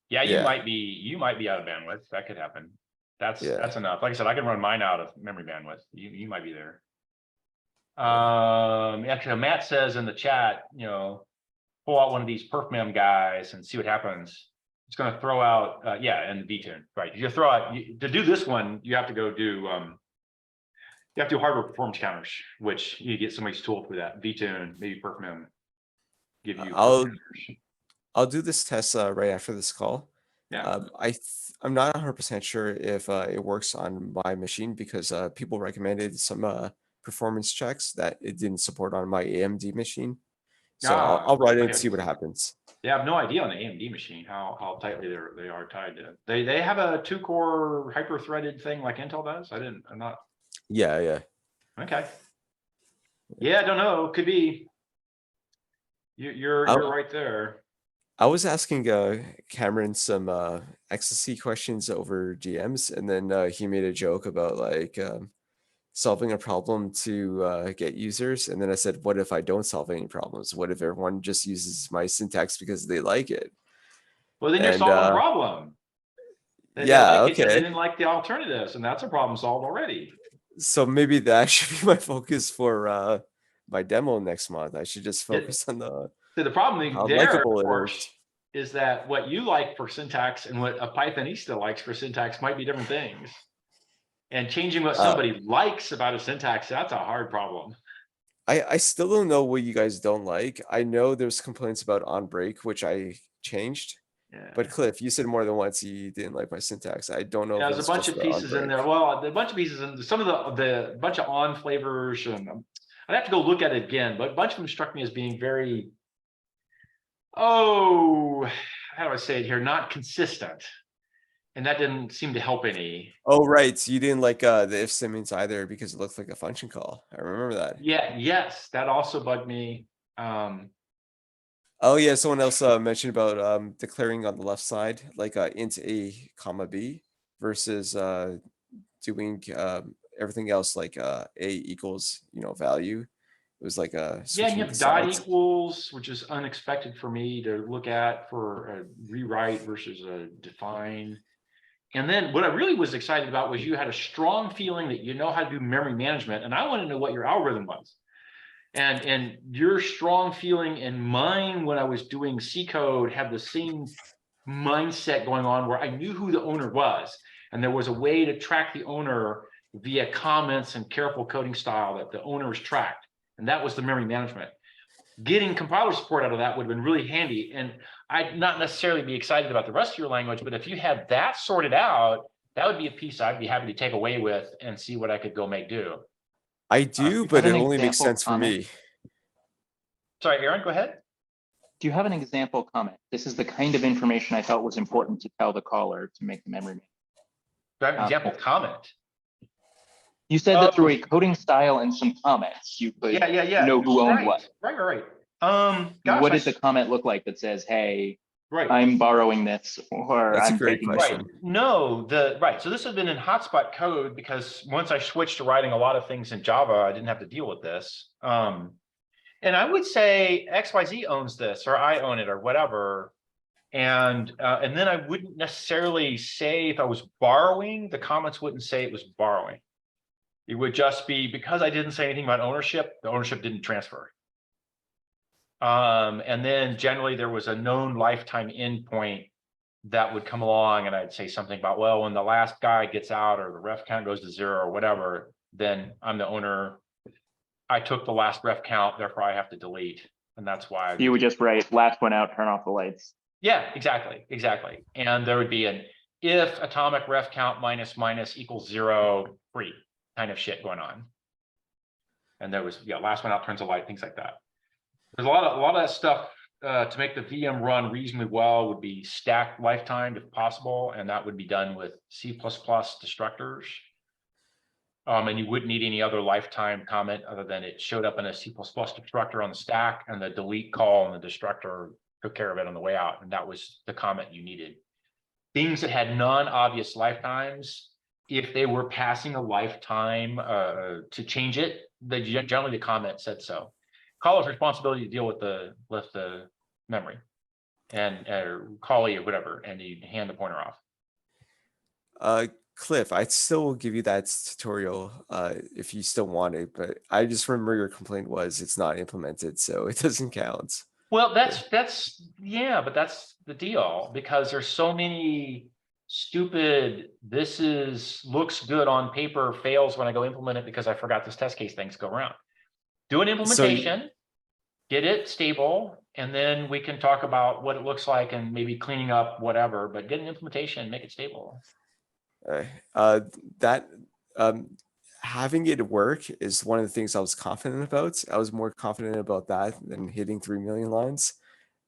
[SPEAKER 1] Yeah, you might be out of bandwidth. That could happen. That's enough. Like I said, I can run mine out of memory bandwidth. You might be there. Actually, Matt says in the chat, you know, pull out one of these perfmem guys and see what happens. It's going to throw out, and the vtune, right? You throw out to do this one. You have to go do you have to do hardware performance counters, which you get somebody's tool for that. vtune, maybe perfmem give you.
[SPEAKER 5] I'll do this test right after this call.
[SPEAKER 1] Yeah.
[SPEAKER 5] I'm not 100% sure if it works on my machine, because people recommended some performance checks that it didn't support on my AMD machine. So I'll write it and see what happens.
[SPEAKER 1] Yeah, I have no idea on the AMD machine how tightly they are tied to. They have a 2-core hyper-threaded thing like Intel does. I'm not.
[SPEAKER 5] Yeah.
[SPEAKER 1] Okay. Yeah, I don't know. Could be. You're right there.
[SPEAKER 5] I was asking Cameron some ecstasy questions over GMs, and then he made a joke about like solving a problem to get users. And then I said, what if I don't solve any problems? What if everyone just uses my syntax because they like it?
[SPEAKER 1] Well, then you're solving a problem. They didn't like the alternatives, and that's a problem solved already.
[SPEAKER 5] So maybe that should be my focus for my demo next month. I should just focus on the.
[SPEAKER 1] The problem there, of course, is that what you like for syntax and what a Pythonista likes for syntax might be different things. And changing what somebody likes about a syntax, that's a hard problem.
[SPEAKER 5] I still don't know what you guys don't like. I know there's complaints about on break, which I changed.
[SPEAKER 1] Yeah.
[SPEAKER 5] But Cliff, you said more than once you didn't like my syntax. I don't know.
[SPEAKER 1] Yeah, there's a bunch of pieces in there. Well, a bunch of pieces and some of the bunch of on flavors, and I'd have to go look at it again, but a bunch of them struck me as being very, how do I say it here? Not consistent. And that didn't seem to help any.
[SPEAKER 5] Oh, right. So you didn't like the if statements either because it looked like a function call. I remember that.
[SPEAKER 1] Yeah, yes, that also bugged me.
[SPEAKER 5] Oh yeah, someone else mentioned about declaring on the left side like int a comma b versus doing everything else like a equals, value. It was like a
[SPEAKER 1] Yeah, and you
[SPEAKER 5] switching
[SPEAKER 1] have dot
[SPEAKER 5] sides.
[SPEAKER 1] equals, which is unexpected for me to look at for a rewrite versus a define. And then what I really was excited about was you had a strong feeling that you know how to do memory management, and I want to know what your algorithm was. And your strong feeling and mine when I was doing C code had the same mindset going on, where I knew who the owner was, and there was a way to track the owner via comments and careful coding style that the owner was tracked. And that was the memory management. Getting compiler support out of that would have been really handy. And I'd not necessarily be excited about the rest of your language, but if you had that sorted out, that would be a piece I'd be happy to take away with and see what I could go make do.
[SPEAKER 5] I do, but
[SPEAKER 7] have
[SPEAKER 5] it
[SPEAKER 7] an
[SPEAKER 5] only makes
[SPEAKER 7] example
[SPEAKER 5] sense for
[SPEAKER 7] comment?
[SPEAKER 5] me.
[SPEAKER 1] Sorry, Aaron, go ahead.
[SPEAKER 7] Do you have an example comment? This is the kind of information I felt was important to tell the caller to make the memory.
[SPEAKER 1] Do I have an example comment?
[SPEAKER 7] You said that through a coding style and some comments, you could know who owned what.
[SPEAKER 1] Right.
[SPEAKER 7] What did the comment look like that says, hey,
[SPEAKER 1] right,
[SPEAKER 7] I'm borrowing this, or
[SPEAKER 5] That's a
[SPEAKER 7] I'm
[SPEAKER 5] great
[SPEAKER 7] taking
[SPEAKER 5] question.
[SPEAKER 7] this?
[SPEAKER 1] right. No, so this has been in hotspot code, because once I switched to writing a lot of things in Java, I didn't have to deal with this. And I would say XYZ owns this, or I own it, or whatever. And then I wouldn't necessarily say if I was borrowing, the comments wouldn't say it was borrowing. It would just be because I didn't say anything about ownership, the ownership didn't transfer. And then generally there was a known lifetime endpoint that would come along, and I'd say something about, well, when the last guy gets out or the ref count goes to 0 or whatever, then I'm the owner. I took the last ref count, therefore I have to delete. And that's why
[SPEAKER 7] You would just write last one out, turn off the lights.
[SPEAKER 1] Yeah, exactly. And there would be an if atomic ref count minus equals 0 free kind of shit going on. And there was, last one out turns a light, things like that. There's a lot of that stuff to make the VM run reasonably well would be stacked lifetime if possible, and that would be done with C++ destructors. And you wouldn't need any other lifetime comment other than it showed up in a C++ destructor on the stack, and the delete call and the destructor took care of it on the way out, and that was the comment you needed. Things that had non-obvious lifetimes, if they were passing a lifetime to change it, generally the comment said so. Caller's responsibility to deal with the memory and callie or whatever, and you hand the pointer off.
[SPEAKER 5] Cliff, I still will give you that tutorial if you still want it, but I just remember your complaint was it's not implemented, so it doesn't count.
[SPEAKER 1] Well, but that's the deal, because there's so many stupid, looks good on paper, fails when I go implement it because I forgot this test case things go around. Do an implementation, get it stable, and then we can talk about what it looks like and maybe cleaning up whatever, but get an implementation, make it stable.
[SPEAKER 5] Having it work is one of the things I was confident about. I was more confident about that than hitting 3 million lines.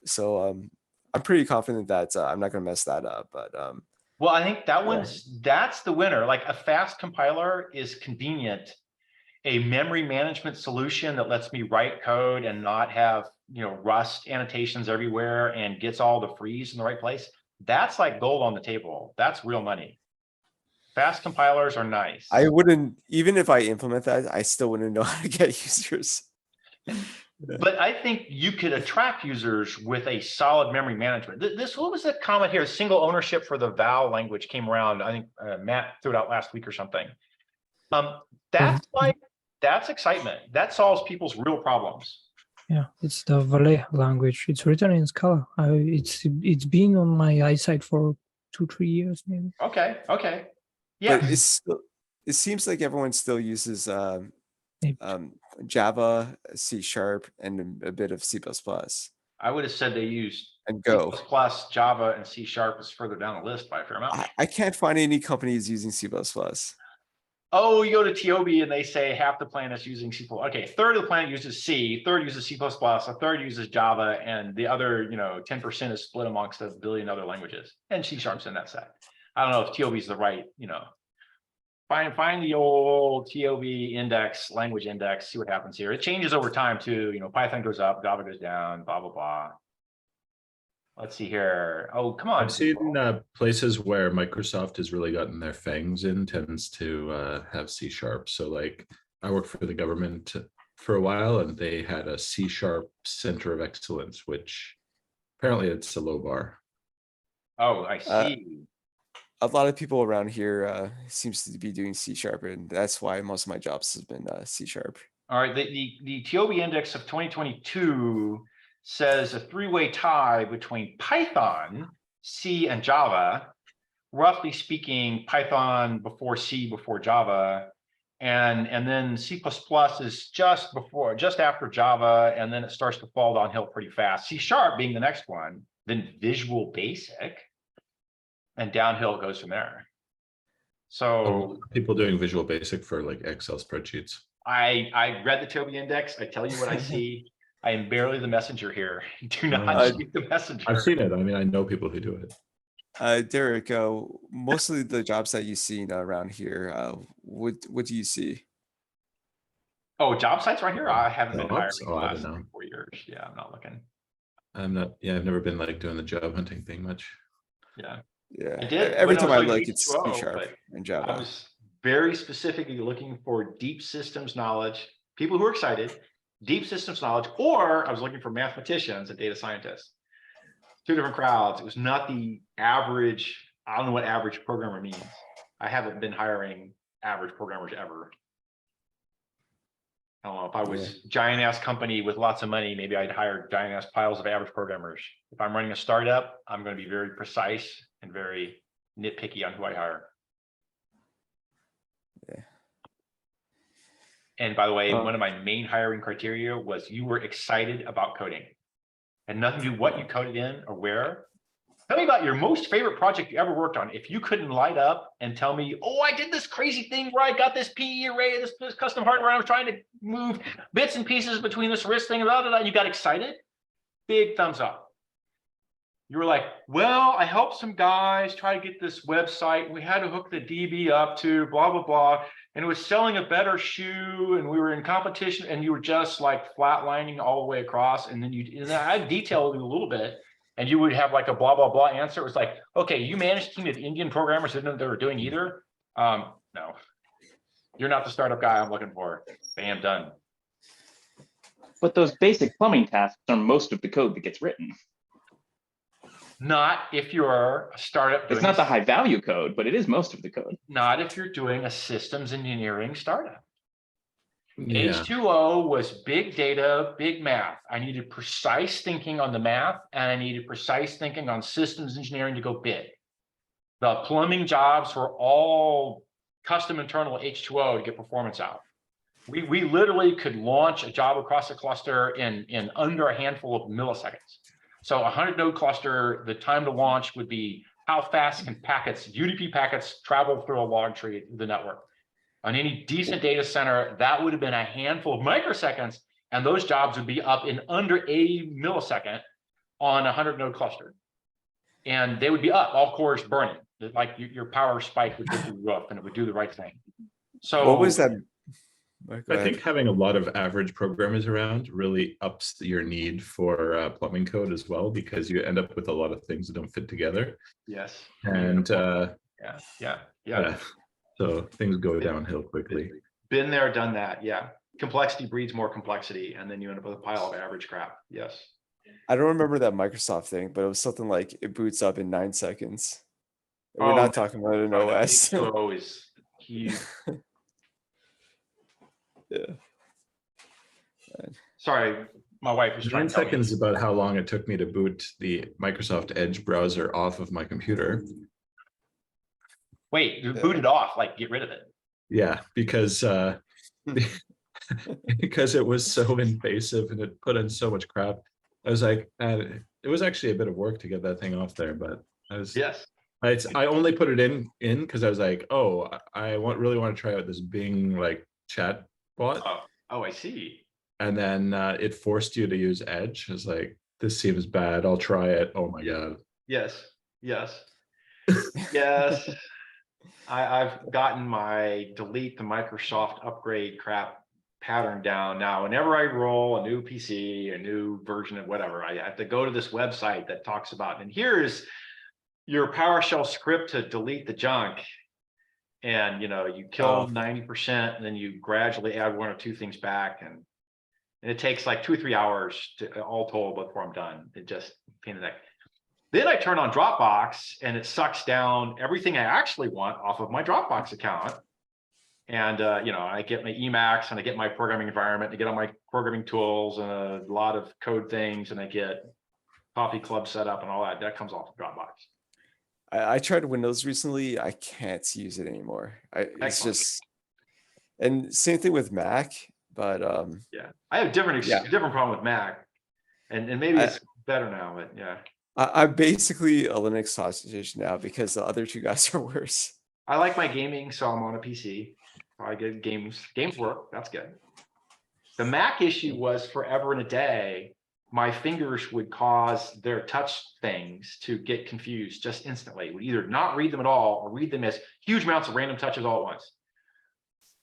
[SPEAKER 5] So I'm pretty confident that I'm not going to mess that up. But
[SPEAKER 1] well, I think that's the winner. Like a fast compiler is convenient. A memory management solution that lets me write code and not have Rust annotations everywhere and gets all the frees in the right place. That's like gold on the table. That's real money. Fast compilers are nice.
[SPEAKER 5] I wouldn't, even if I implement that, I still wouldn't know how to get users.
[SPEAKER 1] But I think you could attract users with a solid memory management. What was the comment here? Single ownership for the Val language came around. I think Matt threw it out last week or something. That's excitement. That solves people's real problems.
[SPEAKER 2] Yeah, it's the Valet language. It's written in Scala. It's been on my eyesight for 2-3 years maybe.
[SPEAKER 1] Okay. Yeah.
[SPEAKER 5] But it seems like everyone still uses Java, C#, and a bit of C++.
[SPEAKER 1] I would have said they used
[SPEAKER 5] and Go.
[SPEAKER 1] C++, Java, and C# is further down the list by a fair amount.
[SPEAKER 5] I can't find any companies using C++.
[SPEAKER 1] Oh, you go to TOB and they say half the planet is using C++. Okay, a third of the planet uses C, a third uses C++, a third uses Java, and the other 10% is split amongst a billion other languages. And C# in that set. I don't know if TOB is the right, find the old TOB index, language index, see what happens here. It changes over time too. Python goes up, Java goes down, blah, blah, blah. Let's see here. Oh, come on.
[SPEAKER 6] I've seen places where Microsoft has really gotten their fangs in, tends to have C#. So like I worked for the government for a while and they had a C# center of excellence, which apparently it's a low bar.
[SPEAKER 1] Oh, I see.
[SPEAKER 5] A lot of people around here seems to be doing C#, and that's why most of my jobs has been C#.
[SPEAKER 1] All right, the TOB index of 2022 says a three-way tie between Python, C, and Java. Roughly speaking, Python before C, before Java, and then C++ is just after Java, and then it starts to fall downhill pretty fast. C# being the next one, then Visual Basic, and downhill it goes from there. So
[SPEAKER 6] people doing Visual Basic for like Excel spreadsheets.
[SPEAKER 1] I read the Toby index. I tell you what I see. I am barely the messenger here. Do not shoot the messenger.
[SPEAKER 6] I've seen it. I mean, I know people who do it.
[SPEAKER 5] Derek, mostly the jobs that you've seen around here, what do you see?
[SPEAKER 1] Oh, job sites right here? I haven't been hiring
[SPEAKER 6] Oh, I don't know.
[SPEAKER 1] 4 years. Yeah, I'm not looking.
[SPEAKER 6] I'm not. Yeah, I've never been like doing the job hunting thing much.
[SPEAKER 1] Yeah.
[SPEAKER 5] Yeah,
[SPEAKER 1] I did.
[SPEAKER 5] every
[SPEAKER 1] when
[SPEAKER 5] time I
[SPEAKER 1] was
[SPEAKER 5] look,
[SPEAKER 1] like
[SPEAKER 5] it's
[SPEAKER 1] H2O,
[SPEAKER 5] C#
[SPEAKER 1] but
[SPEAKER 5] and
[SPEAKER 1] I
[SPEAKER 5] Java.
[SPEAKER 1] was very specifically looking for deep systems knowledge, people who are excited, deep systems knowledge, or I was looking for mathematicians and data scientists. Two different crowds. It was not the average. I don't know what average programmer means. I haven't been hiring average programmers ever. I don't know if I was giant ass company with lots of money, maybe I'd hire giant ass piles of average programmers. If I'm running a startup, I'm going to be very precise and very nitpicky on who I hire.
[SPEAKER 5] Yeah.
[SPEAKER 1] And by the way, one of my main hiring criteria was you were excited about coding. And nothing to do what you coded in or where. Tell me about your most favorite project you ever worked on. If you couldn't light up and tell me, oh, I did this crazy thing where I got this PE array, this custom hardware, I was trying to move bits and pieces between this wrist thing, and you got excited, big thumbs up. You were like, well, I helped some guys try to get this website. We had to hook the DB up to blah, blah, blah. And it was selling a better shoe and we were in competition and you were just like flatlining all the way across. And then I detailed it a little bit and you would have like a blah, blah, blah answer. It was like, okay, you managed a team of Indian programmers who didn't know what they were doing either. No, you're not the startup guy I'm looking for. Bam, done.
[SPEAKER 7] But those basic plumbing tasks are most of the code that gets written.
[SPEAKER 1] Not if you're a startup.
[SPEAKER 7] It's not the high value code, but it is most of the code.
[SPEAKER 1] Not if you're doing a systems engineering startup.
[SPEAKER 6] Yeah.
[SPEAKER 1] H2O was big data, big math. I needed precise thinking on the math and I needed precise thinking on systems engineering to go big. The plumbing jobs were all custom internal H2O to get performance out. We literally could launch a job across a cluster in under a handful of milliseconds. So a 100 node cluster, the time to launch would be how fast can UDP packets travel through a log tree through the network. On any decent data center, that would have been a handful of microseconds, and those jobs would be up in under a millisecond on a 100 node cluster. And they would be up, all cores burning. Like your power spike would go through the roof and it would do the right thing. So
[SPEAKER 5] what was that?
[SPEAKER 6] I think having a lot of average programmers around really ups your need for plumbing code as well, because you end up with a lot of things that don't fit together.
[SPEAKER 1] Yes.
[SPEAKER 6] And
[SPEAKER 1] yeah.
[SPEAKER 6] So things go downhill quickly.
[SPEAKER 1] Been there, done that. Yeah. Complexity breeds more complexity, and then you end up with a pile of average crap. Yes.
[SPEAKER 5] I don't remember that Microsoft thing, but it was something like it boots up in 9 seconds. And we're not talking about an OS.
[SPEAKER 1] H2O is huge.
[SPEAKER 5] Yeah.
[SPEAKER 1] Sorry, my wife was trying
[SPEAKER 6] 9
[SPEAKER 1] to tell me.
[SPEAKER 6] seconds is about how long it took me to boot the Microsoft Edge browser off of my computer.
[SPEAKER 1] Wait, you boot it off, like get rid of it.
[SPEAKER 6] Yeah, because because it was so invasive and it put in so much crap. I was like, it was actually a bit of work to get that thing off there, but I only put it in because I was like, oh, I really want to try out this Bing like chat bot.
[SPEAKER 1] Oh, I see.
[SPEAKER 6] And then it forced you to use Edge. I was like, this seems bad. I'll try it. Oh my god.
[SPEAKER 1] Yes. I've gotten my delete the Microsoft upgrade crap pattern down. Now, whenever I roll a new PC, a new version of whatever, I have to go to this website that talks about, and here's your PowerShell script to delete the junk. And, you know, you kill 90% and then you gradually add 1 or 2 things back. And it takes like 2 or 3 hours to all told before I'm done. It just pain in the neck. Then I turn on Dropbox and it sucks down everything I actually want off of my Dropbox account. And, you know, I get my Emacs and I get my programming environment, I get all my programming tools and a lot of code things, and I get Coffee Club set up and all that. That comes off of Dropbox.
[SPEAKER 5] I tried Windows recently. I can't use it anymore. It's just, and same thing with Mac, but
[SPEAKER 1] yeah, I have a different problem with Mac, and maybe it's better now, but yeah.
[SPEAKER 5] I'm basically a Linux sausage now because the other 2 guys are worse.
[SPEAKER 1] I like my gaming, so I'm on a PC. I get games work. That's good. The Mac issue was forever and a day. My fingers would cause their touch things to get confused just instantly. It would either not read them at all or read them as huge amounts of random touches all at once.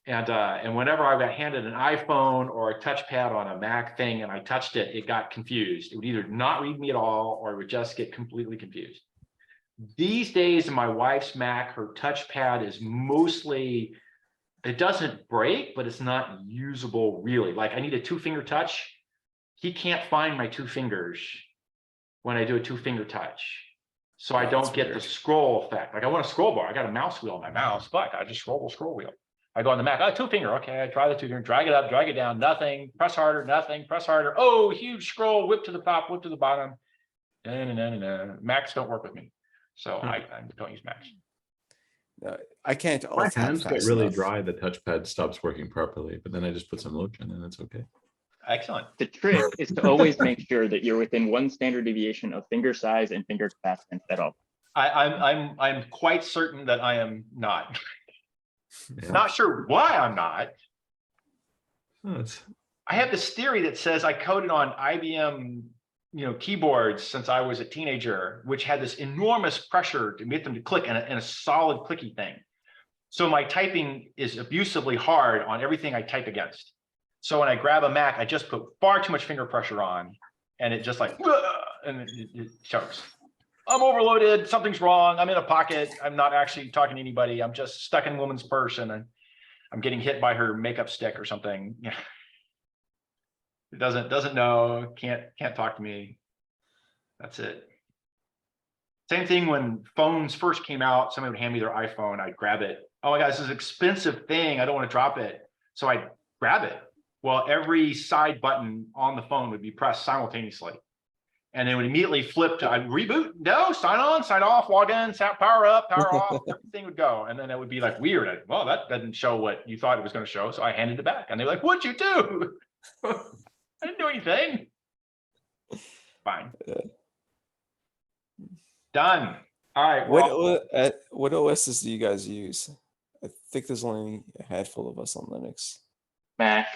[SPEAKER 1] And whenever I got handed an iPhone or a touchpad on a Mac thing and I touched it, it got confused. It would either not read me at all or it would just get completely confused. These days in my wife's Mac, her touchpad is mostly, it doesn't break, but it's not usable really. Like I need a 2-finger touch. He can't find my 2 fingers when I do a 2-finger touch. So I don't get the scroll effect. Like I want a scroll bar. I got a mouse wheel on my mouse, but I just scroll the scroll wheel. I go on the Mac, 2-finger. Okay, I try the 2-finger, drag it up, drag it down, nothing, press harder, nothing, press harder. Oh, huge scroll, whip to the top, whip to the bottom. Macs don't work with me. So I don't use Macs.
[SPEAKER 5] I can't.
[SPEAKER 6] My hands get really dry. The touchpad stops working properly, but then I just put some lotion and it's okay.
[SPEAKER 1] Excellent.
[SPEAKER 7] The trick is to always make sure that you're within 1 standard deviation of finger size and finger capacitance at all.
[SPEAKER 1] I'm quite certain that I am not.
[SPEAKER 6] Yeah.
[SPEAKER 1] Not sure why I'm not.
[SPEAKER 6] Oh,
[SPEAKER 1] I have this theory that says I coded on IBM, keyboards since I was a teenager, which had this enormous pressure to get them to click in a solid clicky thing. So my typing is abusively hard on everything I type against. So when I grab a Mac, I just put far too much finger pressure on, and it just like, and it chokes. I'm overloaded. Something's wrong. I'm in a pocket. I'm not actually talking to anybody. I'm just stuck in a woman's purse, and I'm getting hit by her makeup stick or something. It doesn't know. Can't talk to me. That's it. Same thing when phones first came out. Somebody would hand me their iPhone. I'd grab it. Oh my God, this is an expensive thing. I don't want to drop it. So I'd grab it. Well, every side button on the phone would be pressed simultaneously. And then it would immediately flip to I'd reboot, no, sign on, sign off, log in, power up, power off, everything would go. And then it would be like weird. Well, that doesn't show what you thought it was going to show. So I handed it back. And they're like, what'd you do? I didn't do anything. Fine. Done. All right.
[SPEAKER 5] What OSs do you guys use? I think there's only a handful of us on Linux.
[SPEAKER 7] Mac.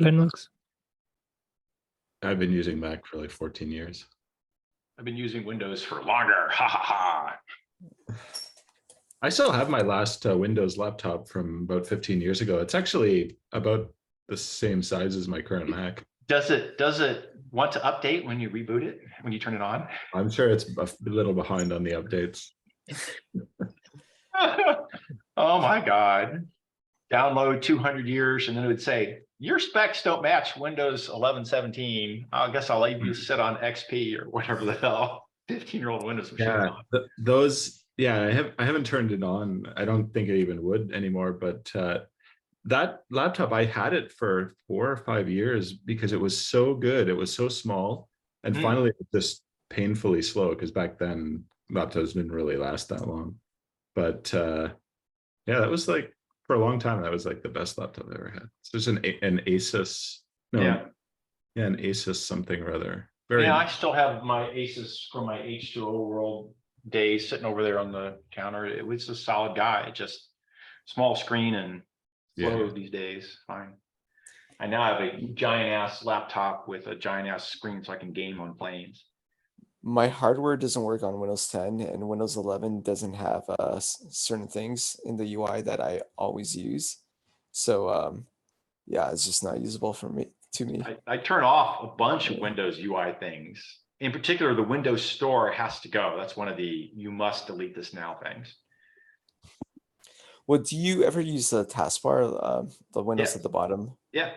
[SPEAKER 2] Linux.
[SPEAKER 6] I've been using Mac for like 14 years.
[SPEAKER 1] I've been using Windows for longer. Ha ha ha.
[SPEAKER 6] I still have my last Windows laptop from about 15 years ago. It's actually about the same size as my current Mac.
[SPEAKER 1] Does it want to update when you reboot it, when you turn it on?
[SPEAKER 6] I'm sure it's a little behind on the updates.
[SPEAKER 1] Oh my God. Download 200 years, and then it would say, your specs don't match Windows 11.17. I guess I'll leave you to sit on XP or whatever the hell 15-year-old Windows machine.
[SPEAKER 6] Yeah, I haven't turned it on. I don't think it even would anymore, but that laptop, I had it for 4 or 5 years because it was so good. It was so small. And finally, it was just painfully slow because back then laptops didn't really last that long. But yeah, that was like, for a long time, that was like the best laptop I ever had. So it's an Asus, an Asus something or other.
[SPEAKER 1] I still have my Asus from my H2O World days sitting over there on the counter. It was a solid guy, just small screen and slow these days. Fine. I now have a giant ass laptop with a giant ass screen so I can game on planes.
[SPEAKER 5] My hardware doesn't work on Windows 10, and Windows 11 doesn't have certain things in the UI that I always use. So yeah, it's just not usable for me.
[SPEAKER 1] I turn off a bunch of Windows UI things. In particular, the Windows Store has to go. That's one of the you must delete this now things.
[SPEAKER 5] Well, do you ever use the taskbar, the windows
[SPEAKER 1] Yeah.
[SPEAKER 5] at the bottom?
[SPEAKER 1] Yeah,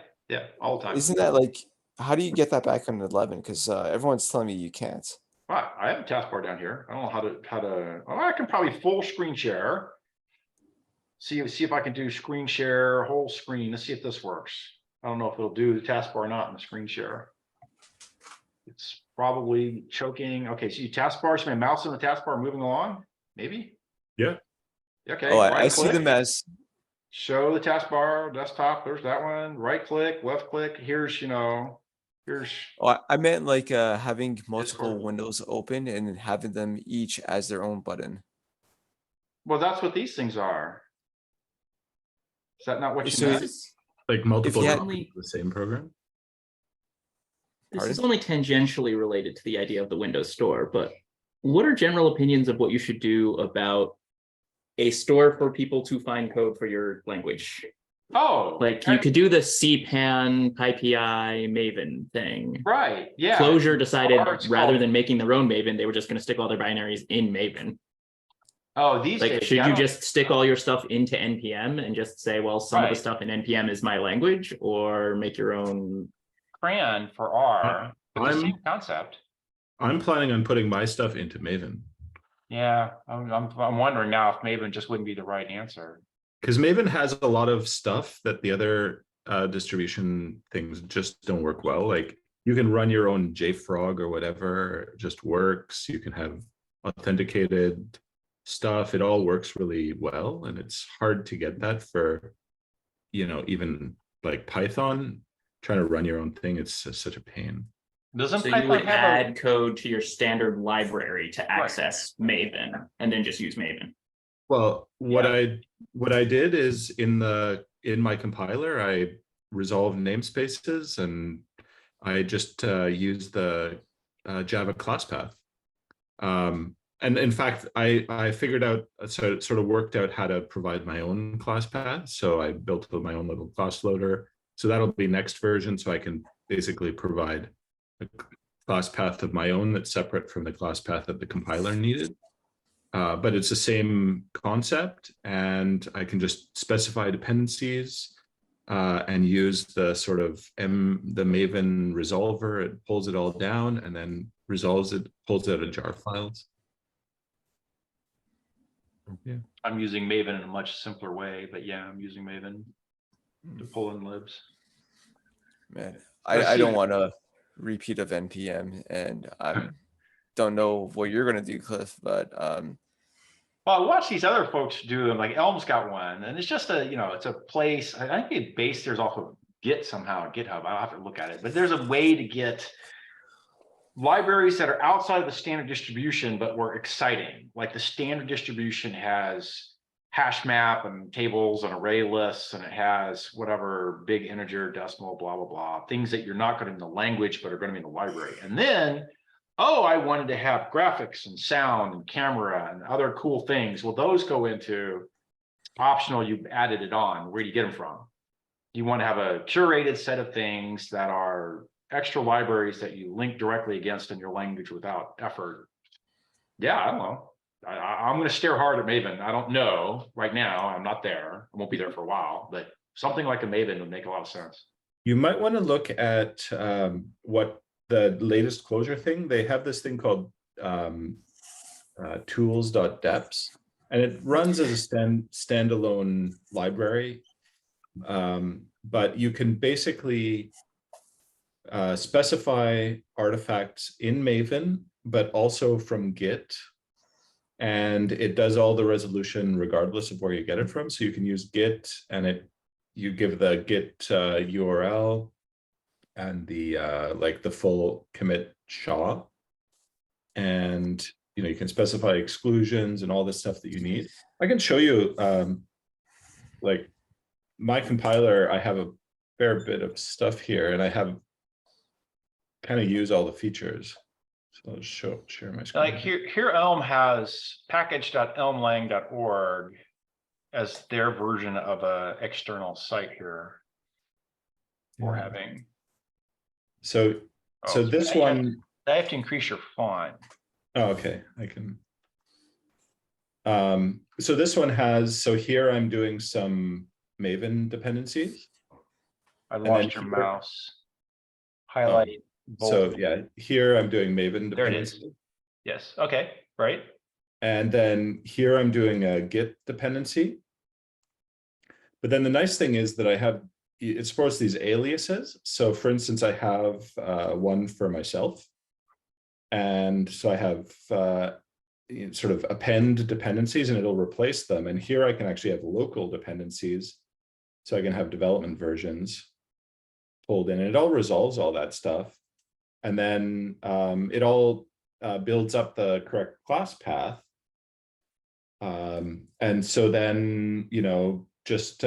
[SPEAKER 1] all the time.
[SPEAKER 5] Isn't that like, how do you get that back on 11? Because everyone's telling me you can't.
[SPEAKER 1] Right, I have a taskbar down here. I don't know how to. Oh, I can probably full screen share. See if I can do screen share whole screen. Let's see if this works. I don't know if it'll do the taskbar or not in the screen share. It's probably choking. Okay, so you taskbar, so my mouse on the taskbar moving along, maybe?
[SPEAKER 6] Yeah.
[SPEAKER 1] Okay.
[SPEAKER 5] Oh, I
[SPEAKER 1] right
[SPEAKER 5] see them
[SPEAKER 1] click,
[SPEAKER 5] as,
[SPEAKER 1] show the taskbar, desktop, there's that one. Right click, left click. Here's, here's.
[SPEAKER 5] oh, I meant like having multiple
[SPEAKER 1] horrible.
[SPEAKER 5] windows open and then having them each as their own button.
[SPEAKER 1] Well, that's what these things are. Is that not what you
[SPEAKER 5] So
[SPEAKER 1] meant?
[SPEAKER 6] Like multiple
[SPEAKER 5] you had-
[SPEAKER 6] copies of the same program.
[SPEAKER 9] This is
[SPEAKER 5] Pardon?
[SPEAKER 9] only tangentially related to the idea of the Windows Store, but what are general opinions of what you should do about a store for people to find code for your language?
[SPEAKER 1] Oh,
[SPEAKER 9] Like you could do the CPAN, PyPI, Maven thing.
[SPEAKER 1] right, yeah.
[SPEAKER 9] Clojure decided
[SPEAKER 1] Or it's
[SPEAKER 9] rather
[SPEAKER 1] called-
[SPEAKER 9] than making their own Maven, they were just going to stick all their binaries in Maven.
[SPEAKER 1] Oh, these
[SPEAKER 9] Like,
[SPEAKER 1] days.
[SPEAKER 9] should
[SPEAKER 1] yeah, I
[SPEAKER 9] you
[SPEAKER 1] don't-
[SPEAKER 9] just stick all your stuff into NPM and just say, well, some of the
[SPEAKER 1] Right.
[SPEAKER 9] stuff in NPM is my language, or make your own?
[SPEAKER 1] CRAN for R, but the
[SPEAKER 6] I'm-
[SPEAKER 1] same concept.
[SPEAKER 6] I'm planning on putting my stuff into Maven
[SPEAKER 1] Yeah, I'm wondering now if Maven just wouldn't be the right answer.
[SPEAKER 6] because Maven has a lot of stuff that the other distribution things just don't work well. Like you can run your own JFrog or whatever, it just works. You can have authenticated stuff. It all works really well, and it's hard to get that for, even like Python. Trying to run your own thing, it's such a pain.
[SPEAKER 1] Doesn't
[SPEAKER 9] So you
[SPEAKER 1] Python
[SPEAKER 9] would
[SPEAKER 1] have
[SPEAKER 9] add code to your standard library to access Maven and then just use Maven.
[SPEAKER 6] Well, what I did is in my compiler, I resolved namespaces and I just used the Java class path. And in fact, I figured out, so it sort of worked out how to provide my own class path. So I built my own little class loader. So that'll be next version. So I can basically provide a class path of my own that's separate from the class path that the compiler needed. But it's the same concept, and I can just specify dependencies and use the sort of the Maven resolver. It pulls it all down and then resolves it, pulls it out of jar files. Yeah.
[SPEAKER 1] I'm using Maven in a much simpler way, but yeah, I'm using Maven to pull in libs.
[SPEAKER 5] man, I don't want a repeat of NPM, and I don't know what you're going to do, Cliff, but
[SPEAKER 1] Well, I watch these other folks do them, like Elm's got one, and it's just it's a place. I think it based there's also Git somehow, GitHub. I'll have to look at it, but there's a way to get libraries that are outside of the standard distribution, but were exciting. Like the standard distribution has hash map and tables and array lists, and it has whatever big integer, decimal, blah, blah, blah, things that you're not going to be in the language, but are going to be in the library. And then, oh, I wanted to have graphics and sound and camera and other cool things. Well, those go into optional. You've added it on. Where do you get them from? You want to have a curated set of things that are extra libraries that you link directly against in your language without effort. Yeah, I don't know. I'm going to stare hard at Maven. I don't know right now. I'm not there. I won't be there for a while, but something like a Maven would make a lot of sense.
[SPEAKER 6] You might want to look at what the latest Clojure thing. They have this thing called tools.deps, and it runs as a standalone library. But you can basically specify artifacts in Maven, but also from Git. And it does all the resolution regardless of where you get it from. So you can use Git, and you give the Git URL and the like the full commit SHA, and you can specify exclusions and all the stuff that you need. I can show you like my compiler. I have a fair bit of stuff here, and I have kind of use all the features. So I'll share my screen.
[SPEAKER 1] Like here Elm has package.elmlang.org as their version of a external site here. for
[SPEAKER 6] Yeah.
[SPEAKER 1] having.
[SPEAKER 6] So
[SPEAKER 1] Oh,
[SPEAKER 6] this
[SPEAKER 1] I have-
[SPEAKER 6] one.
[SPEAKER 1] I have to increase your font.
[SPEAKER 6] Oh, okay, I can. So this one has, so here I'm doing some Maven dependencies.
[SPEAKER 1] I
[SPEAKER 6] then
[SPEAKER 1] lost your
[SPEAKER 6] here-
[SPEAKER 1] mouse. Highlight.
[SPEAKER 6] So
[SPEAKER 1] bold.
[SPEAKER 6] yeah, here I'm doing Maven
[SPEAKER 1] There it is.
[SPEAKER 6] dependency.
[SPEAKER 1] Yes. Okay. Right.
[SPEAKER 6] And then here I'm doing a Git dependency. But then the nice thing is that I have, it supports these aliases. So for instance, I have one for myself. And so I have sort of append dependencies and it'll replace them. And here I can actually have local dependencies. So I can have development versions pulled in, and it all resolves all that stuff. And then it all builds up the correct class path. And so then, you know, just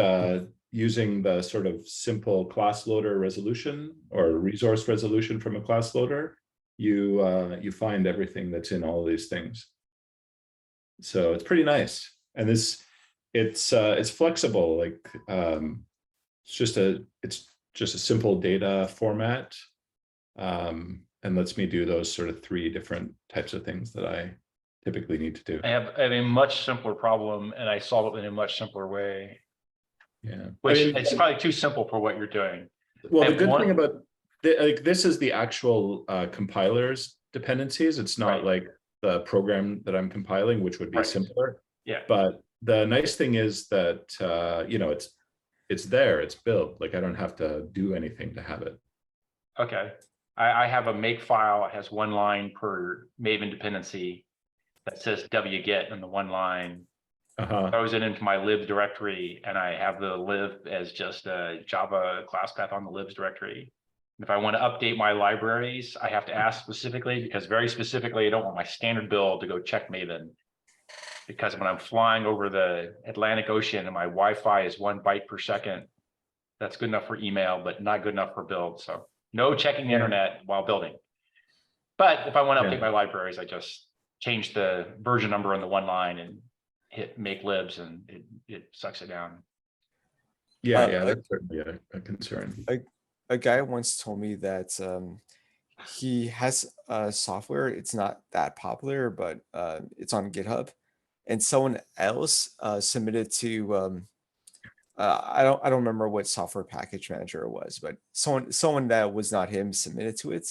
[SPEAKER 6] using the sort of simple class loader resolution or resource resolution from a class loader, you find everything that's in all of these things. So it's pretty nice. And this, it's flexible. Like it's just a simple data format, and lets me do those sort of 3 different types of things that I typically need to do.
[SPEAKER 1] I have a much simpler problem, and I solve it in a much simpler way.
[SPEAKER 6] Yeah,
[SPEAKER 1] Which
[SPEAKER 6] I mean,
[SPEAKER 1] it's probably too simple for what you're doing.
[SPEAKER 6] well, the good thing about like this is the actual compiler's dependencies. It's not like the program that I'm compiling, which would be simpler.
[SPEAKER 1] Yeah.
[SPEAKER 6] But the nice thing is that you know, it's there, it's built. Like I don't have to do anything to have it.
[SPEAKER 1] Okay. I have a make file. It has 1 line per Maven dependency that says wget in the 1 line. Throws it into my libs directory, and I have the lib as just a Java class path on the libs directory. If I want to update my libraries, I have to ask specifically, because very specifically, I don't want my standard build to go check Maven. Because when I'm flying over the Atlantic Ocean and my Wi-Fi is 1 byte per second, that's good enough for email, but not good enough for build. So no checking the internet while building. But if I want to update my libraries, I just change the version number on the 1 line and hit make libs, and it sucks it down.
[SPEAKER 6] Yeah, that's certainly a concern.
[SPEAKER 5] A guy once told me that he has software. It's not that popular, but it's on GitHub, and someone else submitted to I don't remember what software package manager it was, but someone that was not him submitted to it,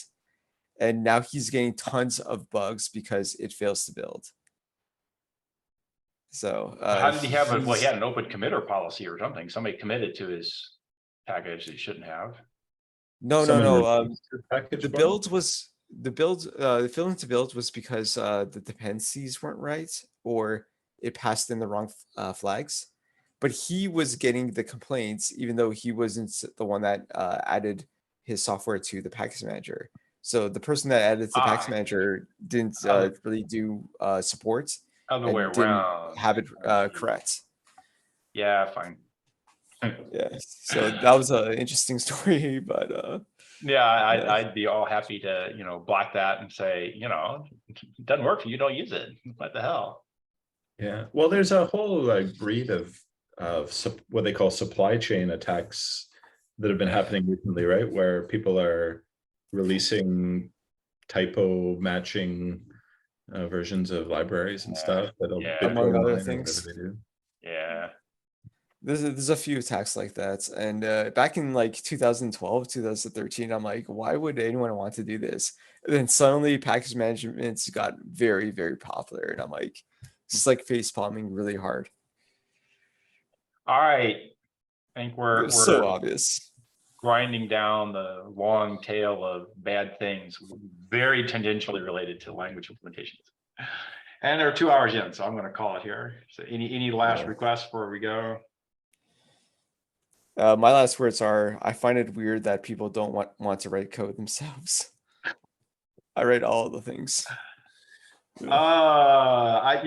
[SPEAKER 5] and now he's getting tons of bugs because it fails to build. So
[SPEAKER 1] how did he have it? Well, he had an open committer policy or something. Somebody committed to his package that he shouldn't have.
[SPEAKER 5] No. The build was the failing to build was because the dependencies weren't right, or it passed in the wrong flags. But he was getting the complaints, even though he wasn't the one that added his software to the package manager. So the person that added to the package manager didn't really do support.
[SPEAKER 1] Other way around.
[SPEAKER 5] Have it correct.
[SPEAKER 1] Yeah, fine.
[SPEAKER 5] Yeah, so that was an interesting story, but
[SPEAKER 1] yeah, I'd be all happy to, you know, block that and say, you know, it doesn't work for you, don't use it. What the hell?
[SPEAKER 6] Yeah, well, there's a whole like breed of what they call supply chain attacks that have been happening recently, right? Where people are releasing typo matching versions of libraries and stuff that'll
[SPEAKER 5] among other things.
[SPEAKER 1] Yeah.
[SPEAKER 5] There's a few attacks like that, and back in like 2012, 2013, I'm like, why would anyone want to do this? And then suddenly package management got very, very popular, and I'm like, it's like face palming really hard.
[SPEAKER 1] All right, I think we're
[SPEAKER 5] so obvious.
[SPEAKER 1] Grinding down the long tail of bad things, very tangentially related to language implementations. And they're 2 hours in, so I'm going to call it here. So any last requests before we go?
[SPEAKER 5] My last words are: I find it weird that people don't want to write code themselves. I write all of the things.
[SPEAKER 1] I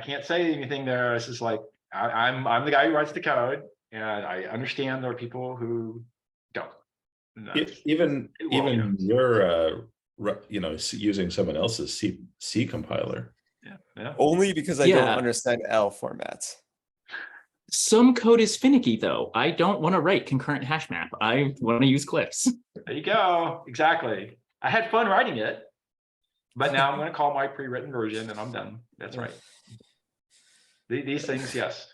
[SPEAKER 1] can't say anything there. It's just like I'm the guy who writes the code, and I understand there are people who don't.
[SPEAKER 6] Even you're using someone else's C compiler.
[SPEAKER 1] Yeah.
[SPEAKER 5] Only because I don't understand L format.
[SPEAKER 9] Some code is finicky though. I don't want to write concurrent hash map. I want to use cliffs.
[SPEAKER 1] There you go. Exactly. I had fun writing it, but now I'm going to call my pre-written version and I'm done. That's right. These things, yes.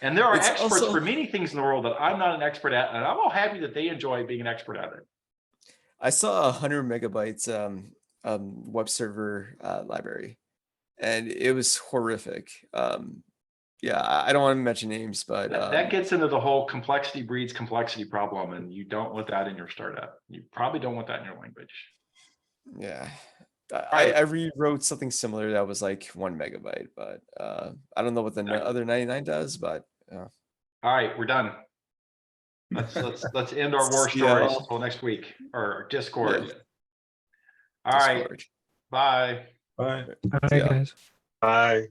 [SPEAKER 1] And there are
[SPEAKER 5] It's
[SPEAKER 1] experts
[SPEAKER 5] also-
[SPEAKER 1] for many things in the world that I'm not an expert at, and I'm all happy that they enjoy being an expert at it.
[SPEAKER 5] I saw 100 megabytes web server library, and it was horrific. Yeah, I don't want to mention names, but
[SPEAKER 1] That gets into the whole complexity breeds complexity problem, and you don't want that in your startup. You probably don't want that in your language.
[SPEAKER 5] yeah,
[SPEAKER 1] right.
[SPEAKER 5] I rewrote something similar that was like 1 megabyte, but I don't know what the other 99 does, but
[SPEAKER 1] All right, we're done. Let's end our war
[SPEAKER 5] Yeah.
[SPEAKER 1] stories until next week, or Discord.
[SPEAKER 5] Yeah.
[SPEAKER 1] All right,
[SPEAKER 5] Discord.
[SPEAKER 1] bye.
[SPEAKER 6] Bye.
[SPEAKER 2] All right,
[SPEAKER 5] Yeah.
[SPEAKER 2] guys.
[SPEAKER 3] Bye.